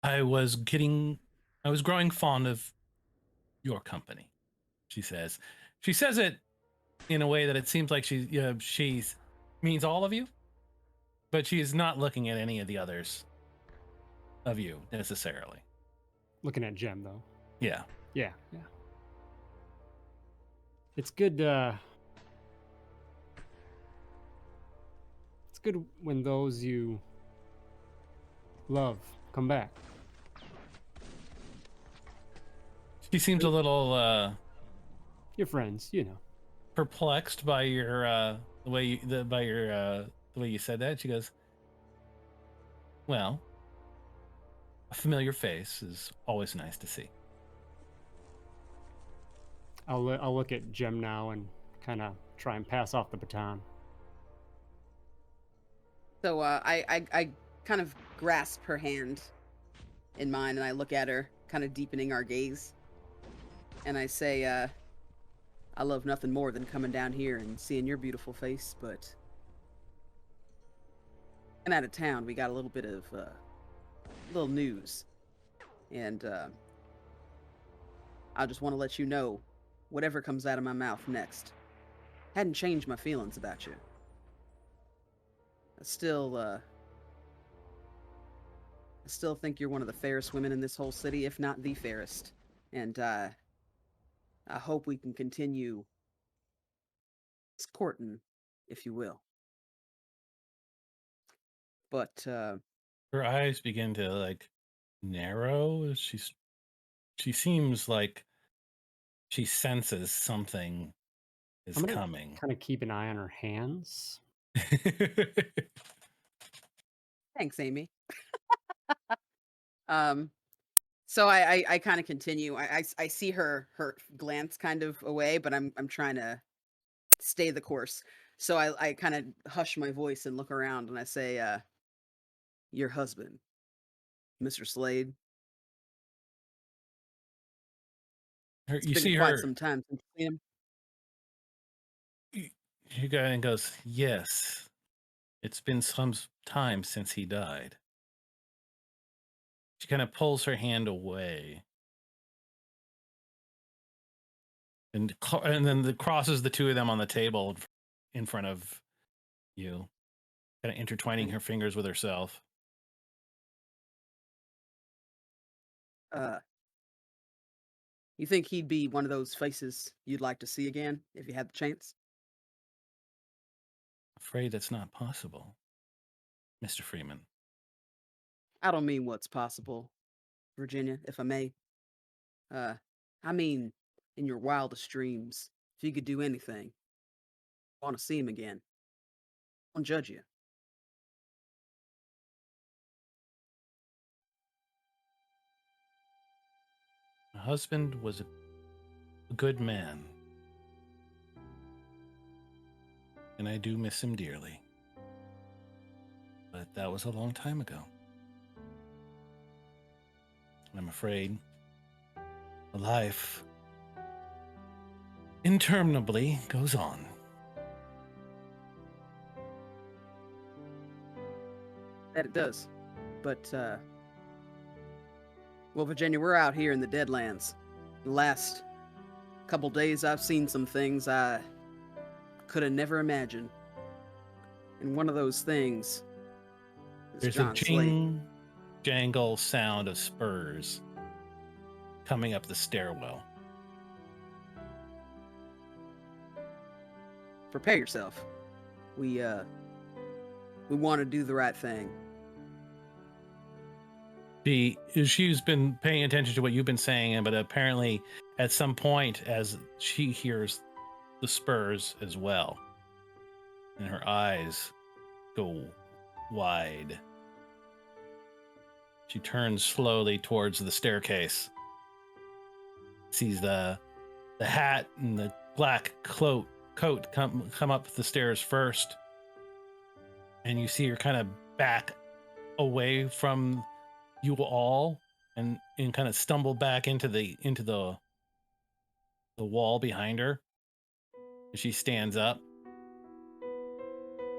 I was growing fond of your company, she says. She says it in a way that it seems like she's means all of you, but she's not looking at any of the others of you necessarily. Looking at Jim though. Yeah. Yeah, yeah. It's good it's good when those you love come back. She seems a little Your friends, you know. perplexed by your the way you the by your the way you said that. She goes, "Well, a familiar face is always nice to see." I'll look at Jim now and kind of try and pass off the baton. So I kind of grasp her hand in mine and I look at her, kind of deepening our gaze. And I say, I love nothing more than coming down here and seeing your beautiful face, but and out of town we got a little bit of little news. And I just want to let you know whatever comes out of my mouth next hadn't changed my feelings about you. I still think you're one of the fairest women in this whole city, if not the fairest. And I hope we can continue courting, if you will. But Her eyes begin to like narrow as she seems like she senses something is I'm gonna coming. kind of keep an eye on her hands. thanks, Amy. So I kind of continue. I see her glance kind of away, but I'm trying to stay the course. So I kind of hush my voice and look around and I say, your husband, Mr. Slade. It's You been see quite her. some time since you've seen him. She goes and goes, "Yes, it's been some time since he died." She kind of pulls her hand away. and then crosses the two of them on the table in front of you, kind of intertwining her fingers with herself. You think he'd be one of those faces you'd like to see again if you had the chance? Afraid that's not possible, Mr. Freeman. I don't mean what's possible, Virginia, if I may. Uh, I mean, in your wildest dreams, if you could do anything, want to see him again. I won't judge you. My husband was a good man, and I do miss him dearly. But that was a long time ago. And I'm afraid life interminably goes on. That it does. But, well, Virginia, we're out here in the Deadlands. The last couple days, I've seen some things I could have never imagined. And one of those things is There's John a Slade. jangle sound of spurs coming up the stairwell. Prepare yourself. We want to do the right thing. She's been paying attention to what you've been saying, but apparently at some point as she hears the spurs as well, and her eyes go wide, she turns slowly towards the staircase, sees the hat and the black coat come up the stairs first, and you see her kind of back away from you all and kind of stumble back into the wall behind her. She stands up,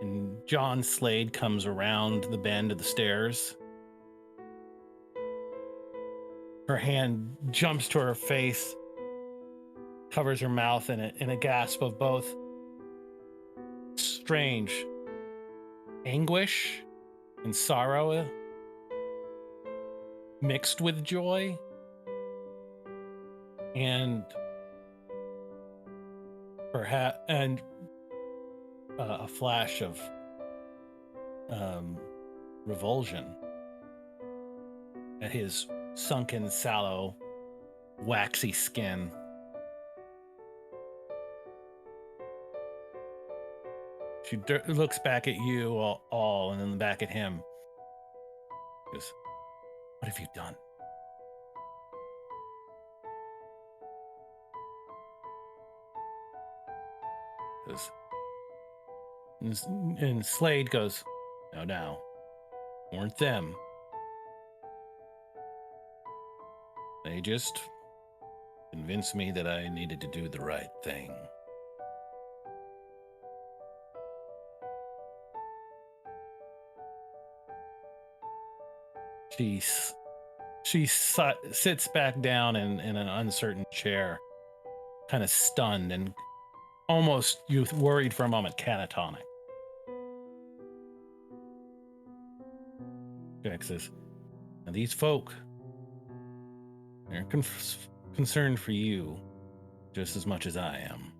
and John Slade comes around the bend of the stairs. Her hand jumps to her face, covers her mouth in a gasp of both strange anguish and sorrow mixed with joy, and perhaps a flash of revulsion at his sunken, sallow, waxy skin. She looks back at you all and then back at him. She goes, "What have you done?" And Slade goes, "No, weren't them. They just convinced me that I needed to do the right thing." She sits back down in an uncertain chair, kind of stunned and almost, you worried for a moment, catatonic. Jack says, "Now these folk, they're concerned for you just as much as I am.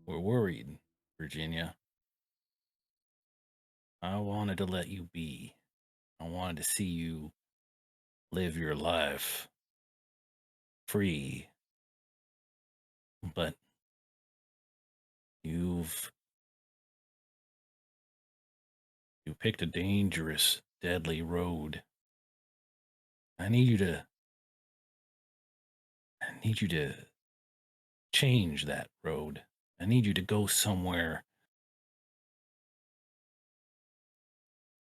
We're worried, Virginia. I wanted to let you be. I wanted to see you live your life free. But you picked a dangerous, deadly road. I need you to change that road. I need you to go somewhere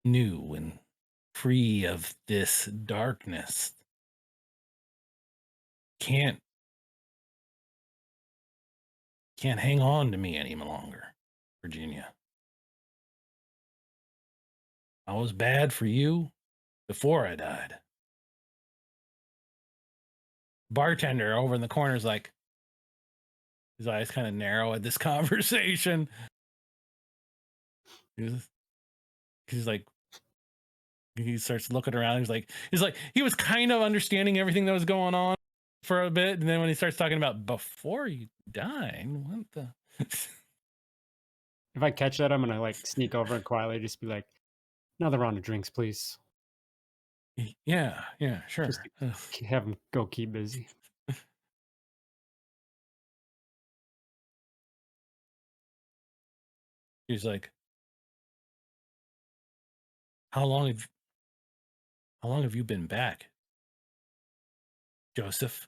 new and free of this darkness. Can't hang on to me any longer, Virginia. I was bad for you before I died. bartender over in the corner is like, his eyes kind of narrow at this conversation. He's like, he starts looking around. He was kind of understanding everything that was going on for a bit, and then when he starts talking about before you dine, what the? If I catch that, I'm gonna like sneak over and quietly just be like, "Another round of drinks, please." Yeah, sure. Just to have him go keep busy. He's like, how long have you been back, Joseph?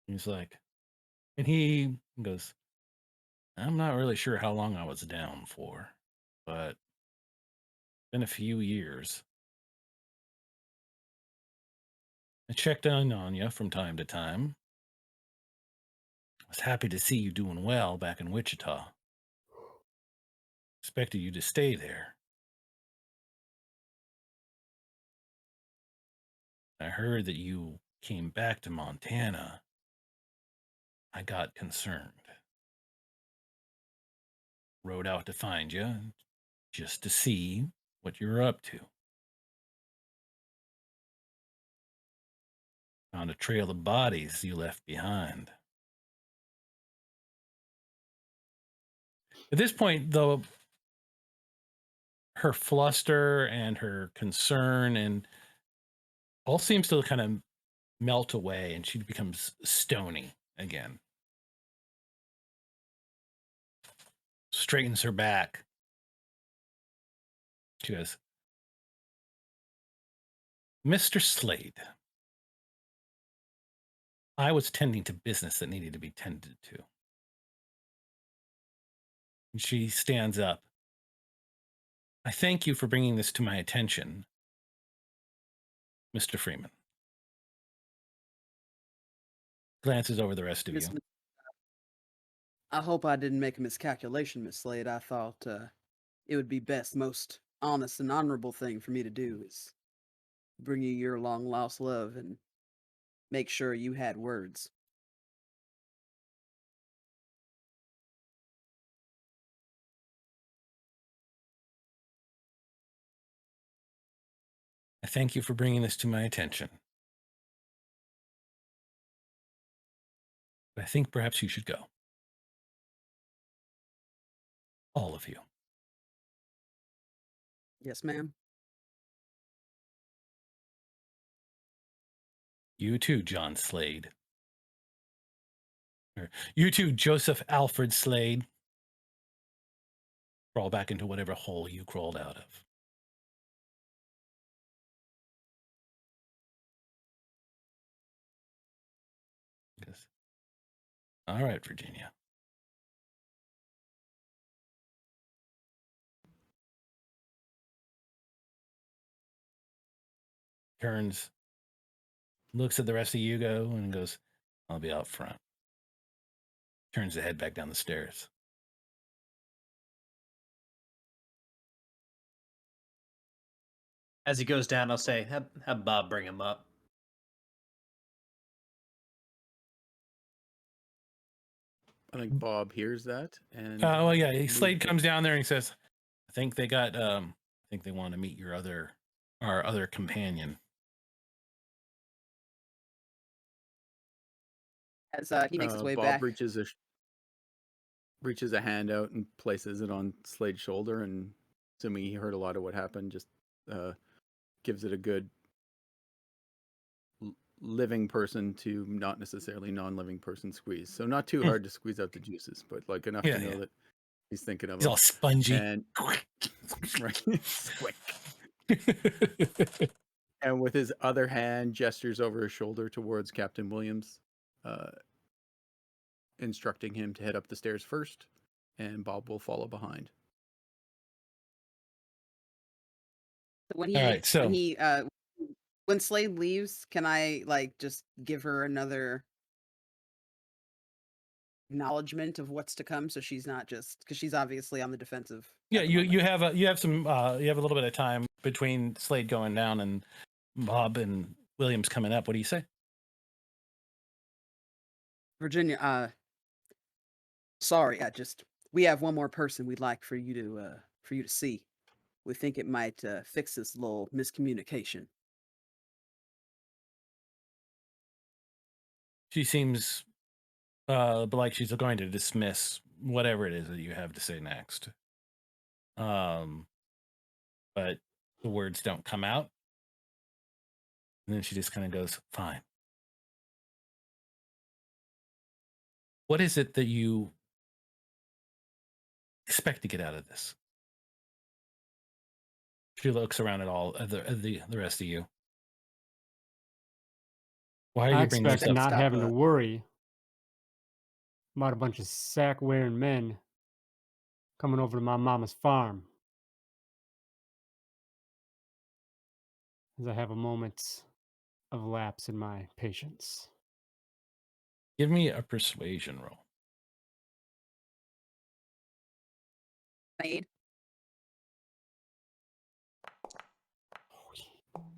He's like, and he goes, I'm not really sure how long I was down for, but it's been a few years. I checked in on you from time to time. I was happy to see you doing well back in Wichita. Expected you to stay there. I heard that you came back to Montana. I got concerned. Rode out to find you just to see what you were up to. Found a trail of bodies you left behind. At this point, though, her fluster and her concern and all seems to kind of melt away, and she becomes stony again. Straightens her back. She goes, Mr. Slade, I was tending to business that needed to be tended to. And she stands up. I thank you for bringing this to my attention, Mr. Freeman. Glances over the rest of you. I hope I didn't make a miscalculation, Miss Slade. I thought it would be best, most honest and honorable thing for me to do is bring you your long lost love and make sure you had words. I thank you for bringing this to my attention. But I think perhaps you should go. All of you. Yes, ma'am. You too, John Slade. Or you too, Joseph Alfred Slade. Crawl back into whatever hole you crawled out of. All right, Virginia. Turns, looks at the rest of you go and goes, I'll be out front. Turns to head back down the stairs. As he goes down, I'll say, have Bob bring him up. I think Bob hears that, and well, yeah. Slade comes down there and he says, "I think they got. I think they want to meet our other companion." As he makes his way Bob back, reaches a hand out and places it on Slade's shoulder, and assuming he heard a lot of what happened, just gives it a good living person to not necessarily non-living person squeeze. So not too hard to squeeze out the juices, but like enough to know that he's thinking of He's all spongy. And right. And with his other hand gestures over his shoulder towards Captain Williams, instructing him to head up the stairs first, and Bob will follow behind. When Slade leaves, can I like just give her another acknowledgement of what's to come, so she's not just because she's obviously on the defensive. Yeah, you have a little bit of time between Slade going down and Bob and Williams coming up. What do you say? Virginia, sorry, we have one more person we'd like for you to see. We think it might fix this little miscommunication. She seems like she's going to dismiss whatever it is that you have to say next. But the words don't come out. And then she just kind of goes, fine. What is it that you expect to get out of this? She looks around at all the rest of you. Why are I you bringing this expect up? not Stop, having to worry about a bunch of sack-wearing men coming over to my mama's farm. As I have a moment of lapse in my patience. Give me a persuasion roll. Made.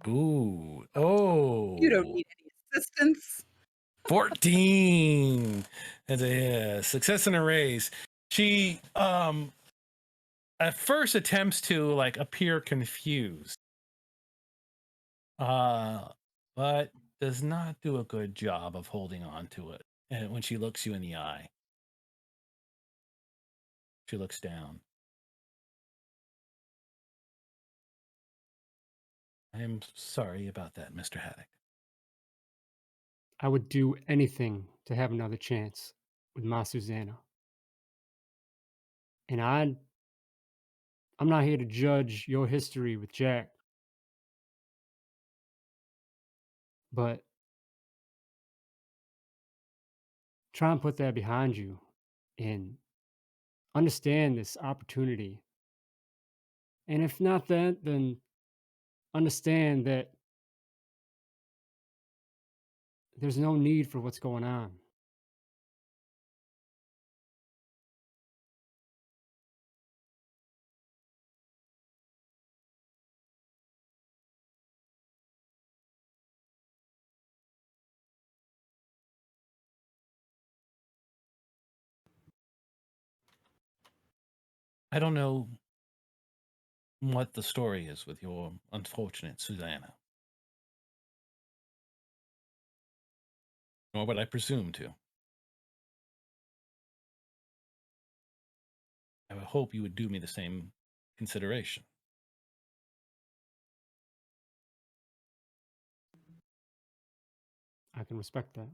Ooh. Oh. You don't need any assistance. 14. That's a success and a raise. She at first attempts to like appear confused. But does not do a good job of holding on to it. And when she looks you in the eye, she looks down. I am sorry about that, Mr. Haddock. I would do anything to have another chance with my Susanna. And I'm not here to judge your history with Jack. But try and put that behind you and understand this opportunity. And if not that, then understand that there's no need for what's going on. I don't know what the story is with your unfortunate Susanna. Nor would I presume to. I would hope you would do me the same consideration. I can respect that.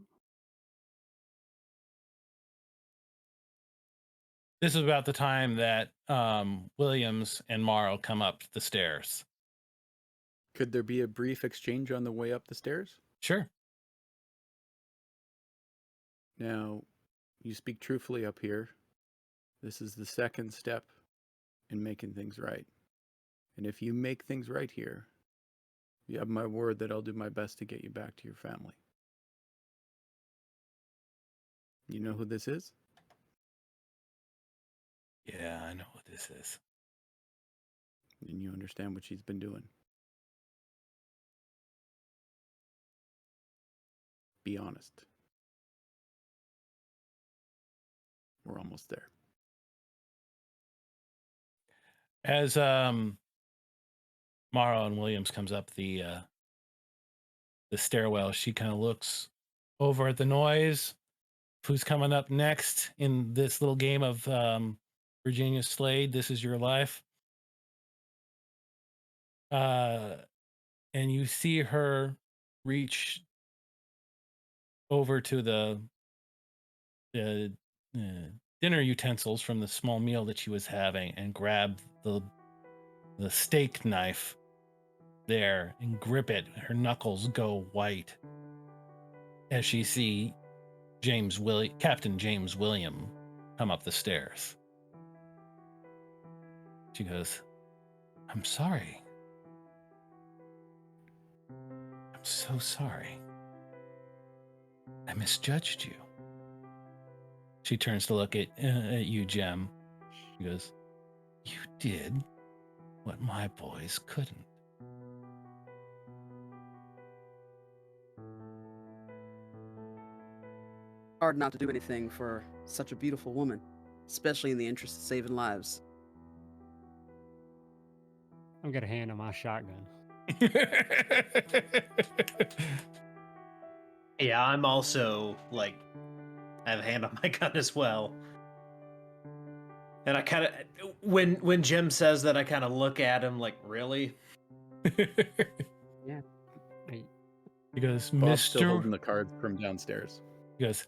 This is about the time that Williams and Morrow come up the stairs. Could there be a brief exchange on the way up the stairs? Sure. Now, you speak truthfully up here. This is the second step in making things right. And if you make things right here, you have my word that I'll do my best to get you back to your family. You know who this is? Yeah, I know what this is. And you understand what she's been doing. Be honest. We're almost there. As Morrow and Williams comes up the stairwell, she kind of looks over at the noise. Who's coming up next in this little game of Virginia Slade? This is your life. And you see her reach over to the dinner utensils from the small meal that she was having and grab the steak knife there and grip it. Her knuckles go white as she see Captain James William come up the stairs. She goes, I'm sorry. I'm so sorry. I misjudged you. She turns to look at you, Jem. She goes, you did what my boys couldn't. hard not to do anything for such a beautiful woman, especially in the interest of saving lives. I'm gonna hand him my shotgun. Yeah, I'm also like, I have a hand on my gun as well. And I kind of, when Jim says that, I kind of look at him like, really? Yeah. He goes, Bob's still Mr. holding the cards from downstairs. He goes,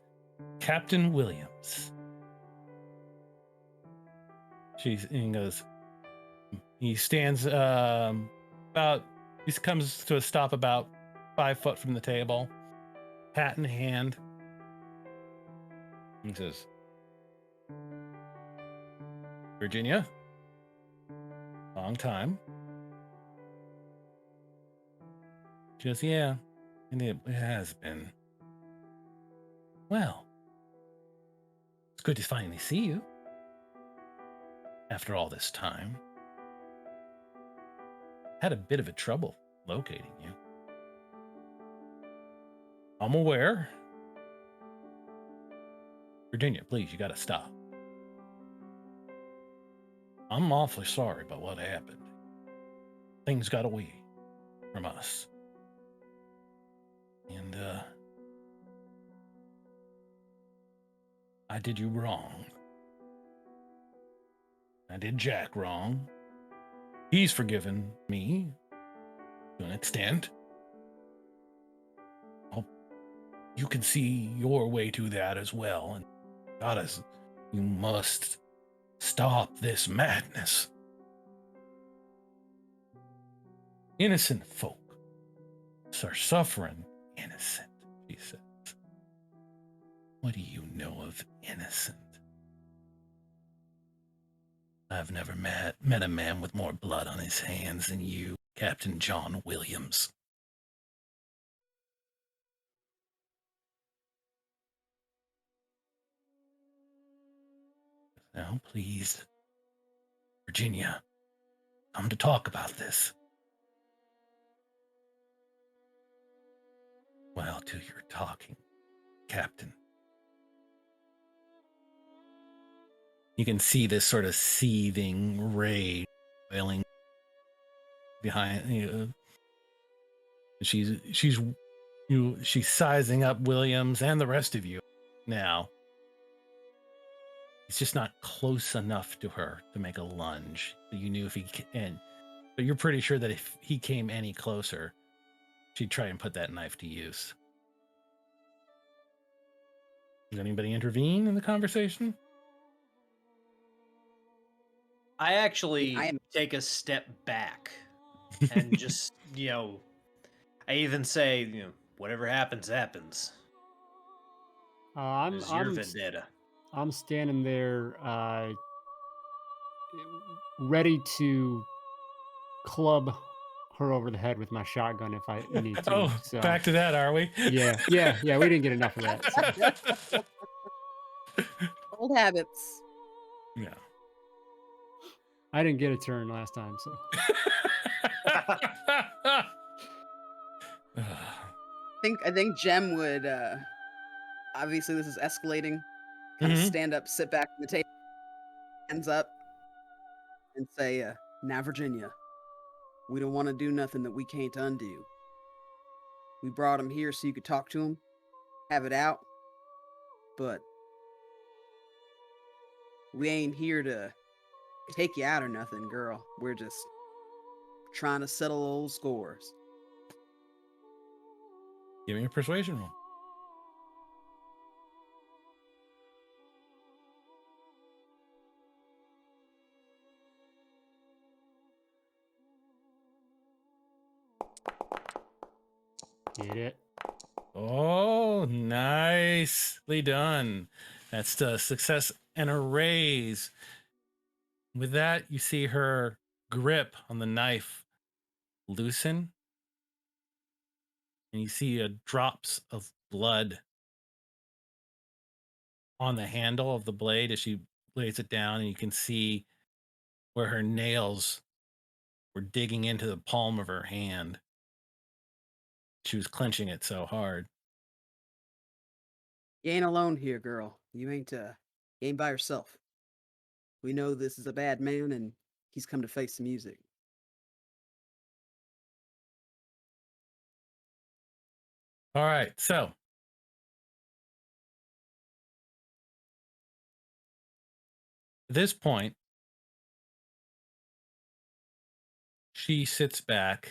Captain Williams. And he goes, he stands he comes to a stop about 5 foot from the table, hat in hand. He says, Virginia, long time. She goes, yeah, and it has been. Well, it's good to finally see you after all this time. Had a bit of a trouble locating you. I'm aware. Virginia, please, you gotta stop. I'm awfully sorry about what happened. Things got away from us. And, I did you wrong. I did Jack wrong. He's forgiven me to an extent. Hope you can see your way to that as well. And goddess, you must stop this madness. Innocent folk are suffering. Innocent, she says. What do you know of innocent? I've never met a man with more blood on his hands than you, Captain John Williams. Now, please, Virginia, come to talk about this. Well, do your talking, Captain. You can see this sort of seething rage boiling behind you. She's sizing up Williams and the rest of you now. He's just not close enough to her to make a lunge. You knew if he can, but you're pretty sure that if he came any closer, she'd try and put that knife to use. Does anybody intervene in the conversation? I actually take a step back and just, I even say, whatever happens, happens. It's your vendetta. I'm standing there, ready to club her over the head with my shotgun if I need to. Oh, so. Back to that, are we? Yeah. We didn't get enough of that. So. Old habits. Yeah. I didn't get a turn last time, so. I think Jem would. Obviously, this is escalating. Kind of stand up, sit back on the table, hands up, and say, "Now, Virginia, we don't want to do nothing that we can't undo. We brought him here so you could talk to him, have it out, but we ain't here to take you out or nothing, girl. We're just trying to settle old scores." Give me a persuasion roll. Get it? Oh, nicely done. That's the success and a raise. With that, you see her grip on the knife loosen. And you see drops of blood on the handle of the blade as she lays it down. And you can see where her nails were digging into the palm of her hand. She was clenching it so hard. You ain't alone here, girl. You ain't by yourself. We know this is a bad man, and he's come to face the music. All right, so at this point, she sits back.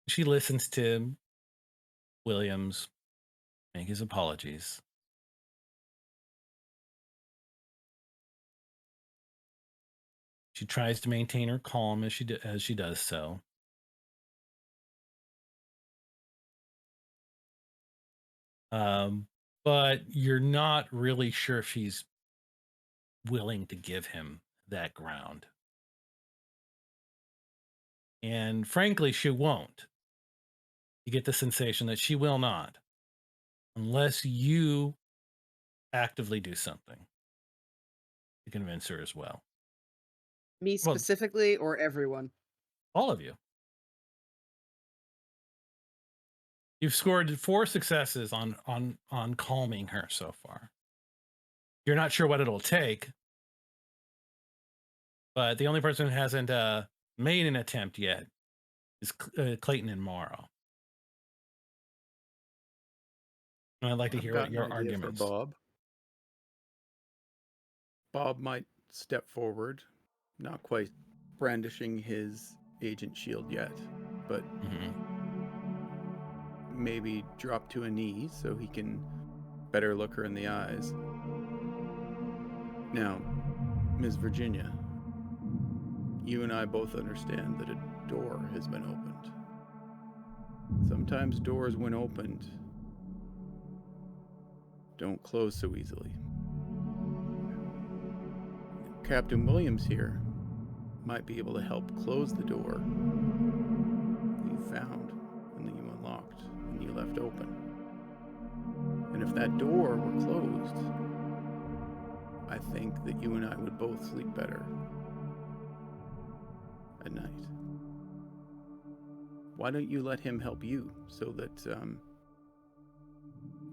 She listens to Williams make his apologies. She tries to maintain her calm as she does so. But you're not really sure if she's willing to give him that ground. And frankly, she won't. You get the sensation that she will not, unless you actively do something to convince her as well. Me Well, specifically or everyone? all of you. You've scored 4 successes on calming her so far. You're not sure what it'll take, but the only person who hasn't made an attempt yet is Clayton and Morrow. And I'd like to I've hear got your an idea for arguments. Bob. Bob might step forward, not quite brandishing his agent shield yet, but maybe drop to a knee so he can better look her in the eyes. Now, Miss Virginia, you and I both understand that a door has been opened. Sometimes doors, when opened, don't close so easily. Captain Williams here might be able to help close the door that you found and that you unlocked and you left open. And if that door were closed, I think that you and I would both sleep better at night. Why don't you let him help you so that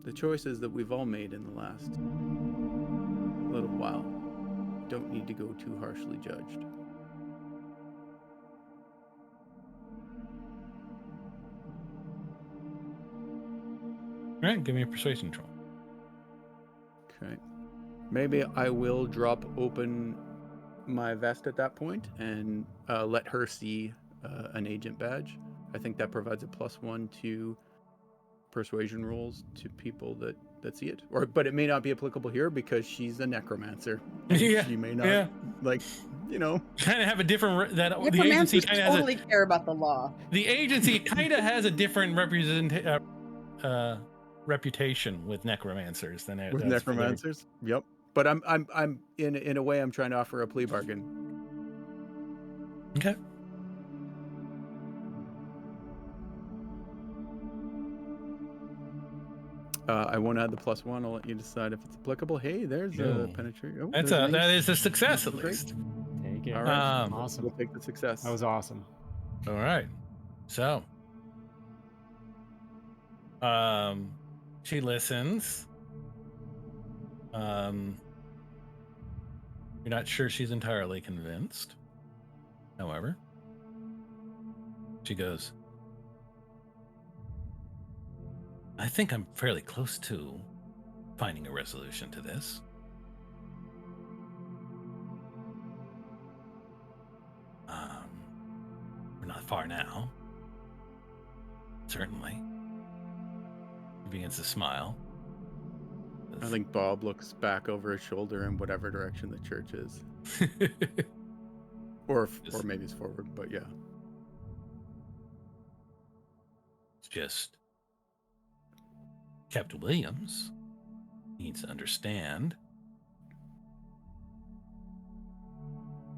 the choices that we've all made in the last little while don't need to go too harshly judged. All right, give me a persuasion roll. Okay. Maybe I will drop open my vest at that point and let her see an agent badge. I think that provides a +1 to persuasion rolls to people that see it. But it may not be applicable here because she's a necromancer. Yeah, she may not yeah. Kind of have a different the agency Necromancers kind of has totally care about the law. the agency kind of has a different reputation with necromancers than with necromancers. Yep. But I'm in a way I'm trying to offer a plea bargain. Okay. I won't add the +1. I'll let you decide if it's applicable. Hey, there's a penetration. Oh, that is a success at least. Take it. All right. Awesome. We'll take the success. That was awesome. All right. So, she listens. You're not sure she's entirely convinced. However, she goes, I think I'm fairly close to finding a resolution to this. We're not far now. Certainly. He begins to smile. I think Bob looks back over his shoulder in whatever direction the church is. or maybe it's forward, but yeah. It's just Captain Williams needs to understand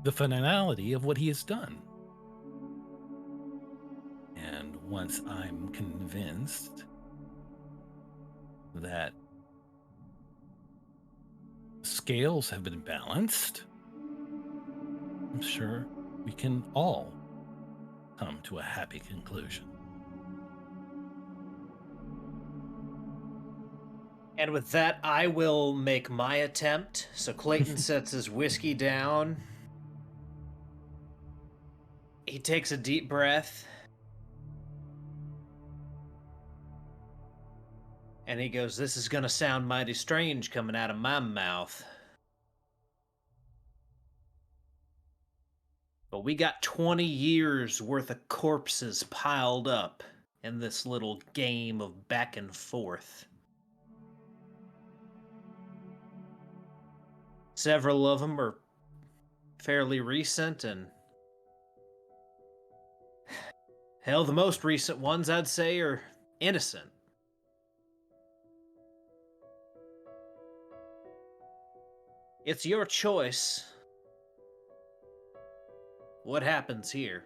the finality of what he has done. And once I'm convinced that scales have been balanced, I'm sure we can all come to a happy conclusion. And with that, I will make my attempt. So Clayton sets his whiskey down. He takes a deep breath. And he goes, "This is gonna sound mighty strange coming out of my mouth. But we got 20 years worth of corpses piled up in this little game of back and forth. Several of them are fairly recent, and hell, the most recent ones I'd say are innocent. It's your choice what happens here.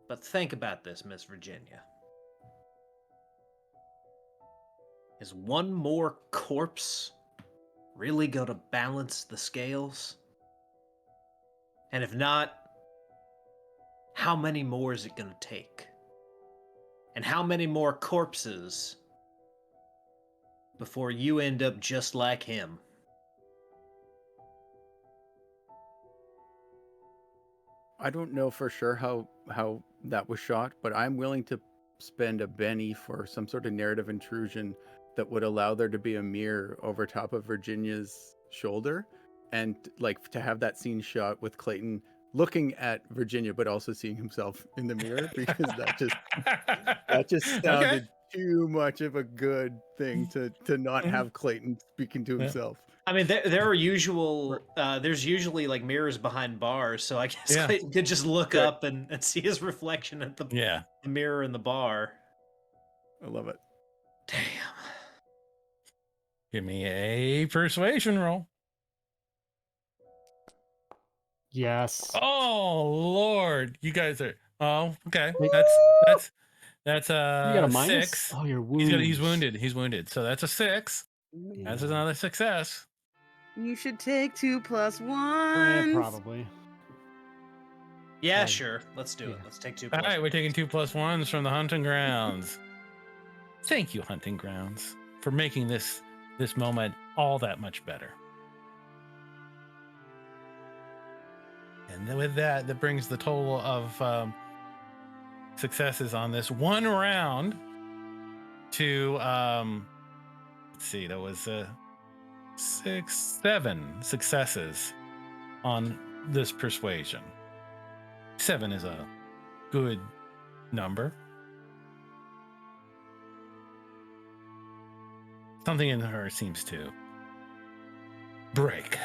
But think about this, Miss Virginia. Is one more corpse really going to balance the scales? And if not, how many more is it going to take? And how many more corpses before you end up just like him? I don't know for sure how that was shot, but I'm willing to spend a penny for some sort of narrative intrusion that would allow there to be a mirror over top of Virginia's shoulder, and like to have that scene shot with Clayton looking at Virginia but also seeing himself in the mirror, because that just sounded too much of a good thing to not have Clayton speaking to himself. I mean, there are there's usually like mirrors behind bars, so I guess Clayton could just look up and see his reflection at the mirror in the bar. I love it. Damn. Give me a persuasion roll. Yes. Oh Lord, you guys are. Oh, okay. That's You got a minus? 6. Oh, you're wounded. He's wounded. He's wounded. So that's a 6. That's another success. You should take 2 + 1. Probably. Yeah, sure. Let's do it. Let's take 2 All right, we're taking 2 + 1s from the hunting grounds. Thank you, hunting grounds, for making this moment all that much better. And then with that brings the total of successes on this one round to let's see, that was 7 successes on this persuasion. 7 is a good number. Something in her seems to break.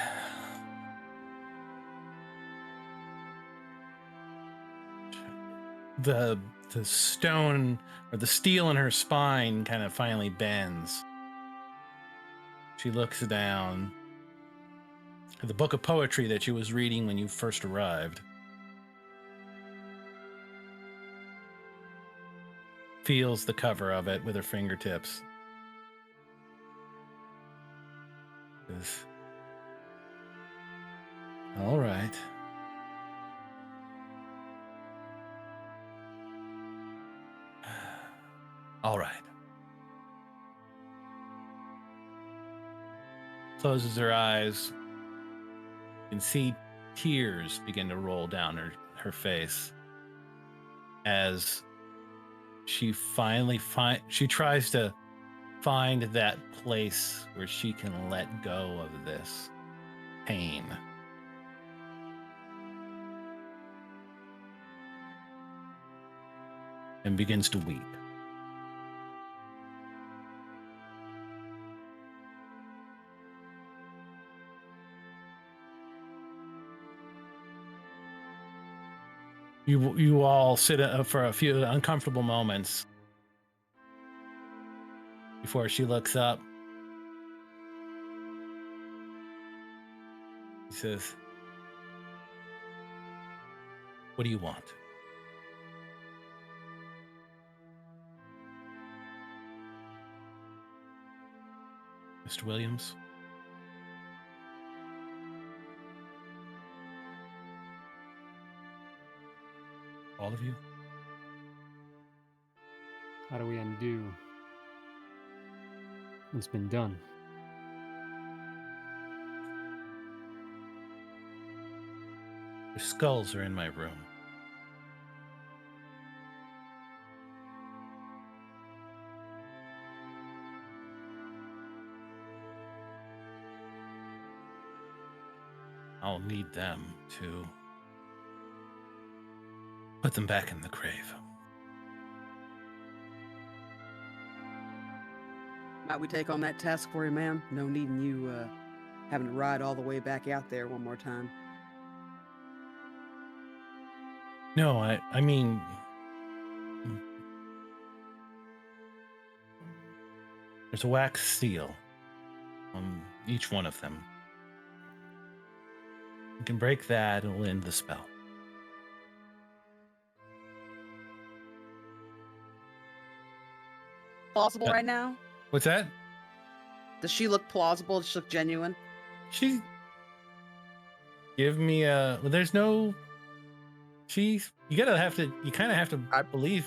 The stone or the steel in her spine kind of finally bends. She looks down at the book of poetry that she was reading when you first arrived. Feels the cover of it with her fingertips. Says, all right. All right. Closes her eyes. You can see tears begin to roll down her face as she finally she tries to find that place where she can let go of this pain. And begins to weep. You all sit for a few uncomfortable moments before she looks up. He says, "What do you want?" Mr. Williams? All of you? How do we undo? what's been done. Their skulls are in my room. I'll need them to put them back in the grave. Might we take on that task for you, ma'am? No needing you having to ride all the way back out there one more time. No, I mean, there's a wax seal on each one of them. You can break that, it'll end the spell. Plausible right now? What's that? Does she look plausible? Does she look genuine? She give me a. Well, there's no. You kind of have to believe.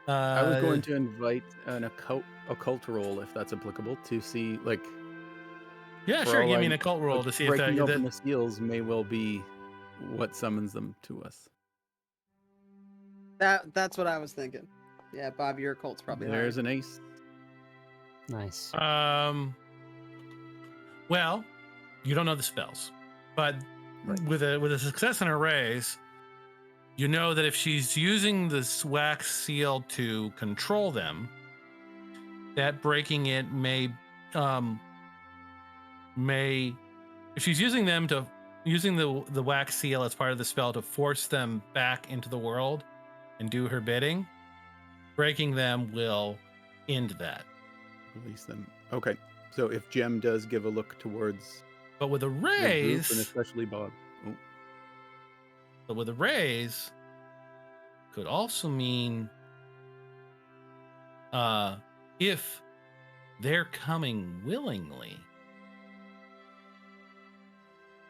I was going to invite an occult roll, if that's applicable, to see, like. Yeah, sure. Give me an occult roll to see if breaking open the seals may well be what summons them to us. That's what I was thinking. Yeah, Bob, your occult's probably There's higher. an ace. Nice. Well, you don't know the spells, but with a success in her raise, you know that if she's using this wax seal to control them, that breaking it may if she's using the wax seal as part of the spell to force them back into the world and do her bidding, breaking them will end that. Release them. Okay. So if Jem does give a look towards But with a the group, raise, and especially Bob. Oh. but with a raise could also mean if they're coming willingly,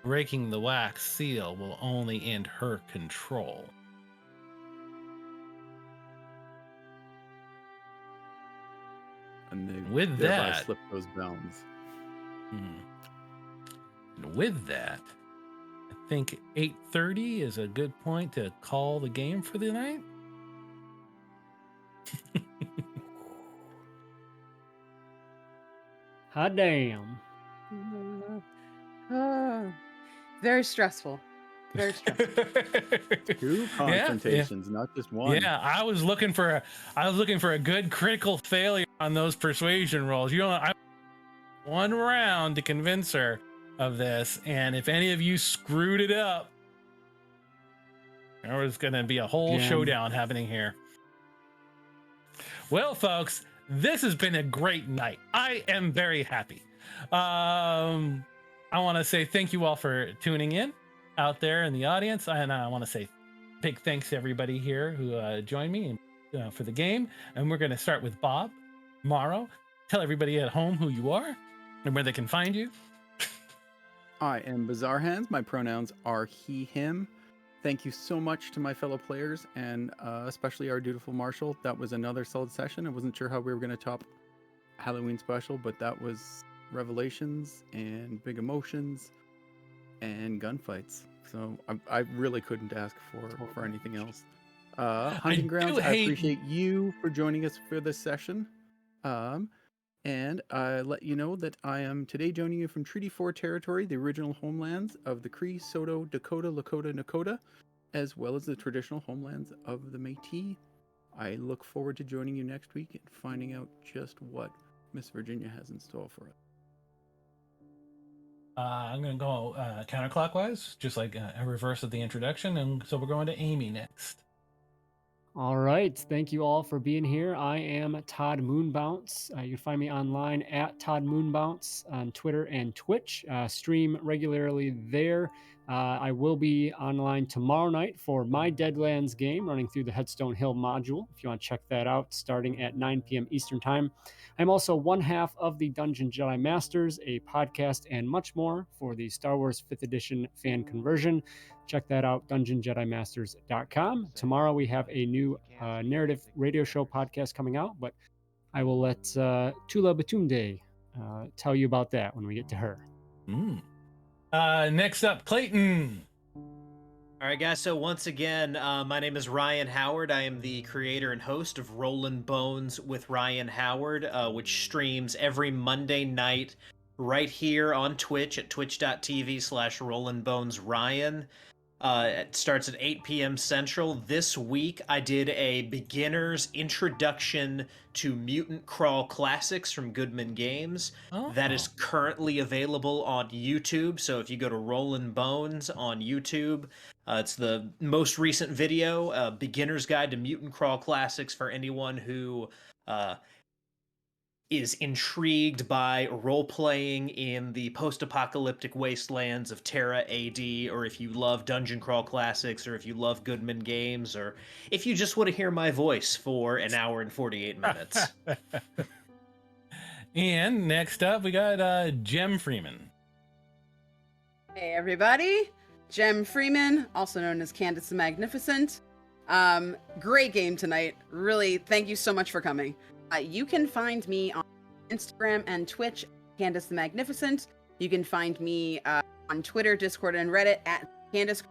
breaking the wax seal will only end her control. And they With thereby that- slip those bounds. And with that, I think 8:30 is a good point to call the game for the night. Hot damn. Very stressful. Very stressful. Two confrontations, not just one. Yeah, I was looking for a good critical failure on those persuasion rolls. I one round to convince her of this, and if any of you screwed it up, there was going to be a whole showdown happening here. Well, folks, this has been a great night. I am very happy. I want to say thank you all for tuning in out there in the audience, and I want to say big thanks to everybody here who joined me for the game. And we're going to start with Bob Morrow. Tell everybody at home who you are and where they can find you. I am Bizarre Hands. My pronouns are he, him. Thank you so much to my fellow players, and especially our dutiful Marshal. That was another solid session. I wasn't sure how we were going to top Halloween special, but that was revelations and big emotions and gunfights. So I really couldn't ask for anything else. Hunting Grounds, I appreciate you for joining us for this session. And I let you know that I am today joining you from Treaty 4 territory, the original homelands of the Cree, Saulteaux, Dakota, Lakota, Nakota, as well as the traditional homelands of the Métis. I look forward to joining you next week and finding out just what Miss Virginia has in store for us. I'm going to go counterclockwise, just like a reverse of the introduction. And so we're going to Amy next. All right. Thank you all for being here. I am Todd Moonbounce. You can find me online at Todd Moonbounce on Twitter and Twitch. Stream regularly there. I will be online tomorrow night for my Deadlands game, running through the Headstone Hill module. If you want to check that out, starting at 9 p.m. Eastern Time. I'm also one half of the Dungeon Jedi Masters, a podcast and much more for the Star Wars 5th Edition fan conversion. Check that out, dungeonjedimasters.com. Tomorrow we have a new narrative radio show podcast coming out, but I will let Tula Batunde tell you about that when we get to her. Next up, Clayton. All right, guys. So once again, my name is Ryan Howard. I am the creator and host of Rollin' Bones with Ryan Howard, which streams every Monday night right here on Twitch at twitch.tv/RollinBonesRyan. It starts at 8 p.m. Central. This week, I did a beginner's introduction to Mutant Crawl Classics from Goodman Games. That is currently available on YouTube. So if you go to Rollin' Bones on YouTube, it's the most recent video, Beginner's Guide to Mutant Crawl Classics for anyone who is intrigued by role-playing in the post-apocalyptic wastelands of Terra AD, or if you love Dungeon Crawl Classics, or if you love Goodman Games, or if you just want to hear my voice for an hour and 48 minutes. And next up, we got Jem Freeman. Hey everybody, Jem Freeman, also known as Candace the Magnificent. Great game tonight. Really, thank you so much for coming. You can find me on Instagram and Twitch, Candace the Magnificent. You can find me on Twitter, Discord, and Reddit at Candace.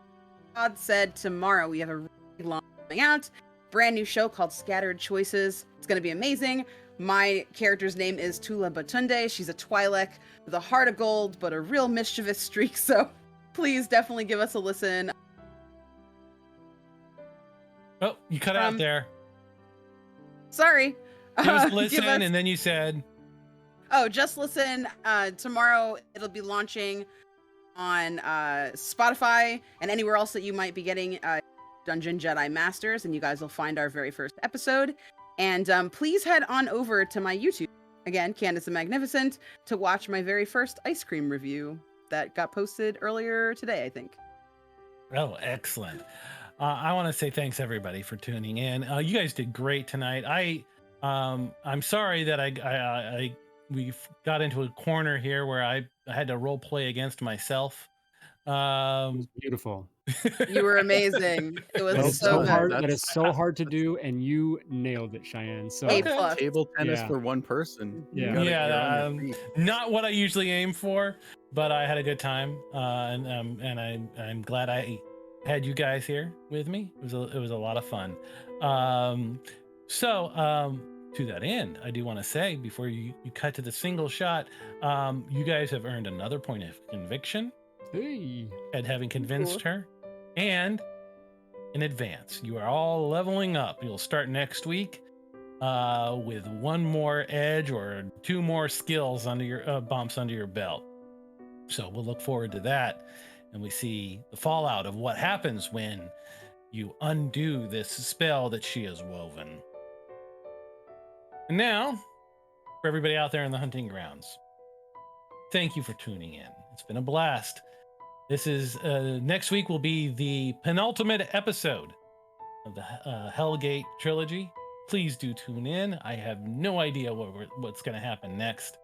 God said tomorrow we have a really long coming out. Brand new show called Scattered Choices. It's going to be amazing. My character's name is Tula Batunde. She's a Twi'lek with a heart of gold, but a real mischievous streak. So please definitely give us a listen. Oh, you cut out there. Sorry. Give us a listen, and then you said... Oh, just listen. Tomorrow it'll be launching on Spotify and anywhere else that you might be getting Dungeon Jedi Masters, and you guys will find our very first episode. And please head on over to my YouTube, again, Candace the Magnificent, to watch my very first ice cream review that got posted earlier today, I think. Oh, excellent. I want to say thanks, everybody, for tuning in. You guys did great tonight. I'm sorry that we got into a corner here where I had to role play against myself. Beautiful. You were amazing. It was so good. Hard. That is so hard to do, and you nailed it, Cheyenne. So A+. Table tennis for one person. Yeah. Not what I usually aim for, but I had a good time, and I'm glad I had you guys here with me. It was a lot of fun. To that end, I do want to say, before you cut to the single shot, you guys have earned another point of conviction. Hey. At having convinced her, and in advance, you are all leveling up. You'll start next week with one more edge or two more skills under your bumps under your belt. So we'll look forward to that, and we see the fallout of what happens when you undo this spell that she has woven. And now, for everybody out there in the hunting grounds, thank you for tuning in. It's been a blast. This is next week will be the penultimate episode of the Hellgate trilogy. Please do tune in. I have no idea what's going to happen next.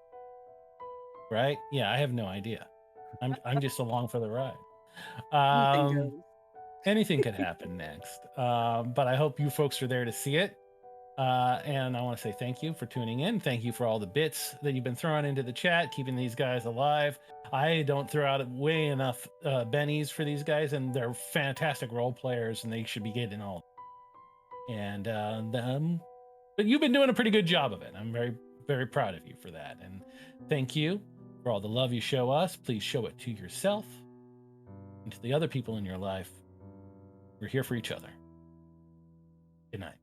Right? Yeah, I have no idea. I'm just along for the ride. Anything could happen next. But I hope you folks are there to see it. And I want to say thank you for tuning in. Thank you for all the bits that you've been throwing into the chat, keeping these guys alive. I don't throw out way enough bennies for these guys, and they're fantastic role players, and they should be getting all. And but you've been doing a pretty good job of it. I'm very, very proud of you for that. And thank you for all the love you show us. Please show it to yourself and to the other people in your life. We're here for each other. Good night.